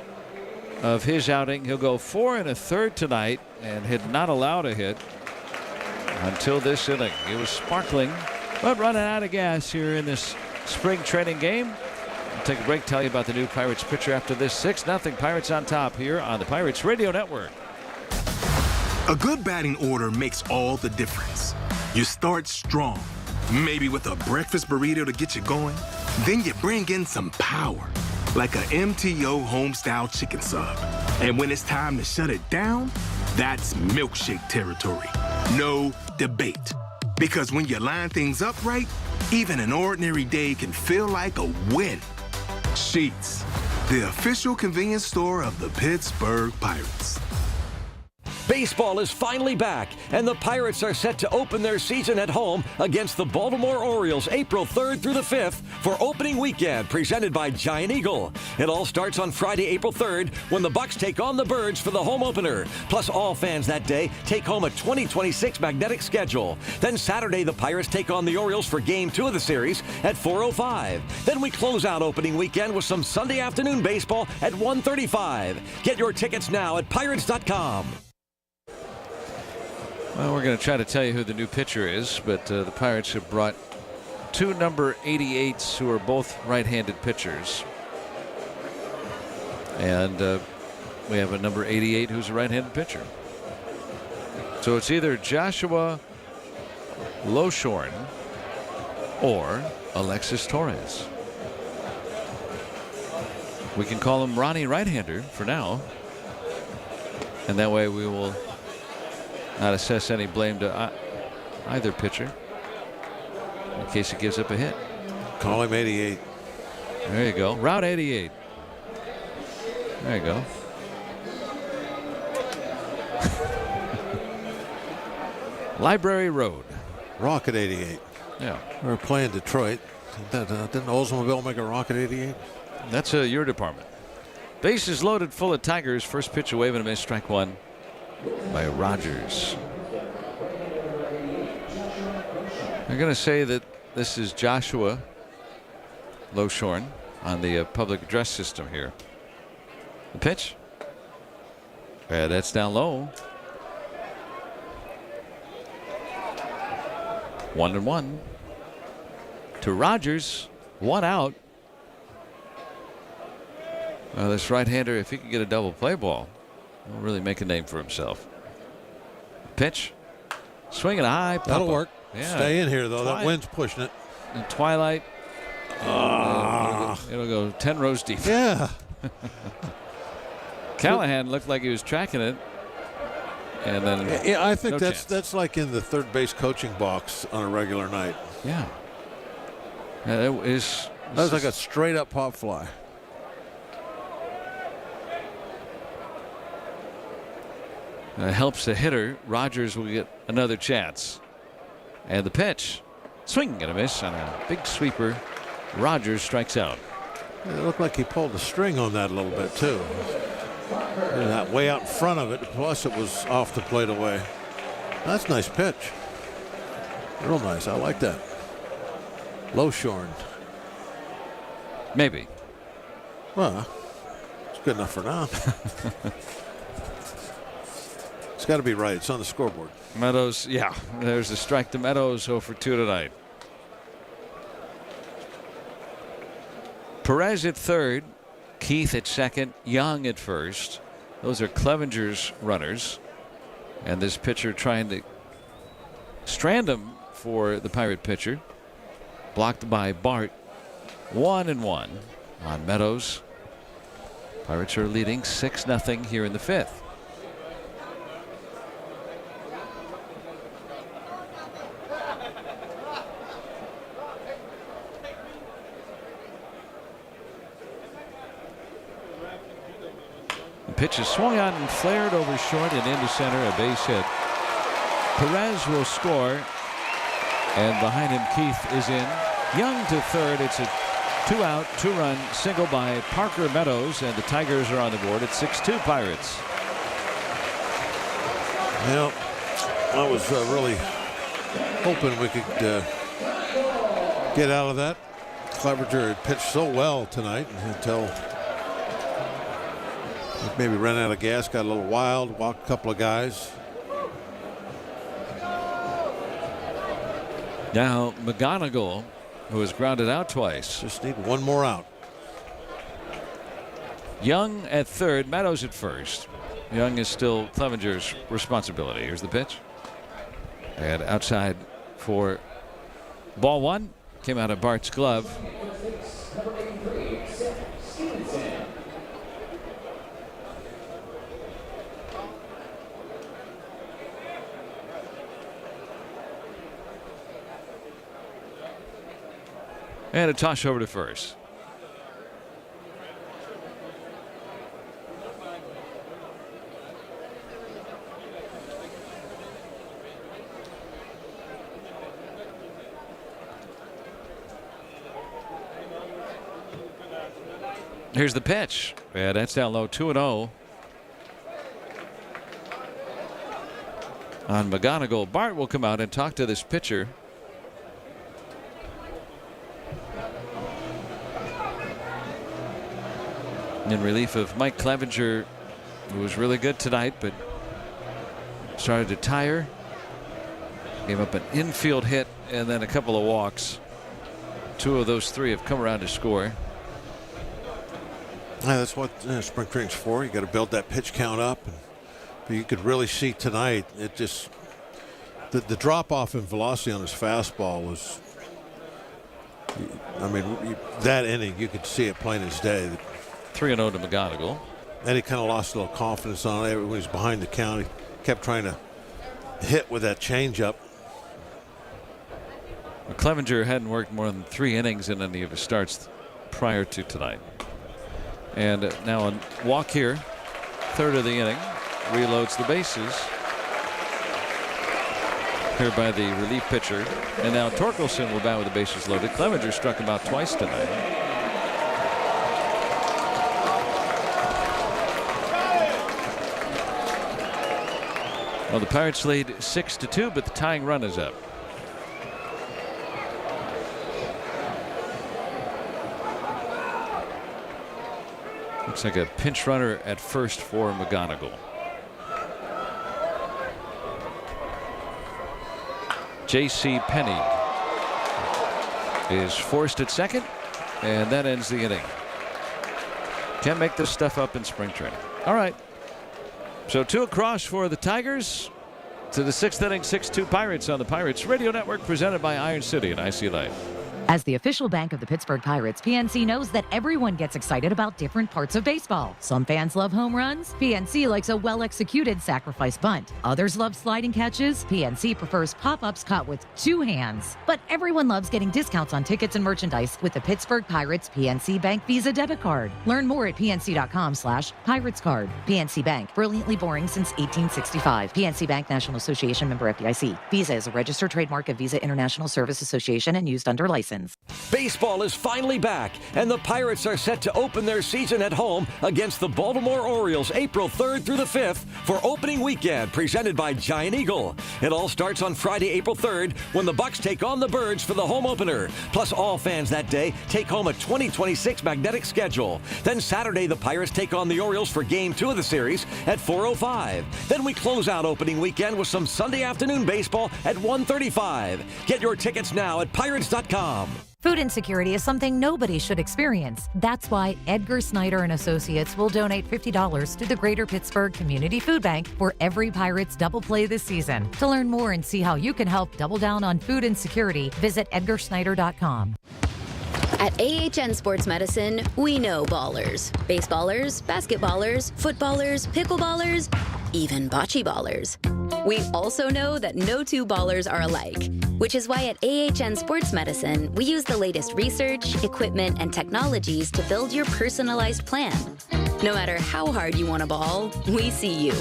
of his outing. He'll go 4 1/3 tonight and had not allowed a hit until this inning. He was sparkling, but running out of gas here in this spring training game. We'll take a break, tell you about the new Pirates pitcher after this. 6-0 Pirates on top here on the Pirates Radio Network. A good batting order makes all the difference. You start strong, maybe with a breakfast burrito to get you going. Then you bring in some power, like a MTO homestyle chicken sub. And when it's time to shut it down, that's milkshake territory. No debate. Because when you line things up right, even an ordinary day can feel like a win. Sheets, the official convenience store of the Pittsburgh Pirates. Baseball is finally back, and the Pirates are set to open their season at home against the Baltimore Orioles April 3rd through the 5th for opening weekend presented by Giant Eagle. It all starts on Friday, April 3rd when the Bucks take on the Birds for the home opener. Plus, all fans that day take home a 2026 magnetic schedule. Then Saturday, the Pirates take on the Orioles for Game 2 of the series at 4:05. Then we close out opening weekend with some Sunday afternoon baseball at 1:35. Get your tickets now at Pirates.com. Well, we're going to try to tell you who the new pitcher is, but the Pirates have brought 2 number 88s who are both right-handed pitchers. And we have a number 88 who's a right-handed pitcher. So it's either Joshua Loshorn or Alexis Torres. We can call him Ronnie right-hander for now. And that way we will not assess any blame to either pitcher in case he gives up a hit. Call him 88. There you go. Route 88. There you go. Library Road. Rocket 88. Yeah. We were playing Detroit. Didn't Oldsmobile make a Rocket 88? That's your department. Bases loaded, full of Tigers. First pitch away and a miss. Strike 1. By Rogers. They're going to say that this is Joshua Loshorn on the public address system here. The pitch. That's down low. 1-1 to Rogers. 1 out. This right-hander, if he can get a double play ball, will really make a name for himself. Pitch. Swinging a high. That'll work. Yeah. Stay in here, though. That wind's pushing it. In Twilight. It'll go 10 rows deep. Yeah. Callahan looked like he was tracking it. And then I think no that's like in the third base coaching box on a regular night. Yeah. That was like a straight up pop fly. Helps the hitter. Rogers will get another chance. And the pitch. Swing and a miss on a big sweeper. Rogers strikes out. It looked like he pulled the string on that a little bit, too. That way out in front of it, plus it was off the plate away. That's a nice pitch. Real nice. I like that. Low shorn. Maybe. Well, it's good enough for now. It's got to be right. It's on the scoreboard. Meadows, yeah. There's the strike to Meadows, 0 for 2 tonight. Perez at third. Keith at second. Young at first. Those are Clevenger's runners. And this pitcher trying to strand him for the Pirate pitcher. Blocked by Bart. 1-1 on Meadows. Pirates are leading 6-0 here in the fifth. Pitch is swung on and flared over short and into center, a base hit. Perez will score, and behind him Keith is in. Young to third. It's a 2-out, 2-run single by Parker Meadows, and the Tigers are on the board at 6-2 Pirates. Well, I was really hoping we could get out of that. Clevenger had pitched so well tonight until maybe ran out of gas, got a little wild, walked a couple of guys. Now McGonigal, who has grounded out twice. Just need one more out. Young at third, Meadows at first. Young is still Clevenger's responsibility. Here's the pitch. And outside for ball one. Came out of Bart's glove. And a toss over to first. Here's the pitch. Yeah, that's down low, 2-0. On McGonigal, Bart will come out and talk to this pitcher. In relief of Mike Clevenger, who was really good tonight, but started to tire. Gave up an infield hit and then a couple of walks. 2 of those 3 have come around to score. Yeah, that's what spring training's for. You got to build that pitch count up. But you could really see tonight, it just the drop off in velocity on his fastball was. I mean, that inning you could see it plain as day. 3-0 to McGonigal. Then he kind of lost a little confidence on it when he was behind the count. He kept trying to hit with that changeup. Clevenger hadn't worked more than 3 innings in any of his starts prior to tonight. And now a walk here, third of the inning, reloads the bases here by the relief pitcher. And now Torkelson will bat with the bases loaded. Clevenger struck him out twice tonight. Well, the Pirates lead 6-2, but the tying run is up. Looks like a pinch runner at first for McGonigal. J.C. Penny is forced at second, and that ends the inning. Can't make this stuff up in spring training. All right. So 2 across for the Tigers. To the 6th inning, 6-2 Pirates on the Pirates Radio Network, presented by Iron City and IC Life. As the official bank of the Pittsburgh Pirates, PNC knows that everyone gets excited about different parts of baseball. Some fans love home runs. PNC likes a well-executed sacrifice bunt. Others love sliding catches. PNC prefers pop-ups caught with 2 hands. But everyone loves getting discounts on tickets and merchandise with the Pittsburgh Pirates PNC Bank Visa debit card. Learn more at pnc.com/Pirates card. PNC Bank, brilliantly boring since 1865. PNC Bank, National Association, member FDIC. Visa is a registered trademark of Visa International Service Association and used under license. Baseball is finally back, and the Pirates are set to open their season at home against the Baltimore Orioles April 3rd through the 5th for opening weekend, presented by Giant Eagle. It all starts on Friday, April 3rd, when the Bucks take on the Birds for the home opener. Plus, all fans that day take home a 2026 magnetic schedule. Then Saturday, the Pirates take on the Orioles for Game 2 of the series at 4:05. Then we close out opening weekend with some Sunday afternoon baseball at 1:35. Get your tickets now at Pirates.com. Food insecurity is something nobody should experience. That's why Edgar Snyder and Associates will donate $50 to the Greater Pittsburgh Community Food Bank for every Pirates double play this season. To learn more and see how you can help double down on food insecurity, visit edgarsnyder.com. At AHN Sports Medicine, we know ballers. Baseballers, basketballers, footballers, pickleballers, even bocce ballers. We also know that no 2 ballers are alike, which is why at AHN Sports Medicine, we use the latest research, equipment, and technologies to build your personalized plan. No matter how hard you want to ball, we see you.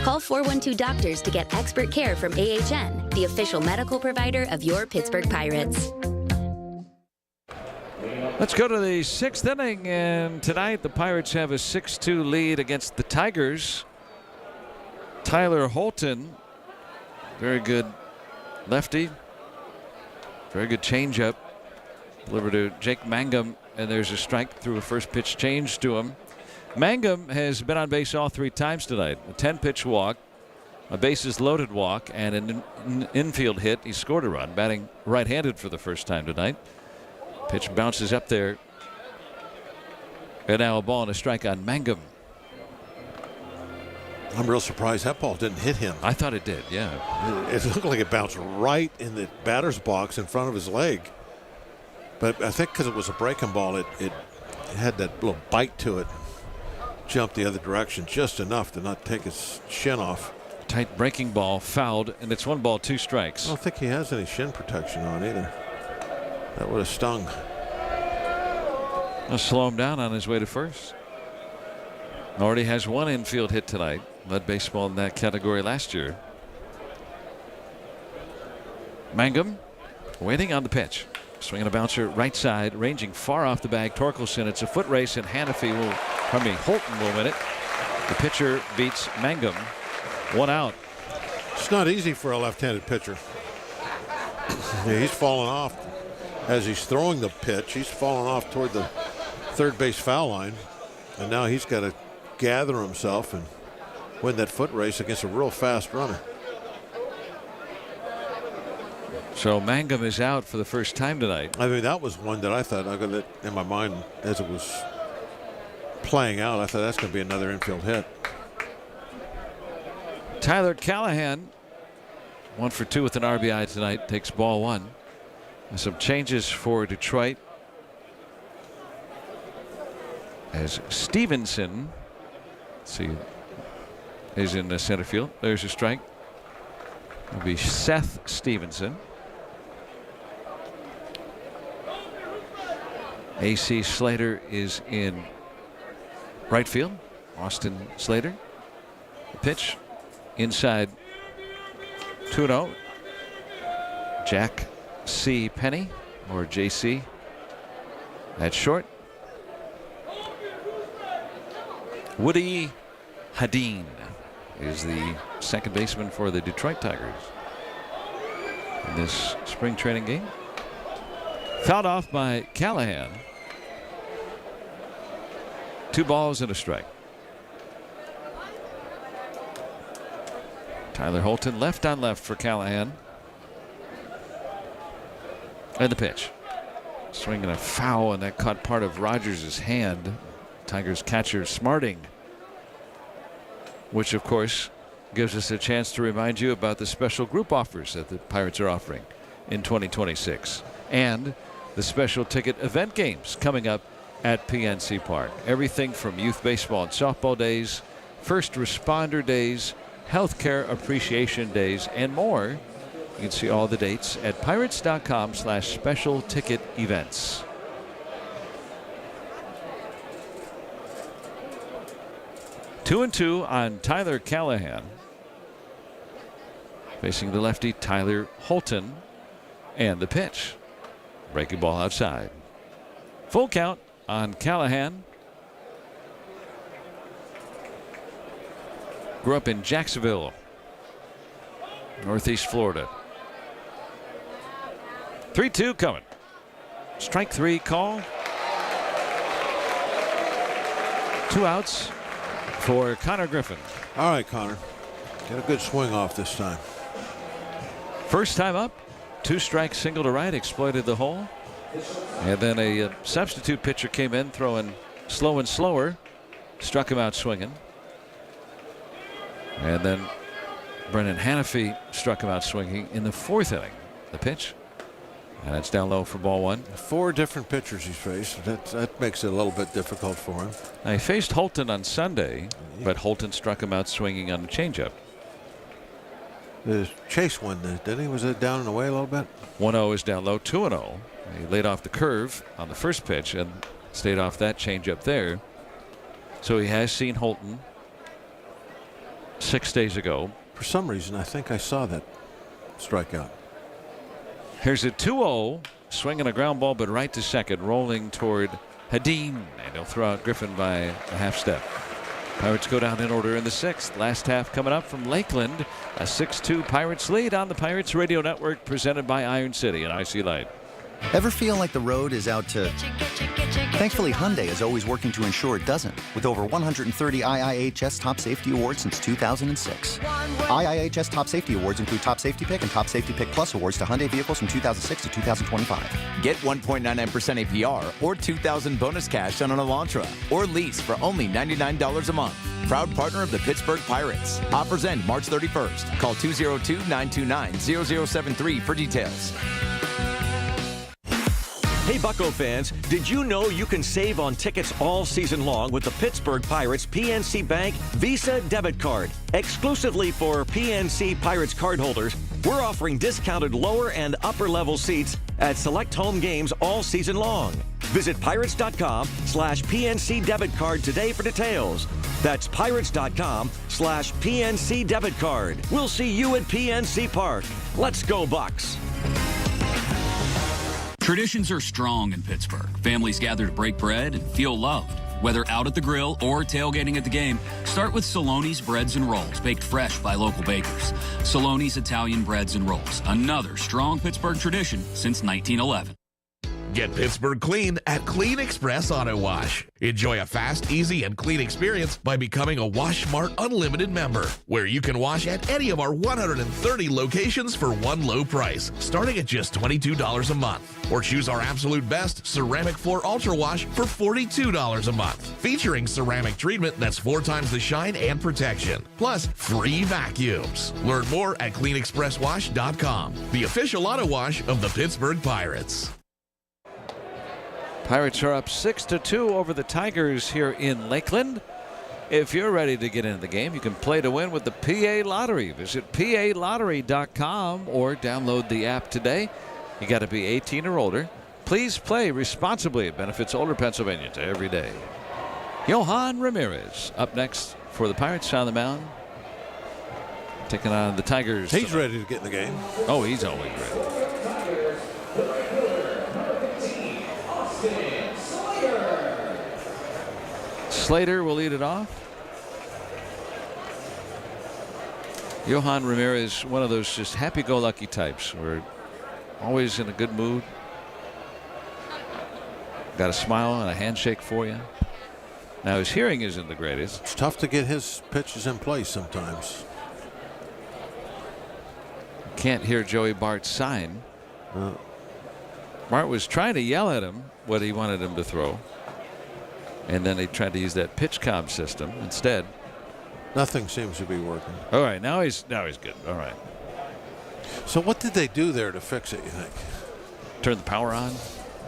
Call 412-DOCTORS to get expert care from AHN, the official medical provider of your Pittsburgh Pirates. Let's go to the 6th inning, and tonight the Pirates have a 6-2 lead against the Tigers. Tyler Holton, very good lefty, very good changeup, delivered to Jake Mangum, and there's a strike through a first pitch change to him. Mangum has been on base all 3 times tonight. A 10-pitch walk, a bases loaded walk, and an infield hit. He scored a run, batting right-handed for the first time tonight. Pitch bounces up there. And now a ball and a strike on Mangum. I'm real surprised that ball didn't hit him. I thought it did, yeah. It looked like it bounced right in the batter's box in front of his leg. But I think because it was a breaking ball, it had that little bite to it. Jumped the other direction just enough to not take his shin off. Tight breaking ball, fouled, and it's 1 ball, 2 strikes. I don't think he has any shin protection on either. That would have stung. I'll slow him down on his way to first. Already has 1 infield hit tonight. Led baseball in that category last year. Mangum waiting on the pitch. Swinging a bouncer right side, ranging far off the bag. Torkelson, it's a foot race, and Holton will win it. The pitcher beats Mangum. 1 out. It's not easy for a left-handed pitcher. Yeah, he's falling off as he's throwing the pitch. He's falling off toward the third base foul line, and now he's got to gather himself and win that foot race against a real fast runner. So Mangum is out for the first time tonight. I mean, that was one that I thought, I got it in my mind as it was playing out. I thought that's going to be another infield hit. Tyler Callahan, 1 for 2 with an RBI tonight, takes ball 1. And some changes for Detroit as Stevenson, is in the center field. There's a strike. It'll be Seth Stevenson. AC Slater is in right field. Austin Slater. The pitch inside 2-0. Jack C. Penny, or JC, at short. Woody Hadeen is the second baseman for the Detroit Tigers in this spring training game. Fouled off by Callahan. 2 balls and a strike. Tyler Holton left on left for Callahan. And the pitch. Swinging a foul, and that caught part of Rogers' hand. Tigers catcher Smarting, which of course gives us a chance to remind you about the special group offers that the Pirates are offering in 2026 and the special ticket event games coming up at PNC Park. Everything from youth baseball and softball days, first responder days, healthcare appreciation days, and more. You can see all the dates at pirates.com/special ticket events. Two and two on Tyler Callahan. Facing the lefty Tyler Holton. And the pitch. Breaking ball outside. Full count on Callahan. Grew up in Jacksonville, Northeast Florida. 3-2 coming. Strike three call. 2 outs for Connor Griffin. All right, Connor. Get a good swing off this time. First time up. 2 strikes, single to right, exploited the hole. And then a substitute pitcher came in throwing slow and slower. Struck him out swinging. And then Brennan Hannafy struck him out swinging in the 4th inning. The pitch. And it's down low for ball 1. 4 different pitchers he's faced. That makes it a little bit difficult for him. Now, he faced Holton on Sunday, but Holton struck him out swinging on the changeup. The Chase one, didn't he? Was it down and away a little bit? 1-0 is down low, 2-0. He laid off the curve on the first pitch and stayed off that changeup there. So he has seen Holton 6 days ago. For some reason, I think I saw that strikeout. Here's a 2-0, swinging a ground ball, but right to second, rolling toward Hadeen, and he'll throw out Griffin by a half step. Pirates go down in order in the 6th. Last half coming up from Lakeland. A 6-2 Pirates lead on the Pirates Radio Network, presented by Iron City and IC Light. Ever feel like the road is out to... Thankfully, Hyundai is always working to ensure it doesn't, with over 130 IIHS Top Safety Awards since 2006. IIHS Top Safety Awards include Top Safety Pick and Top Safety Pick Plus awards to Hyundai vehicles from 2006 to 2025. Get 1.99% APR or $2,000 bonus cash on an Elantra or lease for only $99 a month. Proud partner of the Pittsburgh Pirates. Offers end March 31st. Call 202-929-0073 for details. Hey, Bucco fans, did you know you can save on tickets all season long with the Pittsburgh Pirates PNC Bank Visa Debit Card? Exclusively for PNC Pirates cardholders, we're offering discounted lower and upper level seats at select home games all season long. Visit pirates.com/PNC Debit Card today for details. That's pirates.com/PNC Debit Card. We'll see you at PNC Park. Let's go, Bucks. Traditions are strong in Pittsburgh. Families gather to break bread and feel loved. Whether out at the grill or tailgating at the game, start with Saloni's Breads and Rolls, baked fresh by local bakers. Saloni's Italian Breads and Rolls, another strong Pittsburgh tradition since 1911. Get Pittsburgh clean at Clean Express Auto Wash. Enjoy a fast, easy, and clean experience by becoming a Wash Smart Unlimited member, where you can wash at any of our 130 locations for one low price, starting at just $22 a month. Or choose our absolute best Ceramic Floor Ultra Wash for $42 a month, featuring ceramic treatment that's 4 times the shine and protection, plus free vacuums. Learn more at CleanExpressWash.com, the official auto wash of the Pittsburgh Pirates. Pirates are up 6-2 over the Tigers here in Lakeland. If you're ready to get into the game, you can play to win with the PA Lottery. Visit PALottery.com or download the app today. You got to be 18 or older. Please play responsibly. It benefits older Pennsylvanians every day. Johan Ramirez up next for the Pirates on the mound. Taking on the Tigers. He's ready to get in the game. Oh, he's always ready. Slater will lead it off. Johan Ramirez, one of those just happy-go-lucky types. We're always in a good mood. Got a smile and a handshake for you. Now his hearing isn't the greatest. It's tough to get his pitches in place sometimes. Can't hear Joey Bart's sign. Bart was trying to yell at him what he wanted him to throw. And then they tried to use that pitch comm system instead. Nothing seems to be working. All right, now he's good. All right. So what did they do there to fix it, you think? Turn the power on?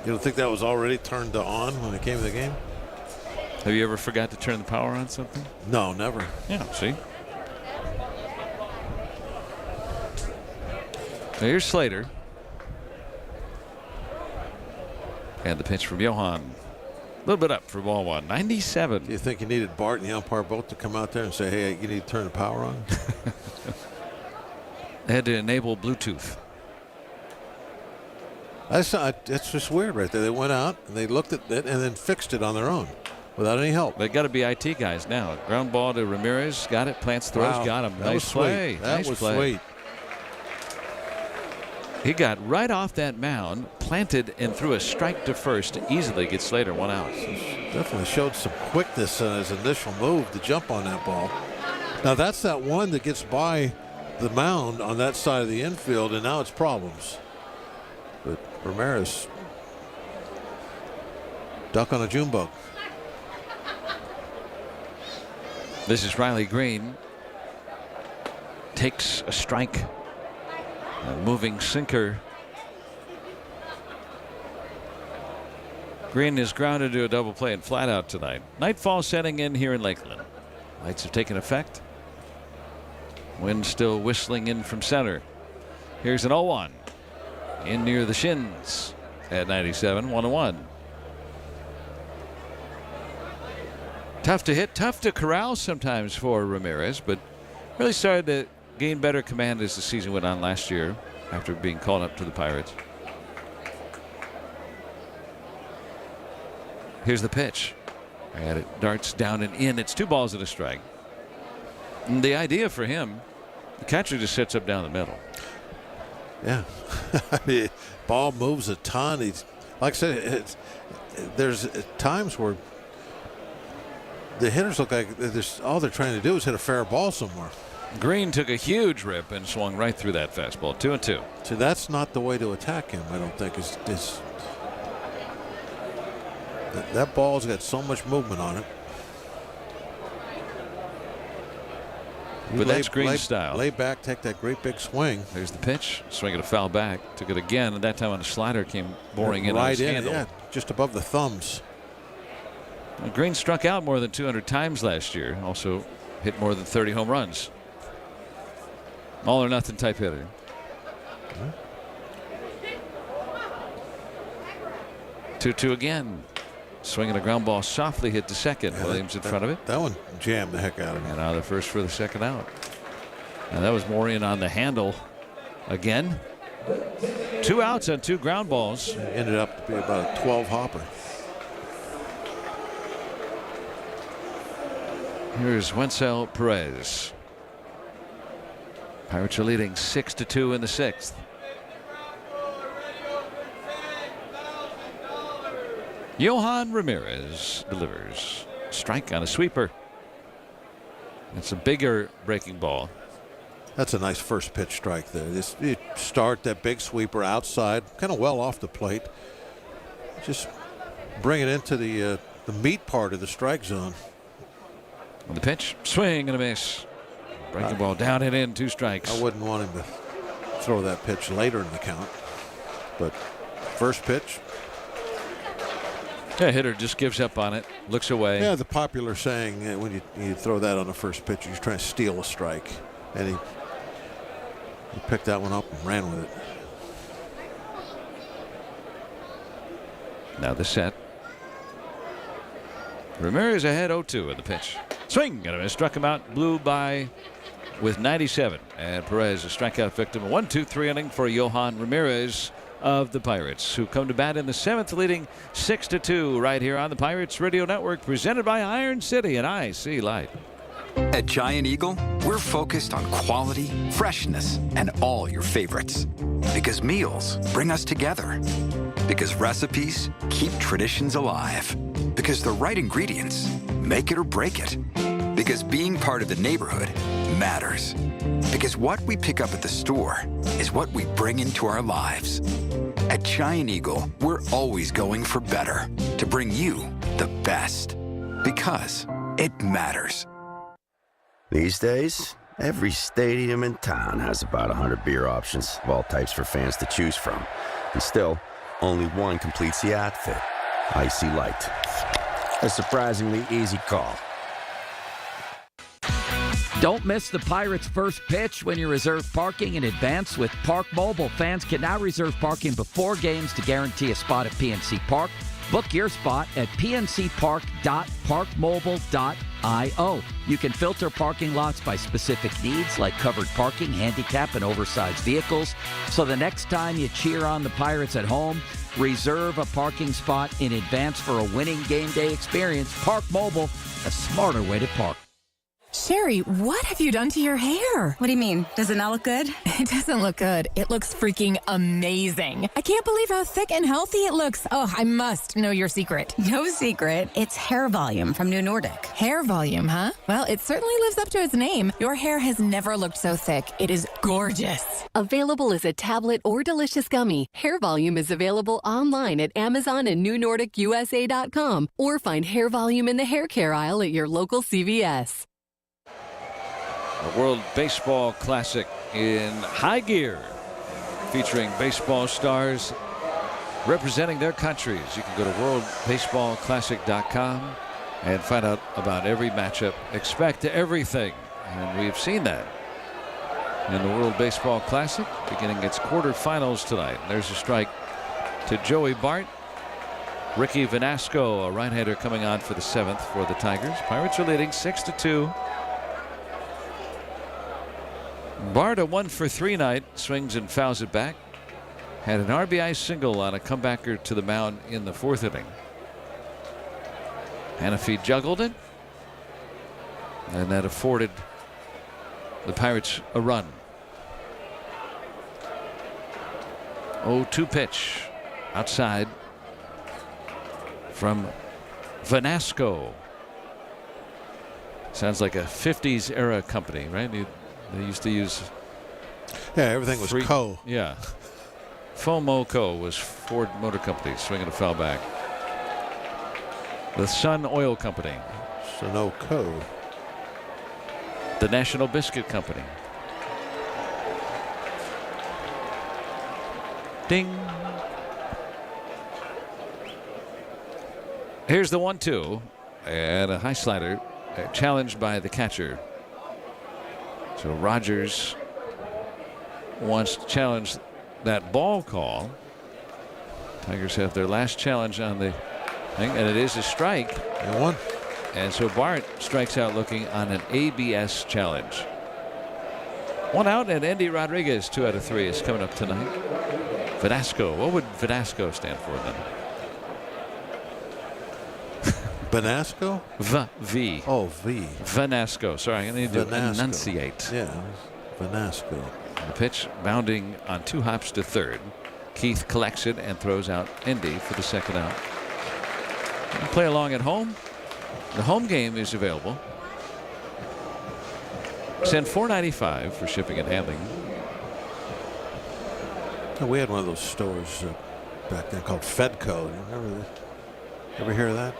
You don't think that was already turned on when it came to the game? Have you ever forgot to turn the power on something? No, never. Yeah, see? Now here's Slater. And the pitch from Johan. A little bit up for ball one. 97. Do you think you needed Bart and the umpire both to come out there and say, hey, you need to turn the power on? They had to enable Bluetooth. That's just weird right there. They went out and they looked at it and then fixed it on their own without any help. They got to be IT guys now. Ground ball to Ramirez. Got it. Plants throws. Wow. Got him. That Nice was play. Sweet. That nice was play. sweet. He got right off that mound, planted, and threw a strike to first to easily get Slater one out. Definitely showed some quickness in his initial move to jump on that ball. Now that's that one that gets by the mound on that side of the infield, and now it's problems. But Ramirez duck on a June bug. This is Riley Green. Takes a strike. A moving sinker. Green is grounded to a double play and flat out tonight. Nightfall setting in here in Lakeland. Lights have taken effect. Wind still whistling in from center. Here's an 0-1. In near the shins at 97, 1-1. Tough to hit, tough to corral sometimes for Ramirez, but really started to gain better command as the season went on last year after being called up to the Pirates. Here's the pitch. And it darts down and in. It's 2 balls and a strike. And the idea for him, the catcher just sits up down the middle. Yeah. I mean, ball moves a ton. He's, like I said, there's times where the hitters look like all they're trying to do is hit a fair ball somewhere. Green took a huge rip and swung right through that fastball. 2-2. So that's not the way to attack him, I don't think. That ball's got so much movement on it. But that's Green's style. Lay back, take that great big swing. There's the pitch. Swinging a foul back. Took it again, and that time on a slider came boring in on his handle. Yeah, just above the thumbs. Well, Green struck out more than 200 times last year. Also hit more than 30 home runs. All or nothing type hitter. 2-2 again. Swinging a ground ball softly hit to second. Yeah, Williams in front of it. That one jammed the heck out of him. And out of the first for the second out. And that was more in on the handle again. 2 outs on 2 ground balls. Ended up to be about a 12 hopper. Here's Wenzel Perez. Pirates are leading 6-2 in the 6th. Johan Ramirez delivers. Strike on a sweeper. It's a bigger breaking ball. That's a nice first pitch strike there. You start that big sweeper outside, kind of well off the plate. Just bring it into the meat part of the strike zone. On the pitch, swing and a miss. Breaking ball down and in, 2 strikes. I wouldn't want him to throw that pitch later in the count. But first pitch. Yeah, hitter just gives up on it, looks away. Yeah, the popular saying when you throw that on the first pitch, you're trying to steal a strike. And he picked that one up and ran with it. Now the set. Ramirez ahead 0-2 in the pitch. Swing and a miss. Struck him out. Blew by with 97. And Perez a strikeout victim. A 1-2-3 inning for Johan Ramirez of the Pirates, who come to bat in the 7th, leading 6-2 right here on the Pirates Radio Network, presented by Iron City and IC Light. At Giant Eagle, we're focused on quality, freshness, and all your favorites. Because meals bring us together. Because recipes keep traditions alive. Because the right ingredients make it or break it. Because being part of the neighborhood matters. Because what we pick up at the store is what we bring into our lives. At Giant Eagle, we're always going for better to bring you the best. Because it matters. These days, every stadium in town has about 100 beer options of all types for fans to choose from. And still, only one completes the outfit. Icy Light. A surprisingly easy call. Don't miss the Pirates' first pitch when you reserve parking in advance with Park Mobile. Fans can now reserve parking before games to guarantee a spot at PNC Park. Book your spot at pncpark.parkmobile.io. You can filter parking lots by specific needs like covered parking, handicap, and oversized vehicles. So the next time you cheer on the Pirates at home, reserve a parking spot in advance for a winning game day experience. Park Mobile, a smarter way to park. Sherry, what have you done to your hair? What do you mean? Does it not look good? It doesn't look good. It looks freaking amazing. I can't believe how thick and healthy it looks. Oh, I must know your secret. No secret. It's hair volume from New Nordic. Hair volume, huh? Well, it certainly lives up to its name. Your hair has never looked so thick. It is gorgeous. Available as a tablet or delicious gummy, Hair Volume is available online at Amazon and NewNordicUSA.com, or find Hair Volume in the hair care aisle at your local CVS. The World Baseball Classic in high gear, featuring baseball stars representing their countries. You can go to worldbaseballclassic.com and find out about every matchup. Expect everything, and we've seen that in the World Baseball Classic, beginning its quarterfinals tonight. There's a strike to Joey Bart. Ricky Vanasco, a right-hander, coming on for the 7th for the Tigers. Pirates are leading 6-2. Bart, a 1-for-3 night, swings and fouls it back. Had an RBI single on a comebacker to the mound in the 4th inning. Hanafi juggled it, and that afforded the Pirates a run. 0-2 pitch outside from Vanasco. Sounds like a 50s era company, right? They used to use. Yeah, everything was Co. Yeah. FOMO Co. was Ford Motor Company, swinging a foul back. The Sun Oil Company. Sunoco. The National Biscuit Company. Ding. Here's the 1-2, and a high slider challenged by the catcher. So Rogers wants to challenge that ball call. Tigers have their last challenge on the thing, and it is a strike. And one. And so Bart strikes out looking on an ABS challenge. 1 out, and Andy Rodriguez, 2 out of 3, is coming up tonight. Vanasco. What would Vanasco stand for then? Vanasco? V. Oh, V. Vanasco. Sorry, I need to enunciate. Yeah, Vanasco. The pitch bounding on 2 hops to third. Keith collects it and throws out Indy for the 2nd out. Play along at home. The home game is available. Send $4.95 for shipping and handling. We had one of those stores back then called Fedco. You remember that? Ever hear of that?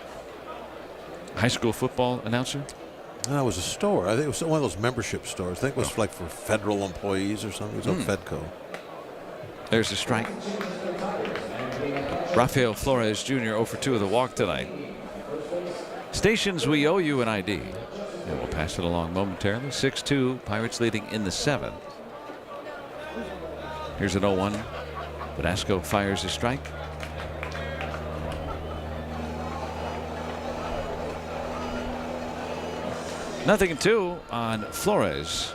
High school football announcer? No, it was a store. I think it was one of those membership stores. I think it was like for federal employees or something. It was on Fedco. There's a strike. Rafael Flores Jr. 0 for 2 with a walk tonight. Stations, we owe you an ID. And we'll pass it along momentarily. 6-2, Pirates leading in the 7th. Here's an 0-1. Vanasco fires a strike. Nothing in 2 on Flores.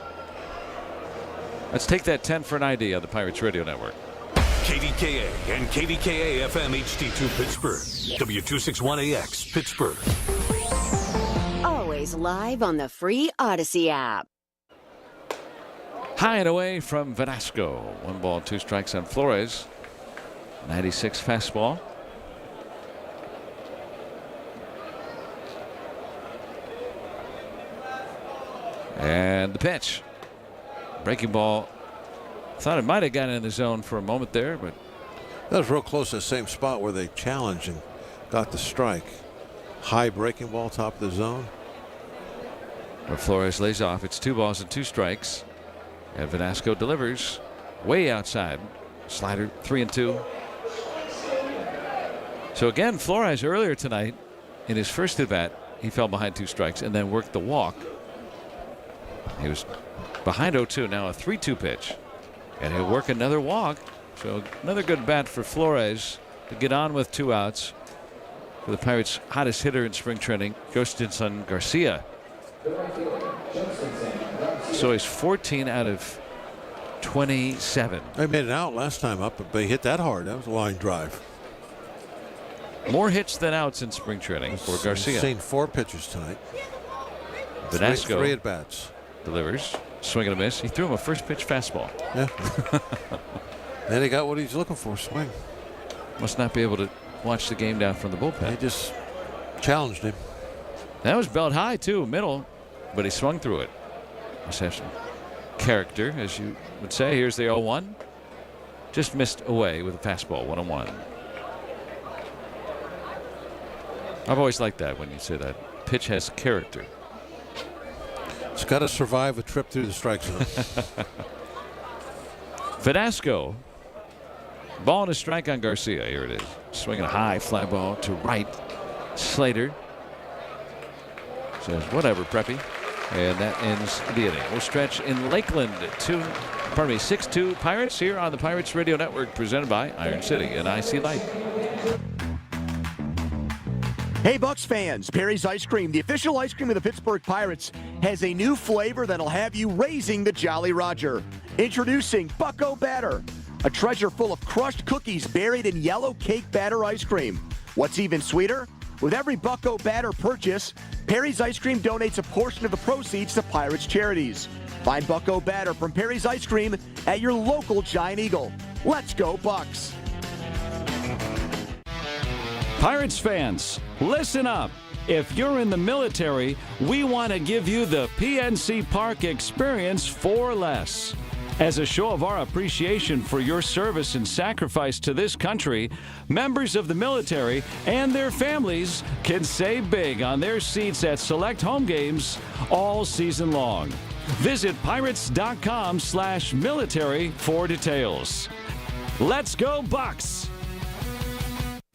Let's take that 10 for an ID on the Pirates Radio Network. KDKA and KDKA-FM HD2 Pittsburgh. W261AX Pittsburgh. Always live on the free Odyssey app. High and away from Vanasco. 1 ball, 2 strikes on Flores. 96 fastball. And the pitch. Breaking ball. Thought it might have gotten in the zone for a moment there, but that was real close to the same spot where they challenged and got the strike. high breaking ball, top of the zone. But Flores lays off. It's 2 balls and 2 strikes. And Vanasco delivers way outside. Slider 3-2. So again, Flores earlier tonight in his first at bat, he fell behind 2 strikes and then worked the walk. He was behind 0-2, now a 3-2 pitch. And he'll work another walk. So another good bat for Flores to get on with 2 outs for the Pirates' hottest hitter in spring training, Jostinson Garcia. So he's 14 out of 27. They made it out last time up, but they hit that hard. That was a line drive. More hits than outs in spring training for Garcia. Seen 4 pitches tonight. Vanasco 3 at bats. Delivers. Swing and a miss. He threw him a first pitch fastball. Yeah. Then he got what he's looking for, swing. Must not be able to watch the game down from the bullpen. He just challenged him. That was belt high too, middle, but he swung through it. Must have some character, as you would say. Here's the 0-1. Just missed away with a fastball, 1-1. I've always liked that when you say that. Pitch has character. It's got to survive a trip through the strike zone. Vanasco. Ball and a strike on Garcia. Here it is. Swinging a high fly ball to right. Slater says, whatever, Preppy. And that ends the inning. We'll stretch in Lakeland. 6-2 Pirates here on the Pirates Radio Network, presented by Iron City and IC Light. Hey, Bucks fans, Perry's Ice Cream, the official ice cream of the Pittsburgh Pirates, has a new flavor that'll have you raising the Jolly Roger. Introducing Bucko Batter, a treasure full of crushed cookies buried in yellow cake batter ice cream. What's even sweeter? With every Bucko Batter purchase, Perry's Ice Cream donates a portion of the proceeds to Pirates charities. Find Bucko Batter from Perry's Ice Cream at your local Giant Eagle. Let's go, Bucks! Pirates fans, listen up. If you're in the military, we want to give you the PNC Park experience for less. As a show of our appreciation for your service and sacrifice to this country, members of the military and their families can save big on their seats at select home games all season long. Visit pirates.com/military for details. Let's go, Bucks!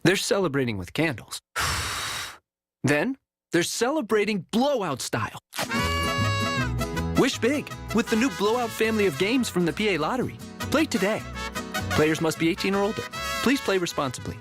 They're celebrating with candles. Then, they're celebrating blowout style. Wish big with the new Blowout family of games from the PA Lottery. Play today. Players must be 18 or older. Please play responsibly.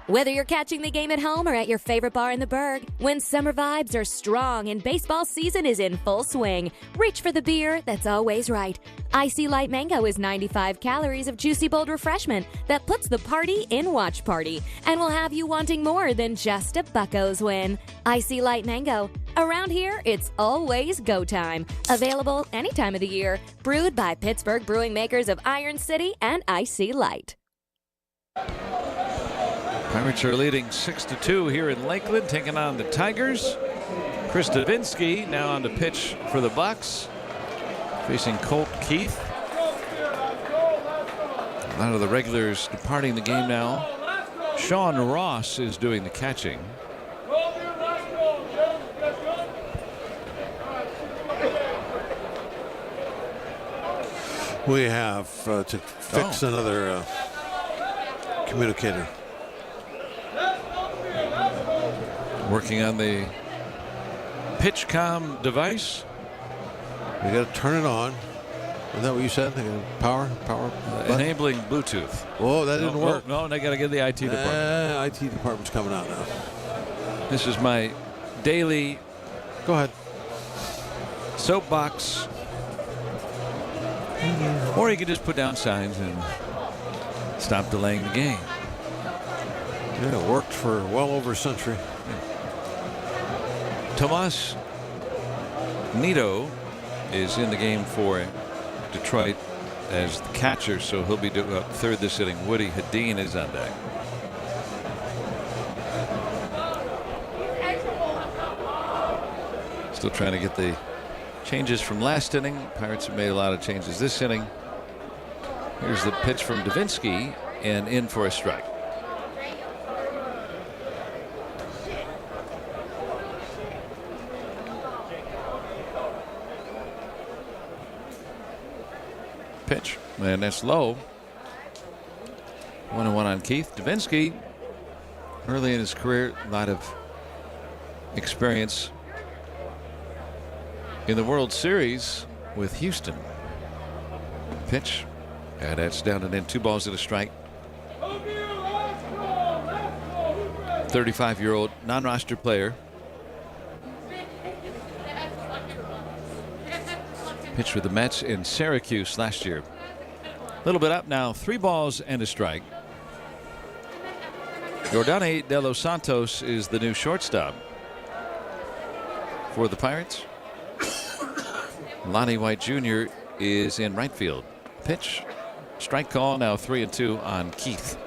Whether you're catching the game at home or at your favorite bar in the Berg, when summer vibes are strong and baseball season is in full swing, reach for the beer that's always right. IC Light Mango is 95 calories of juicy, bold refreshment that puts the party in watch party and will have you wanting more than just a Bucko's win. IC Light Mango. Around here, it's always go time. Available any time of the year. Brewed by Pittsburgh brewing makers of Iron City and IC Light. Pirates are leading 6-2 here in Lakeland, taking on the Tigers. Chris Davinsky now on the pitch for the Bucks, facing Colt Keith. A lot of the regulars departing the game now. Sean Ross is doing the catching. We have to fix another communicator. Working on the PitchCom device. We got to turn it on. Is that what you said? Power enabling Bluetooth. Oh, that didn't work. No, they got to get the IT department. IT department's coming out now. This is my daily. Go ahead. Soapbox. Or you could just put down signs and stop delaying the game. Yeah, it worked for well over a century. Tomas Nido is in the game for Detroit as the catcher, so he'll be third this inning. Woody Hadeen is on deck. Still trying to get the changes from last inning. Pirates have made a lot of changes this inning. Here's the pitch from Davinsky and in for a strike. Pitch, and that's low. 1-1 on Keith. Davinsky, early in his career, a lot of experience in the World Series with Houston. Pitch, and that's down and in. 2 balls and a strike. 35-year-old non-roster player. Pitched with the Mets in Syracuse last year. A little bit up now. 3 balls and a strike. Yordane De Los Santos is the new shortstop for the Pirates. Lonnie White Jr. is in right field. Pitch, strike call, now 3-2 on Keith.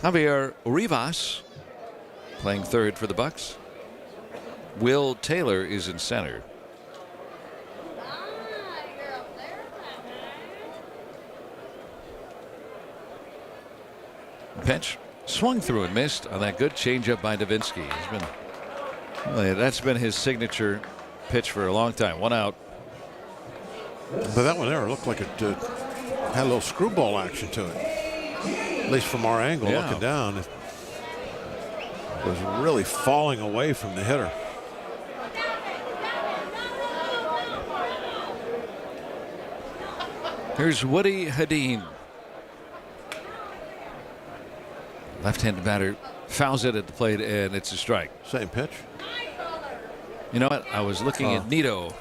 Javier Rivas playing third for the Bucks. Will Taylor is in center. Pitch, swung through and missed on that good changeup by Davinsky. That's been his signature pitch for a long time. 1 out. But that one there looked like it had a little screwball action to it. At least from our angle, looking down, it was really falling away from the hitter. Here's Woody Hadeen. Left-handed batter fouls it at the plate, and it's a strike. Same pitch. You know what? I was looking at Nito,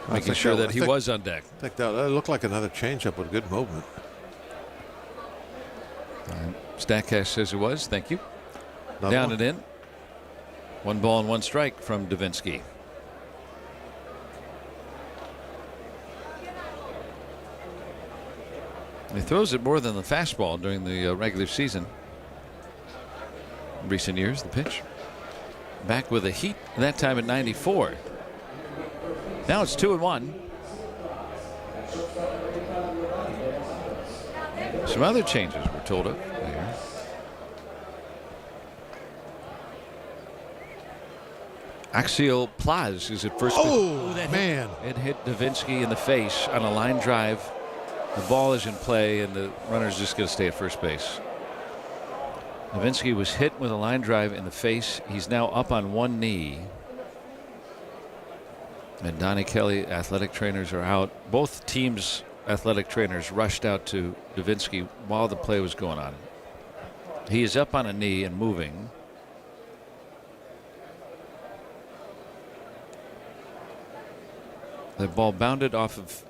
making sure that he was on deck. I think that looked like another changeup with good movement. Statcast says it was. Thank you. Another Down one. and in. 1 ball and 1 strike from Davinsky. He throws it more than the fastball during the regular season. In recent years, the pitch. Back with a heat, that time at 94. Now it's 2-1. Some other changes we're told of there. Axiel Plaz is at first. Oh, man. It hit Davinsky in the face on a line drive. The ball is in play, and the runner's just going to stay at first base. Davinsky was hit with a line drive in the face. He's now up on one knee. And Donnie Kelly, athletic trainers, are out. Both teams' athletic trainers rushed out to Davinsky while the play was going on. He is up on a knee and moving. The ball bounded off of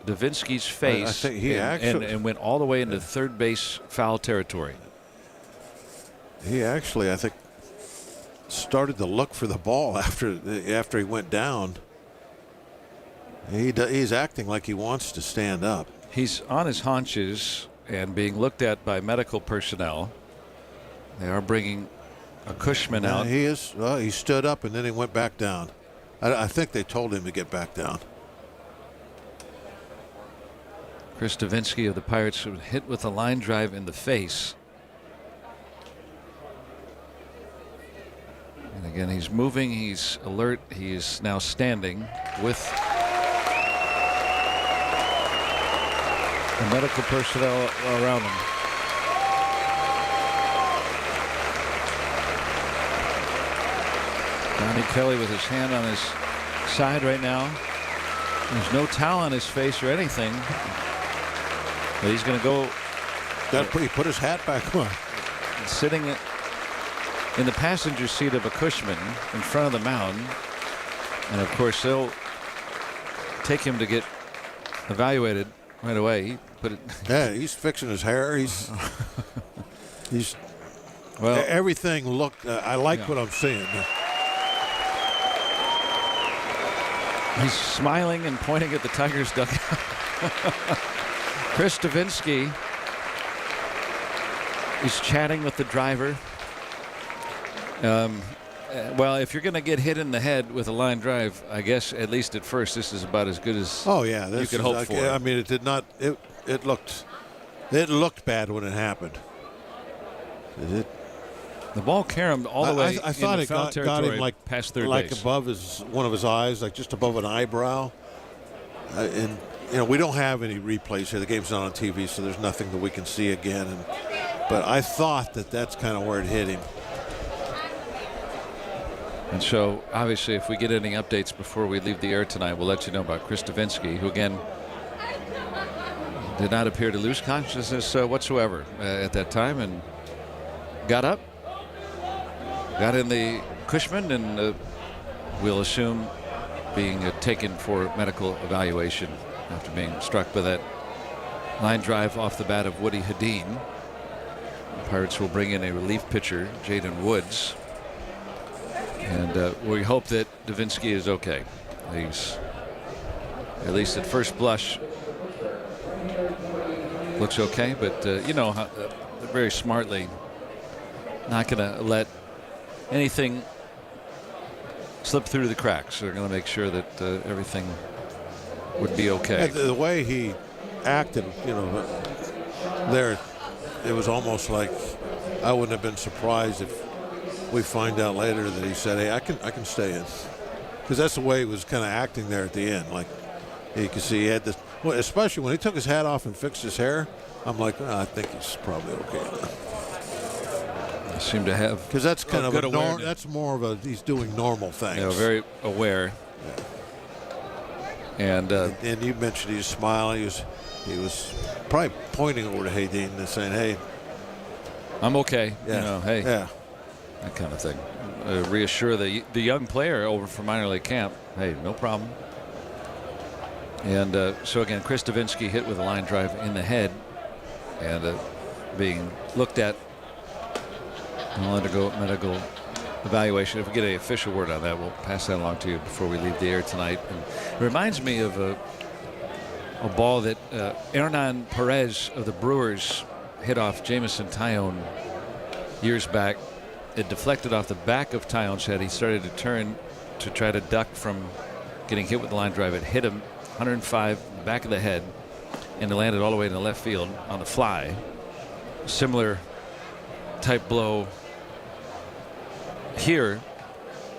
Davinsky's face I think he and went all the way into third base foul territory. He actually, I think, started to look for the ball after he went down. He's acting like he wants to stand up. He's on his haunches and being looked at by medical personnel. They are bringing a Cushman out. He is. Well, he stood up and then he went back down. I think they told him to get back down. Chris Davinsky of the Pirates was hit with a line drive in the face. And again, he's moving. He's alert. He is now standing with the medical personnel around him. Donnie Kelly with his hand on his side right now. There's no towel on his face or anything. But he's going to go. He put his hat back on. Sitting in the passenger seat of a Cushman in front of the mound. And of course, they'll take him to get evaluated right away. Yeah, he's fixing his hair. He's well. Everything looked. I like what I'm seeing. He's smiling and pointing at the Tigers dugout. Chris Davinsky is chatting with the driver. Well, if you're going to get hit in the head with a line drive, I guess at least at first this is about as good as you could hope for. I mean, it did not. It looked bad when it happened. The ball caromed all the way. I thought into it foul got territory him like past third like base. above one of his eyes, like just above an eyebrow. And we don't have any replays here. The game's not on TV, so there's nothing that we can see again. But I thought that's kind of where it hit him. And so, obviously, if we get any updates before we leave the air tonight, we'll let you know about Chris Davinsky, who, again, did not appear to lose consciousness whatsoever at that time, and got up, got in the Cushman, and we'll assume being taken for medical evaluation after being struck by that line drive off the bat of Woody Hedin. The Pirates will bring in a relief pitcher, Jaden Woods. And we hope that Davinsky is okay. He's, at least at first blush, looks okay. But, very smartly, not going to let anything slip through the cracks. They're going to make sure that everything would be okay. The way he acted, there, it was almost like I wouldn't have been surprised if we find out later that he said, "Hey, I can stay in," because that's the way he was kind of acting there at the end. Like you could see he had this, well, especially when he took his hat off and fixed his hair. I'm like, I think he's probably okay now. Seem to have, because that's kind of good that's more of a he's doing normal things. Very aware. And you mentioned he was smiling. He was probably pointing over to Hedin and saying, "Hey, I'm okay." Yeah. Hey. Yeah. That kind of thing. Reassure the young player over from minor league camp, hey, no problem. And so again, Chris Davinsky hit with a line drive in the head, and being looked at. We'll undergo medical evaluation. If we get an official word on that, we'll pass that along to you before we leave the air tonight. And it reminds me of a ball that Hernan Perez of the Brewers hit off Jameson Taillon years back. It deflected off the back of Taillon's head. He started to turn to try to duck from getting hit with the line drive. It hit him 105 in the back of the head, and it landed all the way in the left field on the fly. Similar type blow here.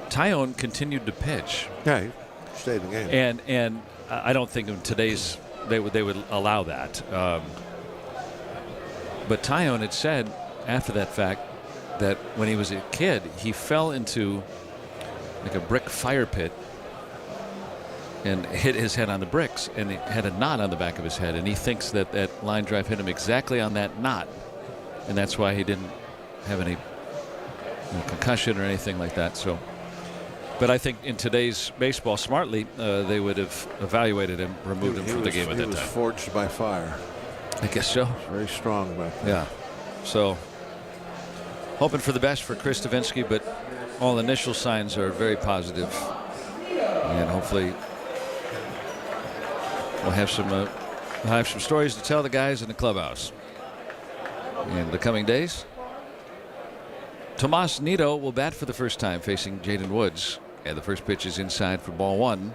Taillon continued to pitch. Yeah, he stayed in the game. And I don't think in today's they would allow that. But Taillon had said after that fact that when he was a kid, he fell into like a brick fire pit and hit his head on the bricks, and he had a knot on the back of his head, and he thinks that that line drive hit him exactly on that knot, and that's why he didn't have any concussion or anything like that. So, but I think in today's baseball, smartly, they would have evaluated him, removed him from the game at that time. He was forged by fire. I guess so. Very strong back then. Yeah. So, hoping for the best for Chris Davinsky, but all initial signs are very positive, and hopefully we'll have some stories to tell the guys in the clubhouse in the coming days. Tomas Nido will bat for the first time facing Jaden Woods, and the first pitch is inside for ball one.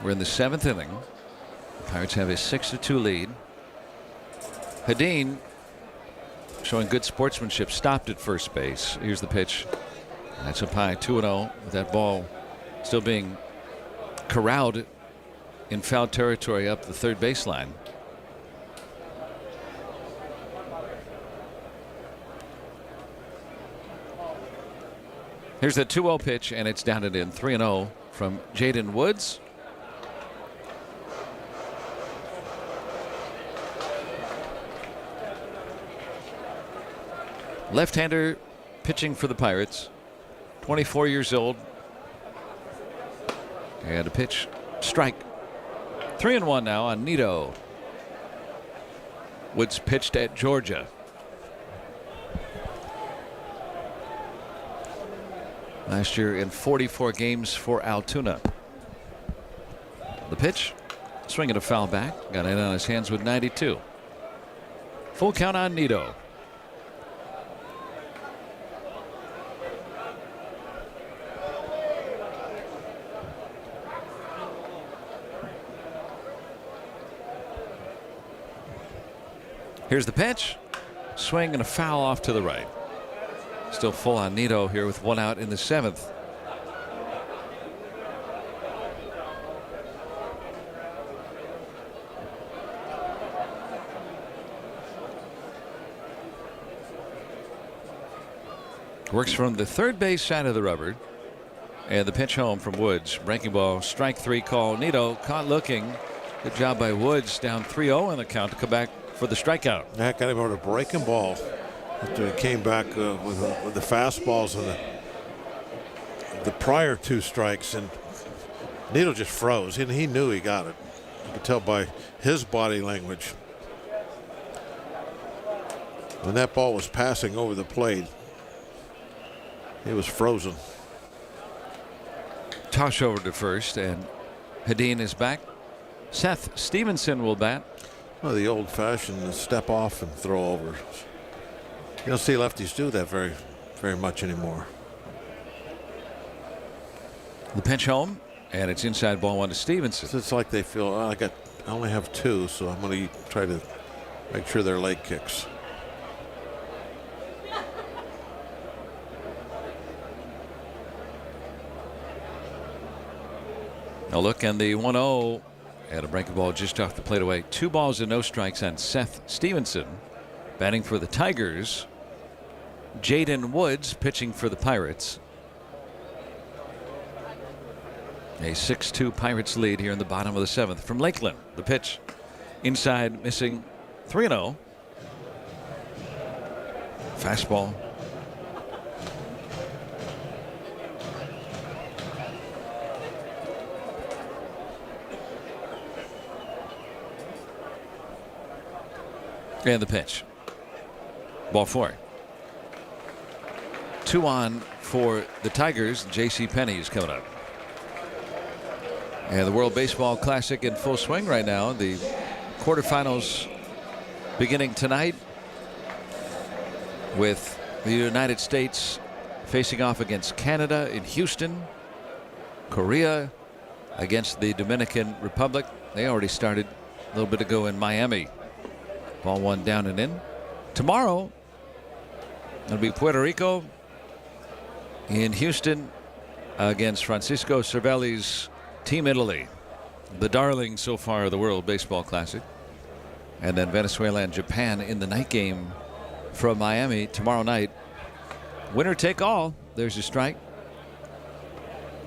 We're in the 7th inning. The Pirates have a 6-2 lead. Hedin, showing good sportsmanship, stopped at first base. Here's the pitch. That's up high, 2-0, with that ball still being corralled in foul territory up the third baseline. Here's the 2-0 pitch, and it's down and in. 3-0 from Jaden Woods. Left-hander pitching for the Pirates, 24 years old. And a pitch, strike. 3-1 now on Nido. Woods pitched at Georgia. Last year in 44 games for Altoona. The pitch, swinging a foul back, got it on his hands with 92. Full count on Nido. Here's the pitch. Swing and a foul off to the right. Still full on Nito here with 1 out in the 7th. Works from the third base side of the rubber. And the pitch home from Woods. Breaking ball, strike 3 call. Nito caught looking. Good job by Woods, down 3-0 in the count to come back for the strikeout. That got him over the breaking ball. After he came back with the fastballs and the prior 2 strikes, and Nito just froze. And he knew he got it. You could tell by his body language. When that ball was passing over the plate, he was frozen. Toss over to first, and Hedin is back. Seth Stevenson will bat. Well, the old-fashioned step off and throw over. You don't see lefties do that very, very much anymore. The pitch home, and it's inside ball 1 to Stevenson. It's like they feel, oh, I only have 2, so I'm going to try to make sure they're leg kicks. A look, and the 1-0 at a breaking ball just off the plate away. 2 balls and no strikes on Seth Stevenson. Batting for the Tigers, Jaden Woods pitching for the Pirates. A 6-2 Pirates lead here in the bottom of the 7th. From Lakeland, the pitch inside, missing. 3-0. Fastball. And the pitch. Ball 4. 2 on for the Tigers. J.C. Penney is coming up. And the World Baseball Classic in full swing right now. The quarterfinals beginning tonight with the United States facing off against Canada in Houston. Korea against the Dominican Republic. They already started a little bit ago in Miami. Ball 1 down and in. Tomorrow it'll be Puerto Rico in Houston against Francisco Cervelli's Team Italy, the darling so far of the World Baseball Classic. And then Venezuela and Japan in the night game from Miami tomorrow night. Winner take all. There's a strike.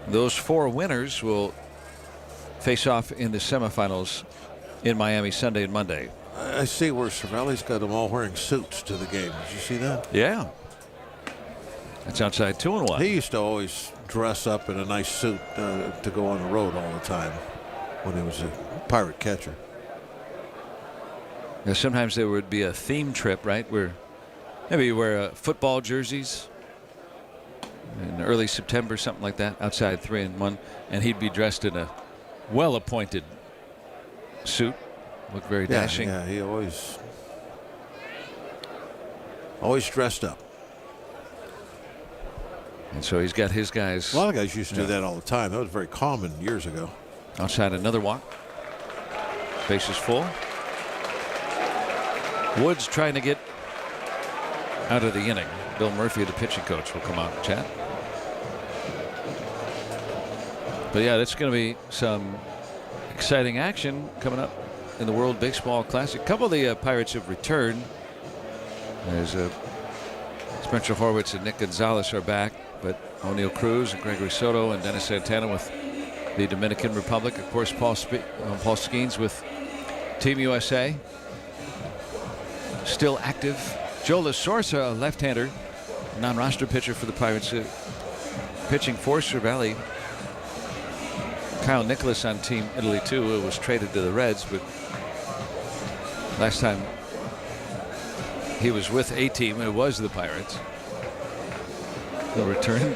Those 4 winners will face off in the semifinals in Miami Sunday and Monday. I see where Cervelli's got them all wearing suits to the game. Did you see that? Yeah. That's outside 2-1. He used to always dress up in a nice suit to go on the road all the time when he was a Pirate catcher. Now, sometimes there would be a theme trip, right, where maybe you wear football jerseys in early September, something like that, outside 3-1, and he'd be dressed in a well-appointed suit. Look very dashing. Yeah, he always dressed up. And so he's got his guys. A lot of guys used to do that all the time. That was very common years ago. Outside another walk. Base is full. Woods trying to get out of the inning. Bill Murphy, the pitching coach, will come out and chat. But yeah, that's going to be some exciting action coming up in the World Baseball Classic. A couple of the Pirates have returned. There's Spencer Horwitz and Nick Gonzalez are back, but O'Neill Cruz and Gregory Soto and Dennis Santana with the Dominican Republic. Of course, Paul Skeens with Team USA. Still active. Joe LaSorsa, a left-hander, non-roster pitcher for the Pirates, pitching for Cervelli. Kyle Nicholas on Team Italy too, who was traded to the Reds, but last time he was with a team, it was the Pirates. He'll return.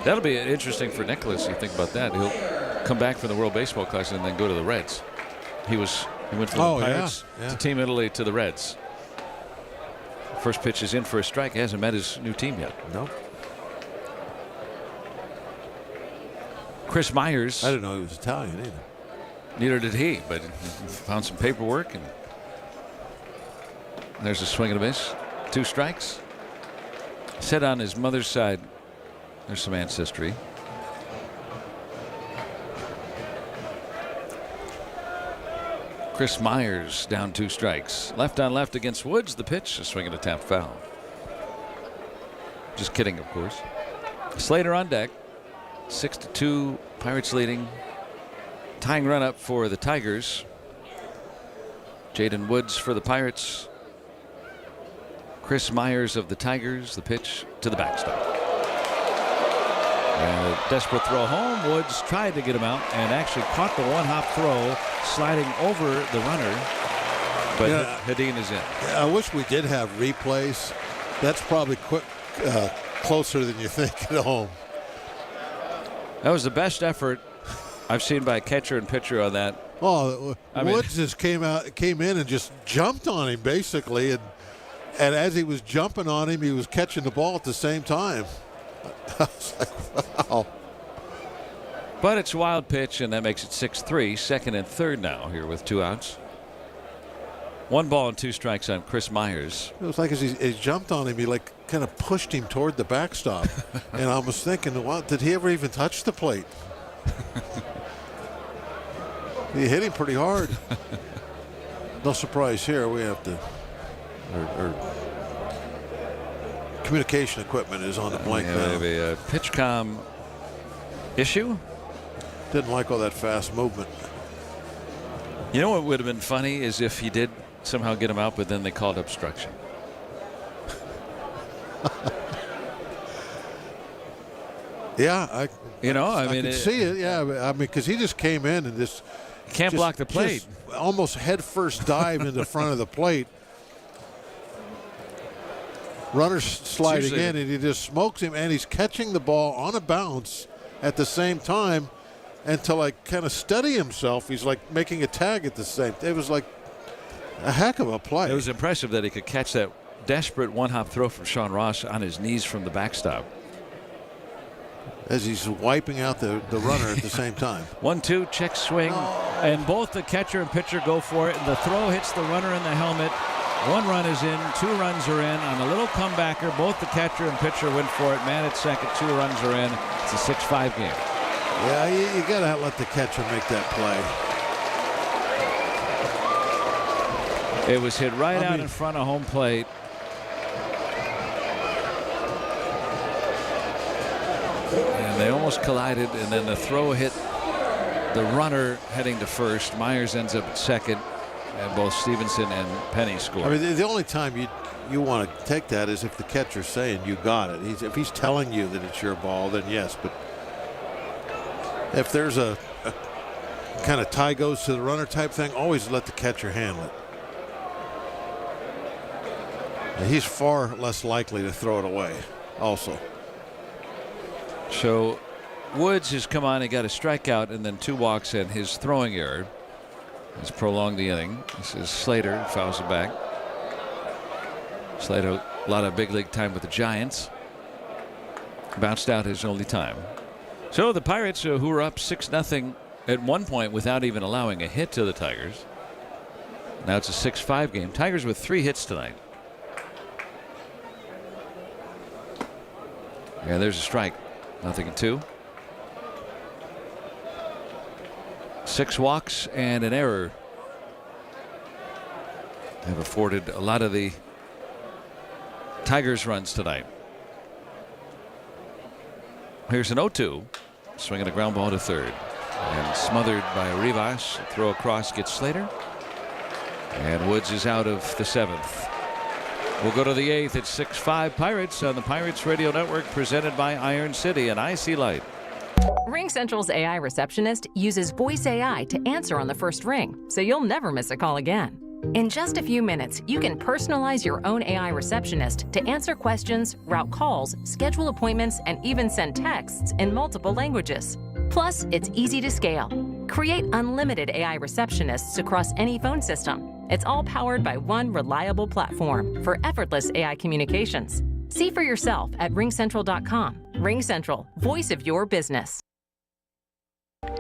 That'll be interesting for Nicholas. You think about that. He'll come back from the World Baseball Classic and then go to the Reds. He went from the Pirates to Team Italy to the Reds. First pitch is in for a strike. He hasn't met his new team yet. No. Chris Myers. I didn't know he was Italian either. Neither did he, but he found some paperwork, and there's a swing and a miss. 2 strikes. Said on his mother's side, there's some ancestry. Chris Myers down 2 strikes. Left on left against Woods. The pitch, a swing and a tap foul. Just kidding, of course. Slater on deck. 6-2, Pirates leading. Tying run up for the Tigers. Jaden Woods for the Pirates. Chris Myers of the Tigers. The pitch to the backstop. And a desperate throw home. Woods tried to get him out and actually caught the one-hop throw sliding over the runner. But Hedin is in. I wish we did have replays. That's probably closer than you think at home. That was the best effort I've seen by catcher and pitcher on that. Oh, Woods just came in and just jumped on him basically, and as he was jumping on him, he was catching the ball at the same time. I was like, wow. But it's a wild pitch, and that makes it 6-3. Second and third now here with 2 outs. 1 ball and 2 strikes on Chris Myers. It was like as he jumped on him, he like kind of pushed him toward the backstop. And I was thinking, well, did he ever even touch the plate? He hit him pretty hard. No surprise here. We have to. Our communication equipment is on the blank now. Maybe a PitchCom issue. Didn't like all that fast movement. You know what would have been funny is if he did somehow get him out, but then they called obstruction. Yeah, I mean, see it. Yeah, I mean, because he just came in and just can't block the plate. Almost head first dive into front of the plate. Runner sliding in, and he just smokes him, and he's catching the ball on a bounce at the same time. And to like kind of steady himself, he's like making a tag at the same. It was like a heck of a play. It was impressive that he could catch that desperate one-hop throw from Sean Ross on his knees from the backstop. As he's wiping out the runner at the same time. 1-2, check swing, and both the catcher and pitcher go for it, and the throw hits the runner in the helmet. 1 run is in, 2 runs are in. On a little comebacker, both the catcher and pitcher went for it. Man at second, 2 runs are in. It's a 6-5 game. Yeah, you got to let the catcher make that play. It was hit right out in front of home plate. And they almost collided, and then the throw hit the runner heading to first. Myers ends up at second, and both Stevenson and Penny score. I mean, the only time you want to take that is if the catcher's saying you got it. If he's telling you that it's your ball, then yes. But if there's a kind of tie goes to the runner type thing, always let the catcher handle it. And he's far less likely to throw it away also. So Woods has come on and got a strikeout and then 2 walks, and his throwing error has prolonged the inning. This is Slater, fouls it back. Slater, a lot of big league time with the Giants. Bounced out his only time. So the Pirates, who were up 6-0 at one point without even allowing a hit to the Tigers. Now it's a 6-5 game. Tigers with 3 hits tonight. Yeah, there's a strike. 0-2. 6 walks and an error have afforded a lot of the Tigers runs tonight. Here's an 0-2. Swinging a ground ball to third. And smothered by Rivas. Throw across gets Slater. And Woods is out of the 7th. We'll go to the 8th. It's 6-5 Pirates on the Pirates Radio Network, presented by Iron City and IC Light. RingCentral's AI receptionist uses voice AI to answer on the first ring, so you'll never miss a call again. In just a few minutes, you can personalize your own AI receptionist to answer questions, route calls, schedule appointments, and even send texts in multiple languages. Plus, it's easy to scale. Create unlimited AI receptionists across any phone system. It's all powered by one reliable platform for effortless AI communications. See for yourself at ringcentral.com. RingCentral, voice of your business.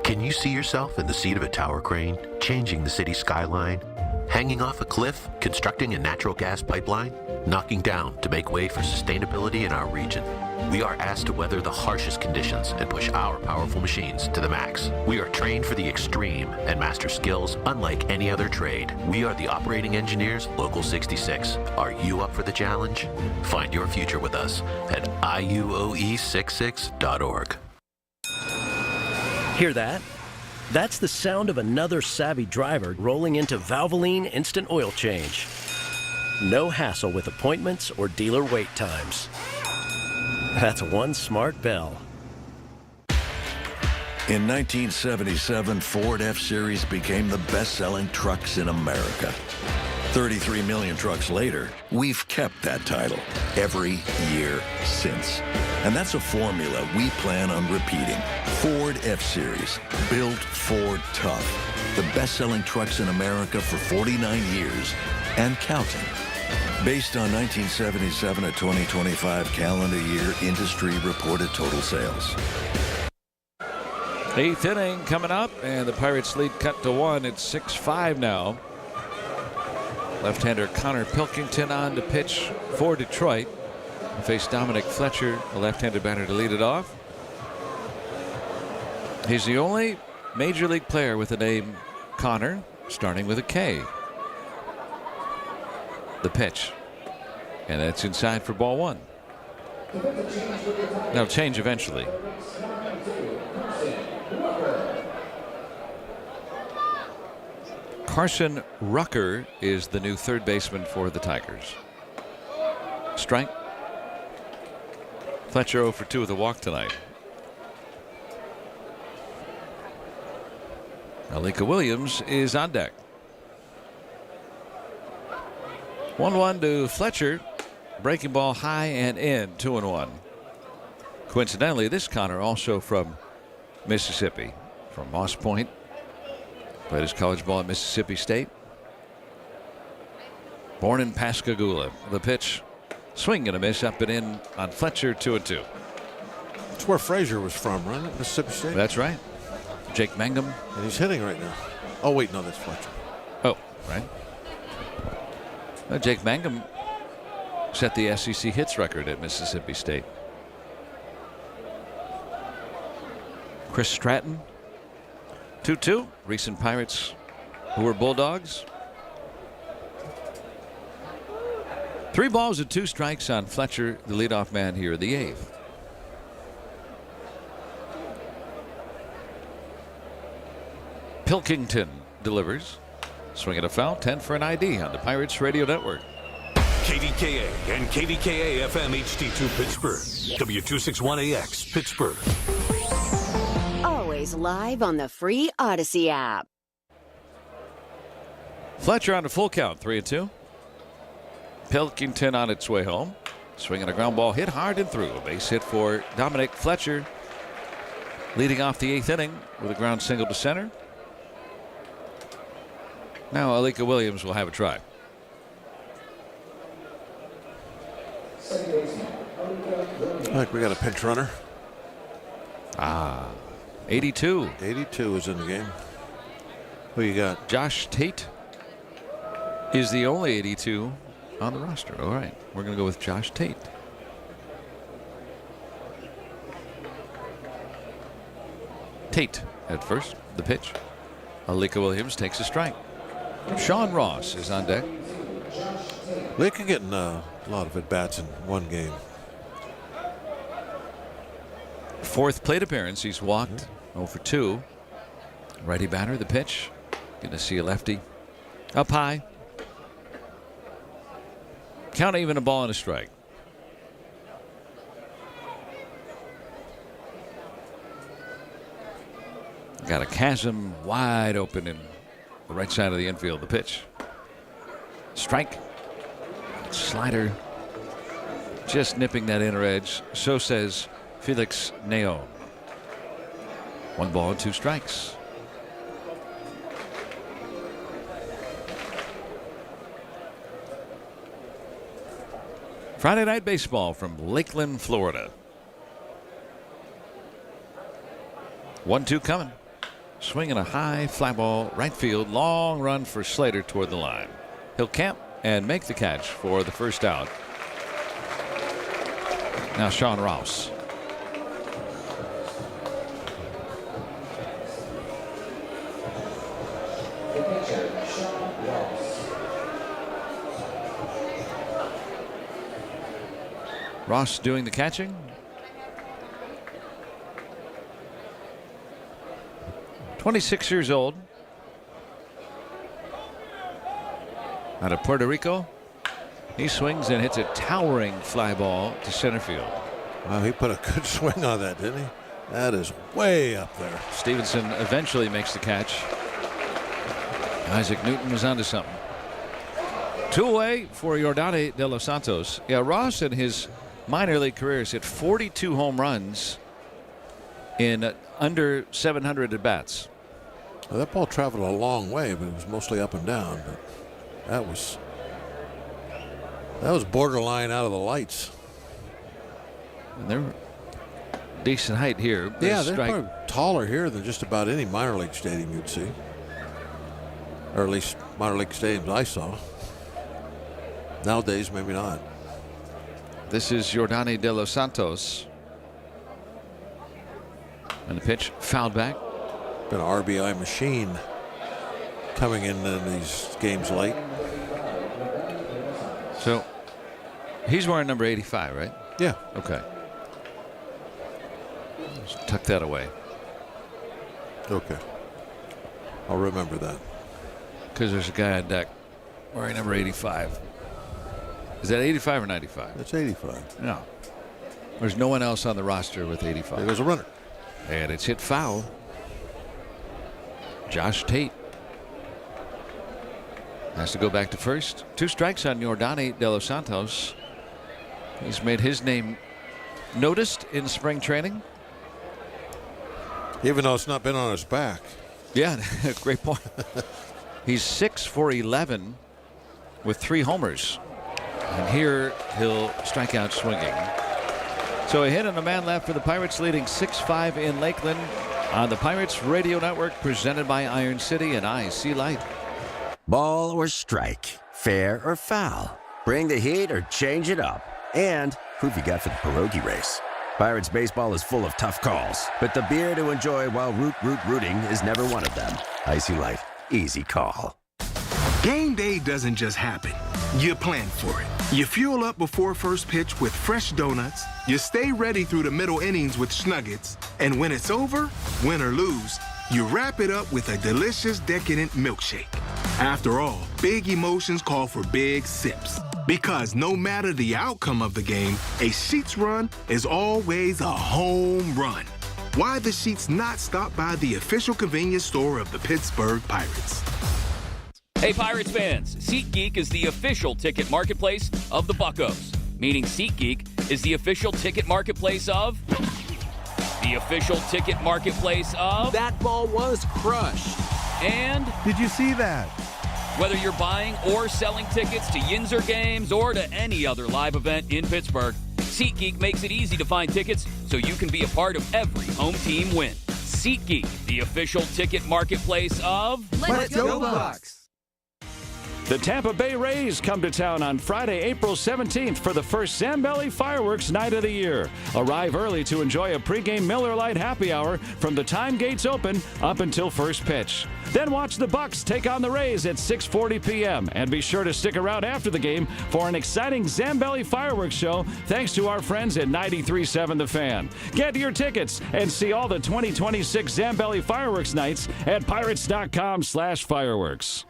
Can you see yourself in the seat of a tower crane, changing the city skyline? Hanging off a cliff, constructing a natural gas pipeline? knocking down to make way for sustainability in our region. We are asked to weather the harshest conditions and push our powerful machines to the max. We are trained for the extreme and master skills unlike any other trade. We are the operating engineers, Local 66. Are you up for the challenge? Find your future with us at iuoe66.org. Hear that? That's the sound of another savvy driver rolling into Valvoline Instant Oil Change. No hassle with appointments or dealer wait times. That's one smart bell. In 1977, Ford F-Series became the best-selling trucks in America. 33 million trucks later, we've kept that title every year since. And that's a formula we plan on repeating. Ford F-Series, built Ford tough. The best-selling trucks in America for 49 years and counting. Based on 1977 to 2025 calendar year industry reported total sales. 8th inning coming up, and the Pirates lead cut to 1. It's 6-5 now. Left-hander Connor Pilkington on to pitch for Detroit. Face Dominic Fletcher, a left-handed batter, to lead it off. He's the only major league player with the name Connor starting with a K. The pitch, and that's inside for ball 1. That'll change eventually. Carson Rucker is the new third baseman for the Tigers. Strike. Fletcher 0 for 2 with a walk tonight. Alika Williams is on deck. 1-1 to Fletcher. Breaking ball high and in, 2-1. Coincidentally, this Connor also from Mississippi, from Moss Point. Played his college ball at Mississippi State. Born in Pascagoula. The pitch, swing and a miss, up and in on Fletcher, 2-2. That's where Frazier was from, right? Mississippi State. That's right. Jake Mangum. And he's hitting right now. Oh, wait, no, that's Fletcher. Oh, right. Well, Jake Mangum set the SEC hits record at Mississippi State. Chris Stratton, 2-2. Recent Pirates who were Bulldogs. 3 balls and 2 strikes on Fletcher, the leadoff man here in the 8th. Pilkington delivers. Swing and a foul, 10 for an ID on the Pirates Radio Network. KDKA and KDKA-FM HD2 Pittsburgh. W261AX Pittsburgh. Always live on the free Odyssey app. Fletcher on a full count, 3-2. Pilkington on its way home. Swinging a ground ball, hit hard and through. A base hit for Dominic Fletcher. Leading off the 8th inning with a ground single to center. Now Alika Williams will have a try. I think we got a pinch runner. 82. 82 is in the game. Who you got? Josh Tate is the only 82 on the roster. All right, we're going to go with Josh Tate. Tate at first. The pitch. Alika Williams takes a strike. Sean Ross is on deck. Alika getting a lot of at-bats in one game. 4th plate appearance. He's walked 0 for 2. Righty batter, the pitch. Going to see a lefty. Up high. Count even, a ball and a strike. Got a chasm wide open in the right side of the infield. The pitch. Strike. Slider. Just nipping that inner edge. So says Felix Neon. 1 ball and 2 strikes. Friday Night Baseball from Lakeland, Florida. 1-2 coming. Swinging a high fly ball right field. Long run for Slater toward the line. He'll camp and make the catch for the first out. Now Sean Rouse. Ross doing the catching. "26 years old. Out of Puerto Rico. He swings and hits a towering fly ball to center field. Wow, he put a good swing on that, didn't he? That is way up there. Stevenson eventually makes the catch. Isaac Newton was onto something. 2 away for Yordane De Los Santos. Yeah, Ross in his minor league career has hit 42 home runs in under 700 at bats. Well, that ball traveled a long way, but it was mostly up and down. But that was borderline out of the lights. And they're decent height here. Yeah, they're probably taller here than just about any minor league stadium you'd see, or at least minor league stadiums I saw. Nowadays, maybe not. This is Yordane De Los Santos. And the pitch fouled back. Been an RBI machine coming in these games late. So he's wearing number 85, right? Yeah. Okay. Just tuck that away. Okay. I'll remember that. Because there's a guy on deck wearing number 85. Is that 85 or 95? That's 85. No. There's no one else on the roster with 85. There goes a runner. And it's hit foul. Josh Tate has to go back to first. 2 strikes on Yordane De Los Santos. He's made his name noticed in spring training. Even though it's not been on his back. Yeah, great point. He's 6 for 11 with 3 homers. And here he'll strike out swinging. So a hit and a man left for the Pirates, leading 6-5 in Lakeland on the Pirates Radio Network, presented by Iron City and IC Light. Ball or strike, fair or foul. Bring the heat or change it up. And who've you got for the pierogi race? Pirates baseball is full of tough calls, but the beer to enjoy while rooting is never one of them. IC Light, easy call. Game day doesn't just happen. You plan for it. You fuel up before first pitch with fresh donuts. You stay ready through the middle innings with Schnuggets. And when it's over, win or lose, you wrap it up with a delicious, decadent milkshake. After all, big emotions call for big sips. Because no matter the outcome of the game, a Sheetz run is always a home run. Why the Sheetz not stop by the official convenience store of the Pittsburgh Pirates? Hey, Pirates fans, SeatGeek is the official ticket marketplace of the Buccos. Meaning SeatGeek is the official ticket marketplace of... the official ticket marketplace of... That ball was crushed. And... Did you see that? Whether you're buying or selling tickets to Yinzer games or to any other live event in Pittsburgh, SeatGeek makes it easy to find tickets so you can be a part of every home team win. SeatGeek, the official ticket marketplace of... Let's go Bucks! The Tampa Bay Rays come to town on Friday, April 17th for the first Zambelli Fireworks Night of the year. Arrive early to enjoy a pregame Miller Lite happy hour from the time gates open up until first pitch. Then watch the Bucks take on the Rays at 6:40 p.m. And be sure to stick around after the game for an exciting Zambelli Fireworks show thanks to our friends at 93.7 The Fan. Get your tickets and see all the 2026 Zambelli Fireworks Nights at pirates.com/fireworks.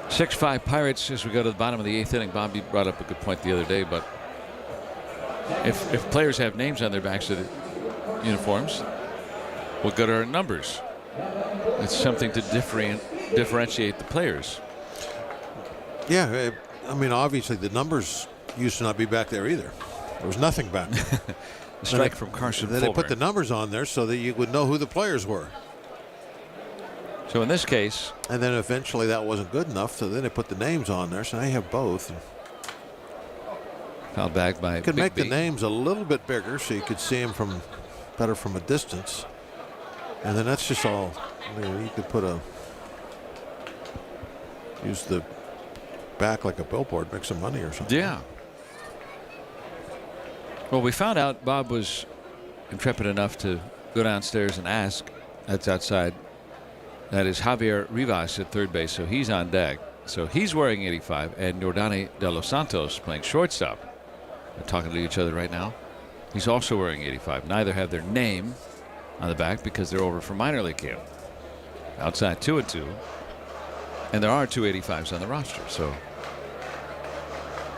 6-5 Pirates as we go to the bottom of the 8th inning. Bob, you brought up a good point the other day, but if players have names on their backs of the uniforms, what good are numbers? It's something to differentiate the players. Yeah, I mean, obviously the numbers used to not be back there either. There was nothing back there. A strike from Carson Then Fulmer. they put the numbers on there so that you would know who the players were. So in this case, and then eventually that wasn't good enough, so then they put the names on there. So now you have both. Fouled back by you could Big make B. the names a little bit bigger so you could see them better from a distance. And then that's just all. You could put use the back like a billboard, make some money or something. Yeah. Well, we found out Bob was intrepid enough to go downstairs and ask. That's outside. That is Javier Rivas at third base, so he's on deck. So he's wearing 85, and Jordani De Los Santos playing shortstop. They're talking to each other right now. He's also wearing 85. Neither have their name on the back because they're over for minor league camp. Outside 2-2. And there are 2 85s on the roster, so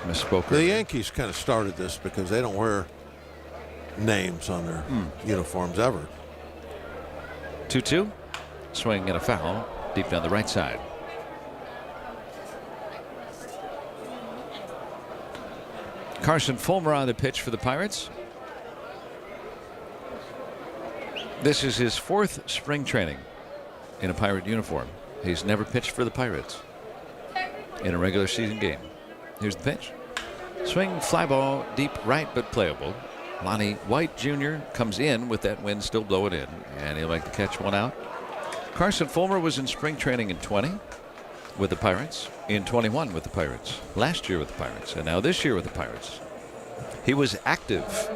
misspoke. The Yankees kind of started this because they don't wear names on their uniforms ever. 2-2. Swing and a foul deep down the right side. Carson Fulmer on the pitch for the Pirates. This is his 4th spring training in a Pirate uniform. He's never pitched for the Pirates in a regular season game. Here's the pitch. Swing, fly ball, deep right but playable. Lonnie White Jr. comes in with that wind still blowing in, and he'll make the catch, 1 out. Carson Fulmer was in spring training in 20 with the Pirates, in 21 with the Pirates, last year with the Pirates, and now this year with the Pirates. He was active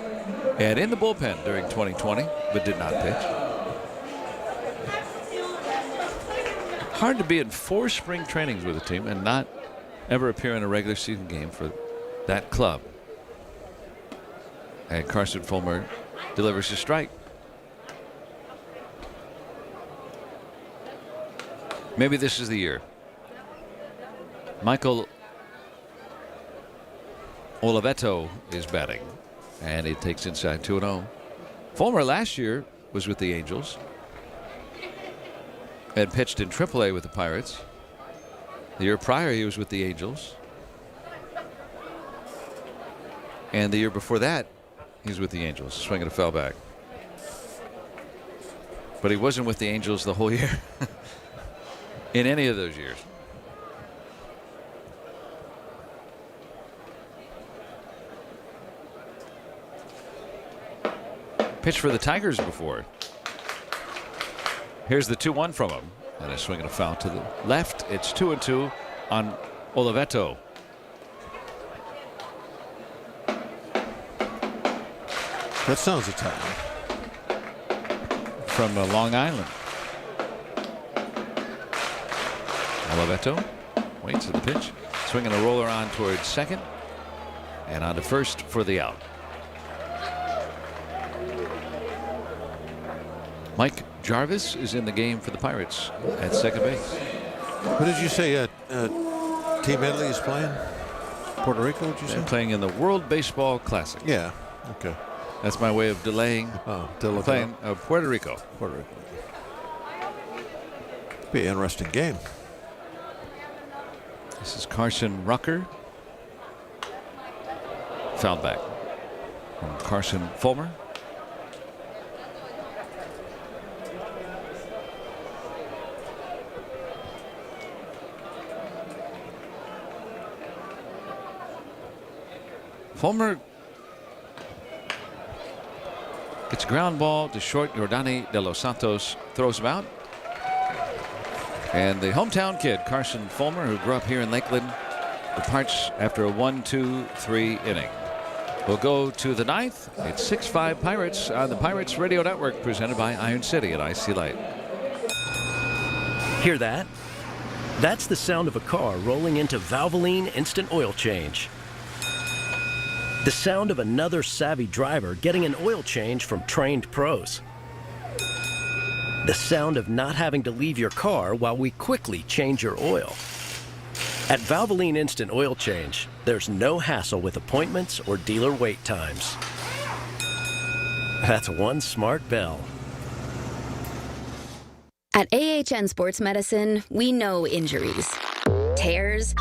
and in the bullpen during 2020, but did not pitch. Hard to be in 4 spring trainings with a team and not ever appear in a regular season game for that club. And Carson Fulmer delivers a strike. Maybe this is the year. Michael Oliveto is batting, and it takes inside 2-0. Fulmer last year was with the Angels and pitched in AAA with the Pirates. The year prior, he was with the Angels. And the year before that, he was with the Angels, swinging a foul back. But he wasn't with the Angels the whole year in any of those years. Pitched for the Tigers before. Here's the 2-1 from him. And a swing and a foul to the left. It's 2-2 on Oliveto. That sounds Italian. From Long Island. Oliveto waits at the pitch. Swinging a roller on towards second. And on to first for the out. Mike Jarvis is in the game for the Pirates at second base. What did you say Team Italy is playing? Puerto Rico, did you say? They're playing in the World Baseball Classic. Yeah, okay. That's my way of delaying. Playing Puerto Rico. Puerto Rico. Be an interesting game. This is Carson Rucker. Foul back from Carson Fulmer. Fulmer gets a ground ball to short. Jordani De Los Santos throws him out. And the hometown kid, Carson Fulmer, who grew up here in Lakeland, departs after a 1-2-3 inning. We'll go to the 9th. It's 6-5 Pirates on the Pirates Radio Network, presented by Iron City at IC Light. Hear that? That's the sound of a car rolling into Valvoline Instant Oil Change. The sound of another savvy driver getting an oil change from trained pros. The sound of not having to leave your car while we quickly change your oil. At Valvoline Instant Oil Change, there's no hassle with appointments or dealer wait times. That's one smart bell. At AHN Sports Medicine, we know injuries. Tears,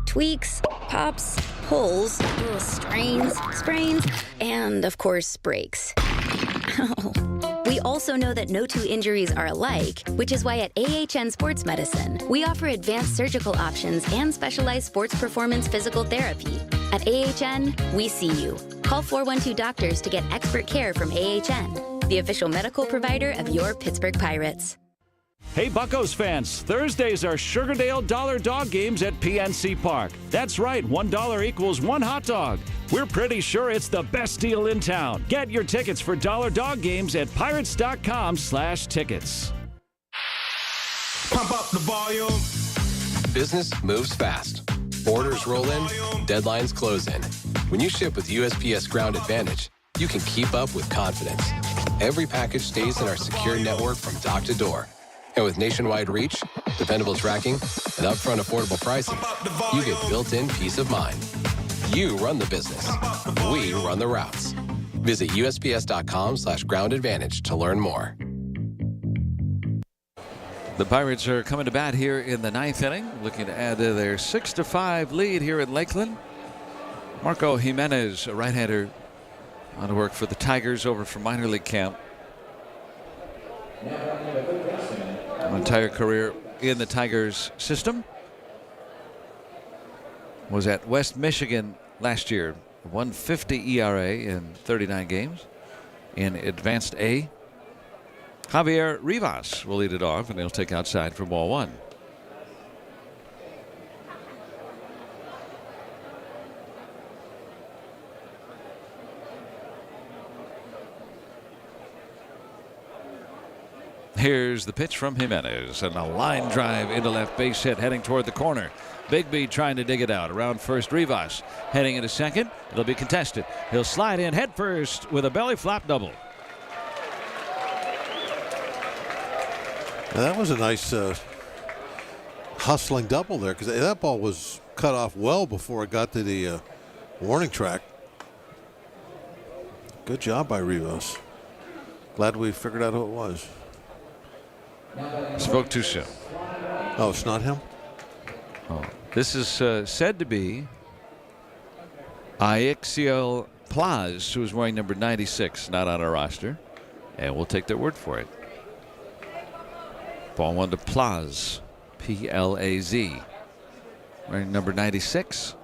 tweaks, pops, pulls, strains, sprains, and of course, breaks. We also know that no 2 injuries are alike, which is why at AHN Sports Medicine, we offer advanced surgical options and specialized sports performance physical therapy. At AHN, we see you. Call 412-DOCTORS to get expert care from AHN, the official medical provider of your Pittsburgh Pirates. Hey, Buccos fans, Thursdays are Sugardale Dollar Dog games at PNC Park. That's right, $1 equals one hot dog. We're pretty sure it's the best deal in town. Get your tickets for Dollar Dog games at pirates.com/tickets. Pump up the volume. Business moves fast. Orders roll in, deadlines close in. When you ship with USPS Ground Advantage, you can keep up with confidence. Every package stays in our secure network from dock to door. And with nationwide reach, dependable tracking, and upfront affordable pricing, you get built-in peace of mind. You run the business. We run the routes. Visit USPS.com/Ground Advantage to learn more. The Pirates are coming to bat here in the 9th inning, looking to add to their 6-5 lead here at Lakeland. Marco Jimenez, a right-hander, on to work for the Tigers over from minor league camp. Entire career in the Tigers system. Was at West Michigan last year. 150 ERA in 39 games in Advanced A. Javier Rivas will lead it off, and he'll take outside for ball one. Here's the pitch from Jimenez, and a line drive into left, base hit heading toward the corner. Bigby trying to dig it out. Around first, Rivas heading into second. It'll be contested. He'll slide in head first with a belly flop double. Now that was a nice hustling double there, because that ball was cut off well before it got to the warning track. Good job by Rivas. Glad we figured out who it was. Spoke too soon. Oh, it's not him? Oh, this is said to be Aixiel Plaz, who is wearing number 96, not on our roster. And we'll take their word for it. Ball one to Plaz, P-L-A-Z, wearing number 96.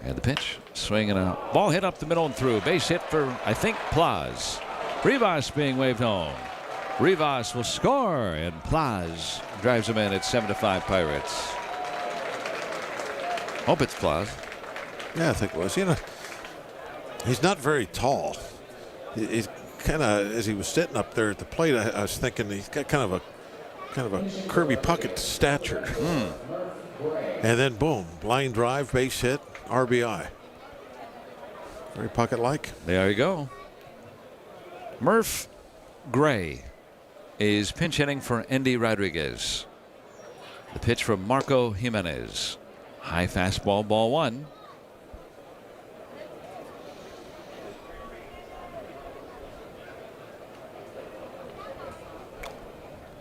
And the pitch, swing and a ball hit up the middle and through. Base hit for, I think, Plaz. Rivas being waved home. Rivas will score, and Plaz drives him in at 7-5 Pirates. Hope it's Plaz. Yeah, I think it was. You know, he's not very tall. He's kind of, as he was sitting up there at the plate, I was thinking he's got kind of a Kirby Puckett stature. And then boom, line drive, base hit, RBI. Very Puckett-like. There you go. Murph Gray is pinch hitting for Endy Rodriguez. The pitch from Marco Jimenez. High fastball, ball one.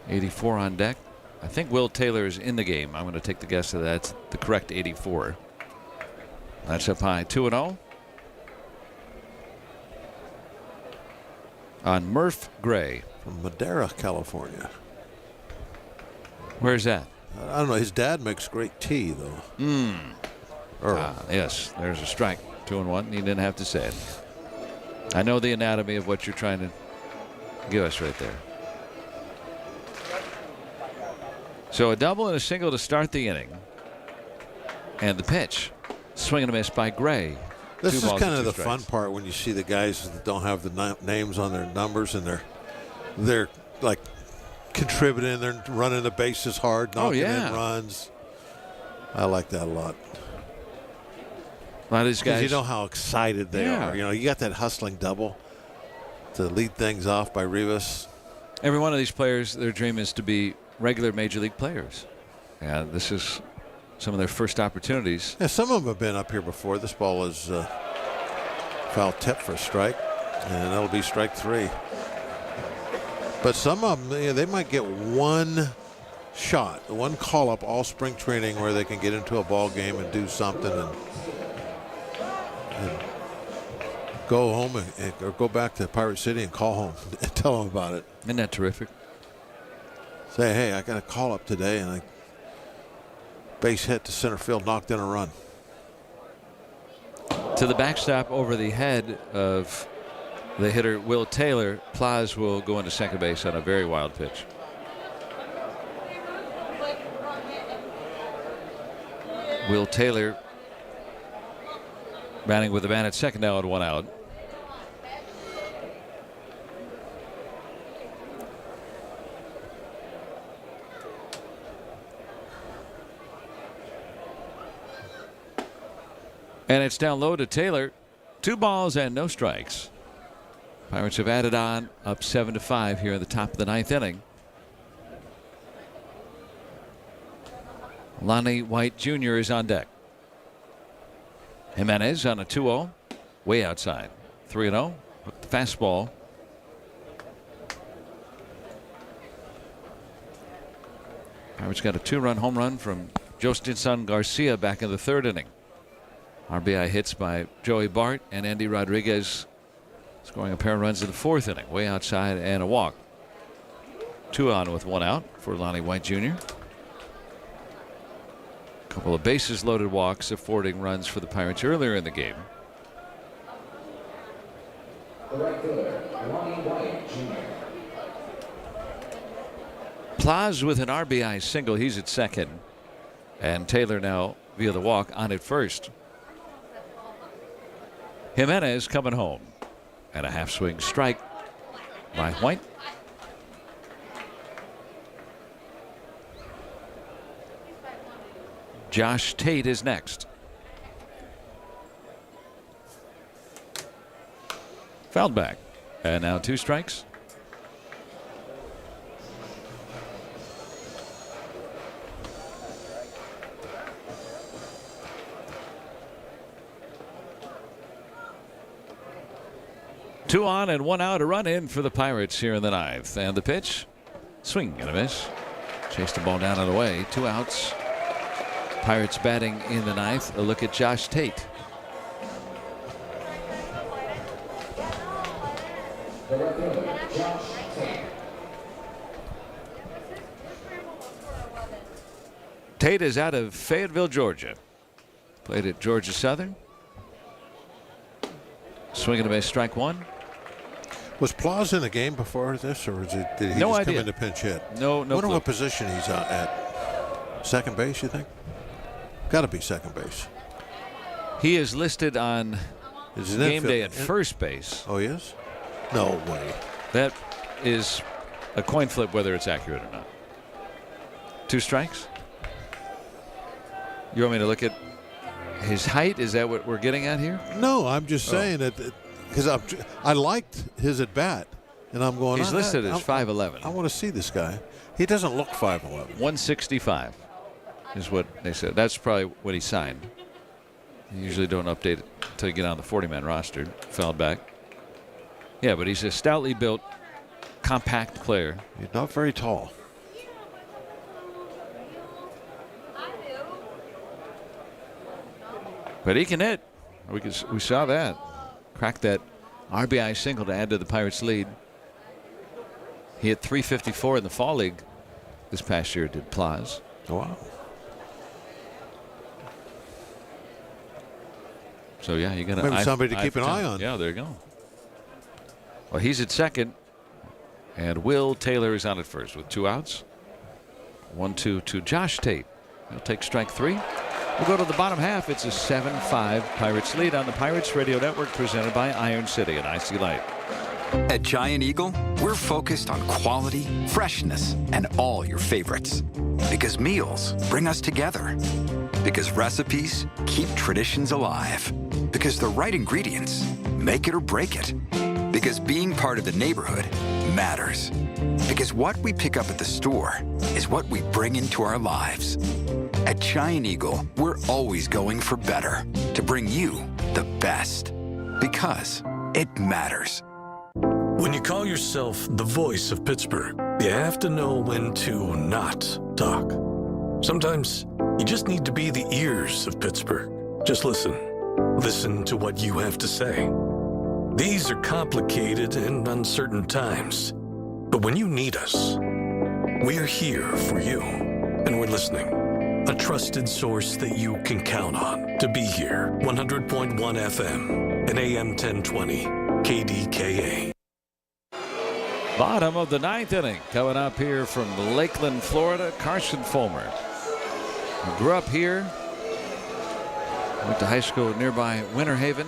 '84 on deck. I think Will Taylor is in the game. I'm going to take the guess that that's the correct 84. That's up high, 2-0. On Murph Gray. From Madera, California. Where's that? I don't know. His dad makes great tea, though. Yes, there's a strike. 2-1. He didn't have to say it. I know the anatomy of what you're trying to give us right there. So a double and a single to start the inning. And the pitch. Swing and a miss by Gray. This is kind of the fun part when you see the guys that don't have the names on their numbers, and they're like contributing. They're running the bases hard, knocking in runs. I like that a lot. A lot of these guys, you know how excited they are. You know, you got that hustling double to lead things off by Rivas. Every one of these players, their dream is to be regular major league players, and this is some of their first opportunities. Yeah, some of them have been up here before. This ball is foul tip for a strike, and that'll be strike three. But some of them, they might get one shot, one call up all spring training where they can get into a ball game and do something and go home or go back to Pirate City and call home and tell them about it. Isn't that terrific? Say, hey, I got a call up today, and I base hit to center field, knocked in a run. To the backstop over the head of the hitter Will Taylor. Plaz will go into second base on a very wild pitch. Will Taylor batting with a man at second now and 1 out. And it's down low to Taylor. 2 balls and no strikes. Pirates have added on, up 7-5 here in the top of the 9th inning. Lonnie White Jr. is on deck. Jimenez on a 2-0, way outside. 3-0, hooked the fastball. Pirates got a 2-run home run from Jostinson Garcia back in the 3rd inning. RBI hits by Joey Bart and Andy Rodriguez, scoring a pair of runs in the 4th inning, way outside and a walk. 2 on with 1 out for Lonnie White Jr. Couple of bases loaded walks affording runs for the Pirates earlier in the game. Plaz with an RBI single. He's at second. And Taylor now via the walk on at first. Jimenez coming home. And a half swing strike by White. Josh Tate is next. Fouled back. And now 2 strikes. Two on and 1 out, a run in for the Pirates here in the 9th. And the pitch, swing and a miss. Chased the ball down and away. 2 outs. Pirates batting in the 9th. A look at Josh Tate. Tate is out of Fayetteville, Georgia. Played at Georgia Southern. Swing and a miss, strike 1. Was Plaz in the game before this, or did he No just idea. come in to pinch hit? No Wonder clue. what position he's at. Second base, you think? Got to be second base. He is listed on Is it game infield? day at first base. Oh, he is? No way. That is a coin flip whether it's accurate or not. 2 strikes. You want me to look at his height? Is that what we're getting at here? No, I'm just saying that because I liked his at bat, and I'm going. He's listed as 5'11". I want to see this guy. He doesn't look 5'11". 165 is what they said. That's probably what he signed. You usually don't update it until you get on the 40-man roster. Fouled back. Yeah, but he's a stoutly built, compact player. He's not very tall. But he can hit. We saw that. Cracked that RBI single to add to the Pirates' lead. He hit .354 in the Fall League this past year, did Plaz. Wow. So, yeah, you're going to... Maybe somebody to keep an eye on. Yeah, there you go. Well, he's at second. And Will Taylor is on at first with 2 outs. 1-2 to Josh Tate. He'll take strike 3. We'll go to the bottom half. It's a 7-5 Pirates lead on the Pirates Radio Network, presented by Iron City and IC Light. At Giant Eagle, we're focused on quality, freshness, and all your favorites. Because meals bring us together. Because recipes keep traditions alive. Because the right ingredients make it or break it. Because being part of the neighborhood matters. Because what we pick up at the store is what we bring into our lives. At Giant Eagle, we're always going for better to bring you the best. Because it matters. When you call yourself the voice of Pittsburgh, you have to know when to not talk. Sometimes you just need to be the ears of Pittsburgh. Just listen. Listen to what you have to say. These are complicated and uncertain times. But when you need us, we're here for you. And we're listening. A trusted source that you can count on to be here. 100.1 FM and AM 1020. KDKA. Bottom of the ninth inning. Coming up here from Lakeland, Florida, Carson Fulmer. He grew up here. Went to high school at nearby Winter Haven.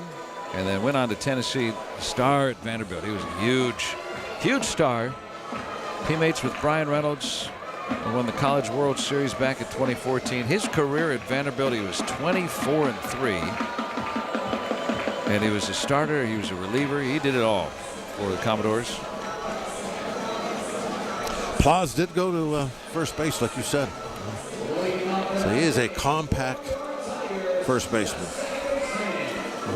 And then went on to Tennessee. Star at Vanderbilt. He was a huge star. Teammates with Brian Reynolds. Won the College World Series back in 2014. His career at Vanderbilt, he was 24-3. And he was a starter. He was a reliever. He did it all for the Commodores. Plaz did go to first base, like you said. So he is a compact first baseman.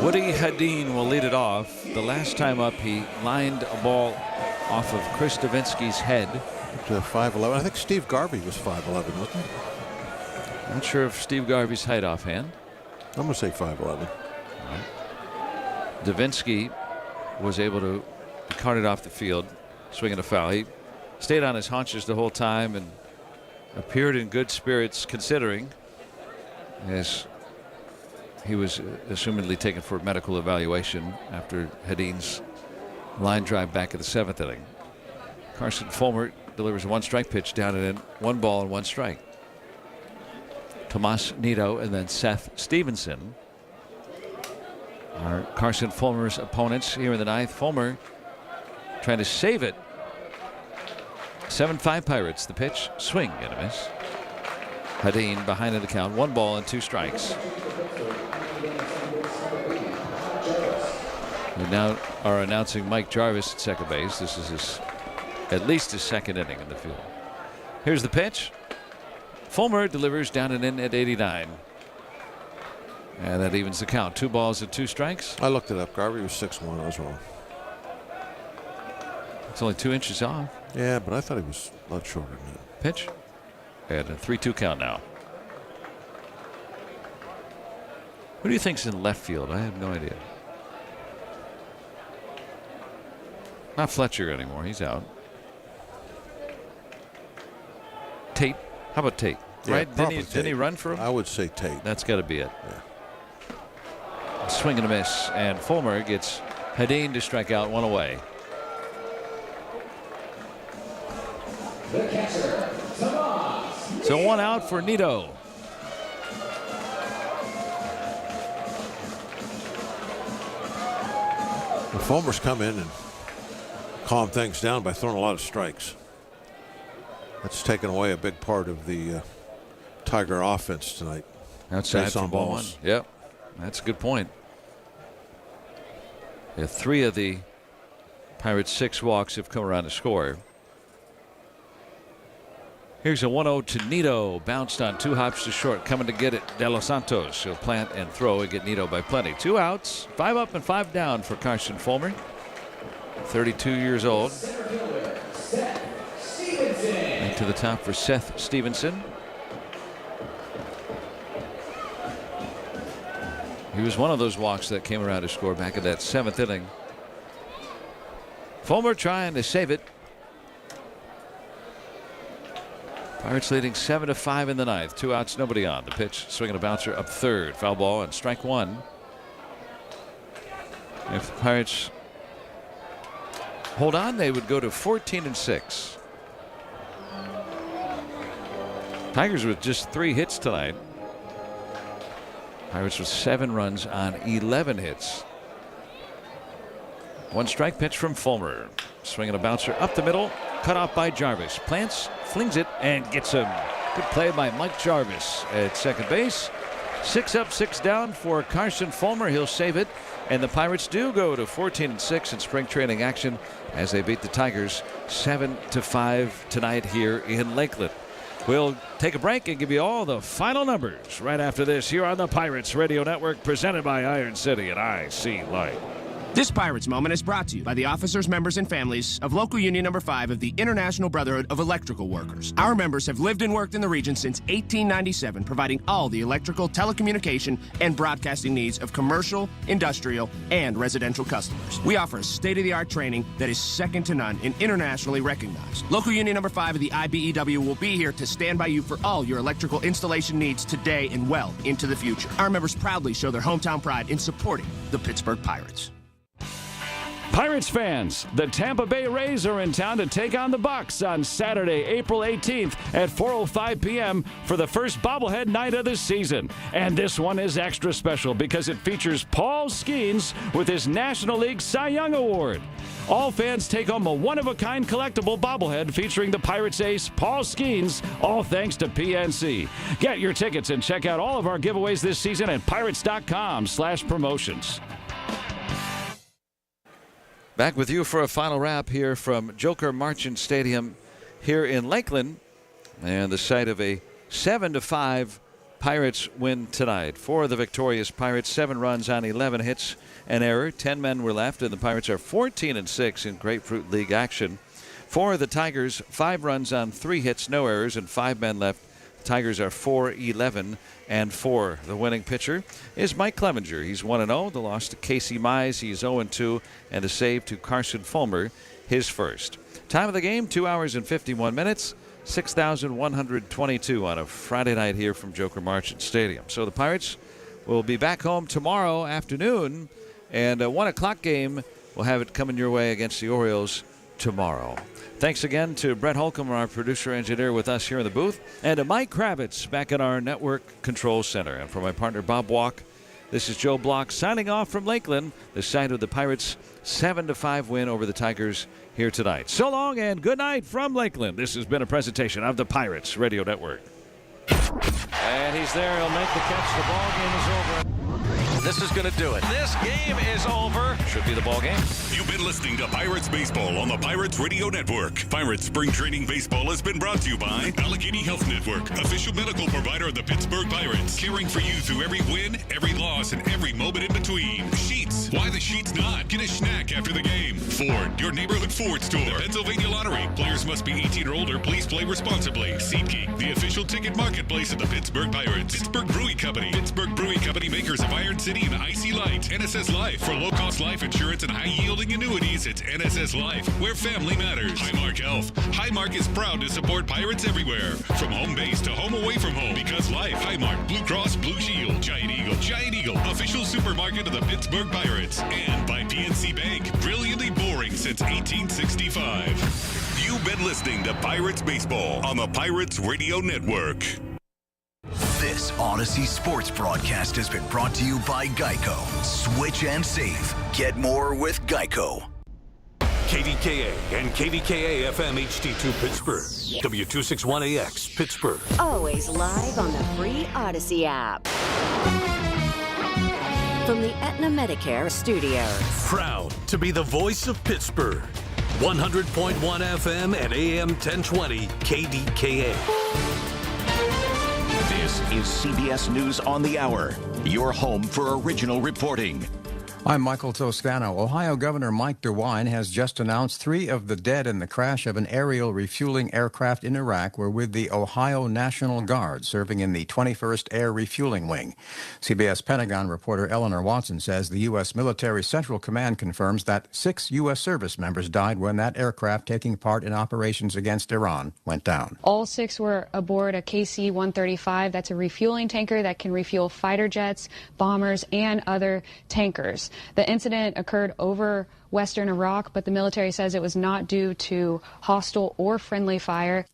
Woody Hadeen will lead it off. The last time up, he lined a ball off of Chris Davinsky's head. To 5'11". I think Steve Garvey was 5'11", wasn't he? Not sure if Steve Garvey's height offhand. I'm going to say 5'11". Davinsky was able to be carted off the field, swinging a foul. He stayed on his haunches the whole time and appeared in good spirits, considering, as he was assumedly taken for medical evaluation after Hadeen's line drive back in the seventh inning. Carson Fulmer delivers a one-strike pitch down and in, 1 ball and 1 strike. Tomas Nido and then Seth Stevenson are Carson Fulmer's opponents here in the ninth. Fulmer trying to save it. 7-5 Pirates. The pitch, swing and a miss. Hadeen behind in the count, 1 ball and 2 strikes. We now are announcing Mike Jarvis at second base. This is at least his second inning in the field. Here's the pitch. Fulmer delivers down and in at 89. And that evens the count. 2 balls and 2 strikes. I looked it up. Garvey was 6'1". I was wrong. It's only 2 inches off. Yeah, but I thought he was a lot shorter than that. Pitch. And a 3-2 count now. Who do you think's in left field? I have no idea. Not Fletcher anymore. He's out. Tate. How about Tate? Yeah, right? Didn't he run for him? I would say Tate. That's got to be it. Yeah. Swing and a miss. And Fulmer gets Hadeen to strike out, 1 away. So 1 out for Nido. The Fulmer's come in and calm things down by throwing a lot of strikes. That's taken away a big part of the Tiger offense tonight. Outside for ball 1. Yep, that's a good point. Yeah, 3 of the Pirates' 6 walks have come around to score. Here's a 1-0 to Nido. Bounced on 2 hops to short. Coming to get it, De Los Santos. He'll plant and throw and get Nido by plenty. 2 outs, 5 up and 5 down for Carson Fulmer. 32 years old. Back to the top for Seth Stevenson. He was one of those walks that came around to score back in that 7th inning. Fulmer trying to save it. Pirates leading 7-5 in the ninth. 2 outs, nobody on. The pitch, swinging a bouncer up third. Foul ball and strike 1. If the Pirates hold on, they would go to 14-6. Tigers with just 3 hits tonight. Pirates with 7 runs on 11 hits. 1 strike pitch from Fulmer. Swinging a bouncer up the middle. Cut off by Jarvis. Plants, flings it, and gets him. Good play by Mike Jarvis at second base. 6 up, 6 down for Carson Fulmer. He'll save it. And the Pirates do go to 14-6 in spring training action as they beat the Tigers 7-5 tonight here in Lakeland. We'll take a break and give you all the final numbers right after this here on the Pirates Radio Network, presented by Iron City and IC Light. This Pirates Moment is brought to you by the officers, members, and families of Local Union Number 5 of the International Brotherhood of Electrical Workers. Our members have lived and worked in the region since 1897, providing all the electrical, telecommunication, and broadcasting needs of commercial, industrial, and residential customers. We offer a state-of-the-art training that is second to none and internationally recognized. Local Union Number 5 of the IBEW will be here to stand by you for all your electrical installation needs today and well into the future. Our members proudly show their hometown pride in supporting the Pittsburgh Pirates. Pirates fans, the Tampa Bay Rays are in town to take on the Bucks on Saturday, April 18th at 4:05 p.m. for the first bobblehead night of the season. And this one is extra special because it features Paul Skeens with his National League Cy Young Award. All fans take home a one-of-a-kind collectible bobblehead featuring the Pirates ace Paul Skeens, all thanks to PNC. Get your tickets and check out all of our giveaways this season at pirates.com/promotions. Back with you for a final wrap here from Joker Marchant Stadium here in Lakeland, and the site of a 7-5 Pirates win tonight. For the victorious Pirates, 7 runs on 11 hits, an error. 10 men were left, and the Pirates are 14-6 in Grapefruit League action. For the Tigers, 5 runs on 3 hits, no errors, and 5 men left. The Tigers are 4-11-4. The winning pitcher is Mike Clevenger. He's 1-0. The loss to Casey Mize, he's 0-2, and a save to Carson Fulmer, his first. Time of the game, 2 hours and 51 minutes, 6,122 on a Friday night here from Joker Marchant Stadium. So the Pirates will be back home tomorrow afternoon, and a 1 o'clock game, we'll have it coming your way against the Orioles tomorrow. Thanks again to Brett Holcomb, our producer-engineer, with us here in the booth, and to Mike Kravitz back at our network control center. And for my partner, Bob Walk, this is Joe Block signing off from Lakeland, the site of the Pirates' 7-5 win over the Tigers here tonight. So long and good night from Lakeland. This has been a presentation of the Pirates Radio Network. And he's there. He'll make the catch. The ball game is over. This is going to do it. This game is over. Should be the ball game. You've been listening to Pirates Baseball on the Pirates Radio Network. Pirates Spring Training Baseball has been brought to you by Allegheny Health Network, official medical provider of the Pittsburgh Pirates, caring for you through every win, every loss, and every moment in between. Sheets. Why the Sheets not? Get a snack after the game. Ford, your neighborhood Ford store. The Pennsylvania Lottery. Players must be 18 or older. Please play responsibly. SeatGeek, the official ticket marketplace of the Pittsburgh Pirates. Pittsburgh Brewing Company. Pittsburgh Brewing Company, makers of Iron City and Icy Light. NSS Life. For low-cost life insurance and high-yielding annuities, it's NSS Life, where family matters. Highmark Health. Highmark is proud to support Pirates everywhere, from home base to home away from home. Because life. Highmark, Blue Cross Blue Shield. Giant Eagle, official supermarket of the Pittsburgh Pirates. And by PNC Bank, brilliantly boring since 1865. You've been listening to Pirates Baseball on the Pirates Radio Network. This Odyssey Sports broadcast has been brought to you by Geico. Switch and save. Get more with Geico. KDKA and KDKA-FM HD2 Pittsburgh. W261AX Pittsburgh. Always live on the free Odyssey app. From the Aetna Medicare studios. Proud to be the voice of Pittsburgh. 100.1 FM and AM 1020 KDKA. This is CBS News on the Hour, your home for original reporting. I'm Michael Toscano. Ohio Governor Mike DeWine has just announced 3 of the dead in the crash of an aerial refueling aircraft in Iraq were with the Ohio National Guard, serving in the 21st Air Refueling Wing. CBS Pentagon reporter Eleanor Watson says the U.S. Military Central Command confirms that 6 U.S. service members died when that aircraft taking part in operations against Iran went down. All 6 were aboard a KC-135. That's a refueling tanker that can refuel fighter jets, bombers, and other tankers. The incident occurred over western Iraq, but the military says it was not due to hostile or friendly fire.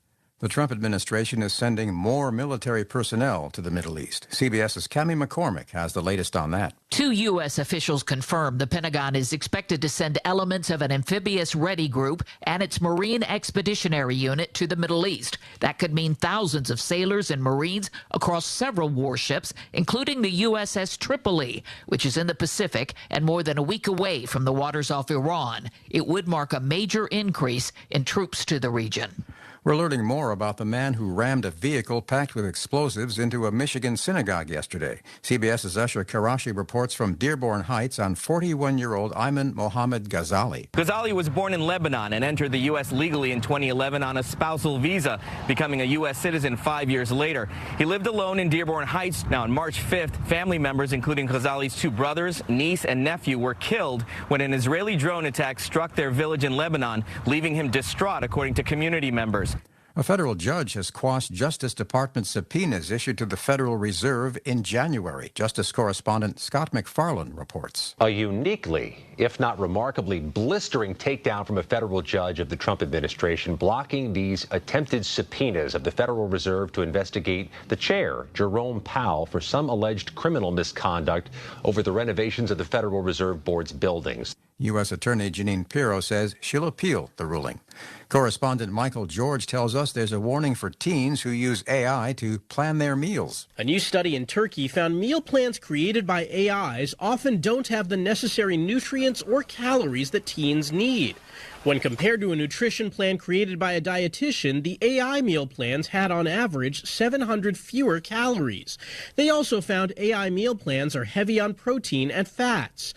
The Trump administration is sending more military personnel to the Middle East. CBS's Cami McCormick has the latest on that. 2 U.S. officials confirmed the Pentagon is expected to send elements of an amphibious ready group and its Marine Expeditionary Unit to the Middle East. That could mean thousands of sailors and Marines across several warships, including the USS Tripoli, which is in the Pacific and more than a week away from the waters off Iran. It would mark a major increase in troops to the region. We're learning more about the man who rammed a vehicle packed with explosives into a Michigan synagogue yesterday. CBS's Usher Karashi reports from Dearborn Heights on 41-year-old Ayman Mohammed Ghazali. Ghazali was born in Lebanon and entered the U.S. legally in 2011 on a spousal visa, becoming a U.S. citizen 5 years later. He lived alone in Dearborn Heights. Now, on March 5th, family members, including Ghazali's 2 brothers, niece, and nephew, were killed when an Israeli drone attack struck their village in Lebanon, leaving him distraught, according to community members. A federal judge has quashed Justice Department subpoenas issued to the Federal Reserve in January. Justice correspondent Scott McFarland reports. A uniquely, if not remarkably, blistering takedown from a federal judge of the Trump administration blocking these attempted subpoenas of the Federal Reserve to investigate the chair, Jerome Powell, for some alleged criminal misconduct over the renovations of the Federal Reserve Board's buildings. U.S. Attorney Jeanine Pirro says she'll appeal the ruling. Correspondent Michael George tells us there's a warning for teens who use AI to plan their meals. A new study in Turkey found meal plans created by AIs often don't have the necessary nutrients or calories that teens need. When compared to a nutrition plan created by a dietitian, the AI meal plans had on average 700 fewer calories. They also found AI meal plans are heavy on protein and fats.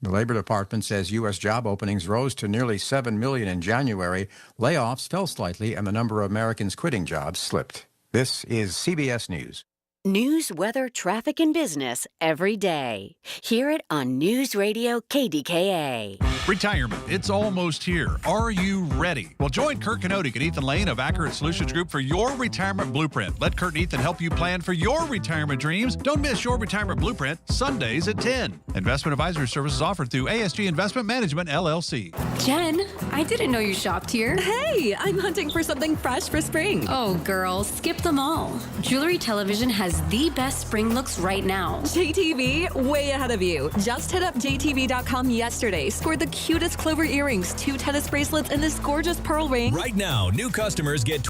The Labor Department says U.S. job openings rose to nearly 7 million in January. Layoffs fell slightly, and the number of Americans quitting jobs slipped. This is CBS News. News, weather, traffic, and business every day. Hear it on News Radio KDKA. Retirement, it's almost here. Are you ready? Well, join Kurt Kanodik and Ethan Lane of Accurate Solutions Group for your retirement blueprint. Let Kurt and Ethan help you plan for your retirement dreams. Don't miss your retirement blueprint, Sundays at 10. Investment advisory services offered through ASG Investment Management, LLC. Jen, I didn't know you shopped here. Hey, I'm hunting for something fresh for spring. Oh, girl, skip them all. Jewelry Television has the best spring looks right now. JTV, way ahead of you. Just hit up JTV.com yesterday. Scored the cutest clover earrings, 2 tennis bracelets, and this gorgeous pearl ring. Right now, new customers get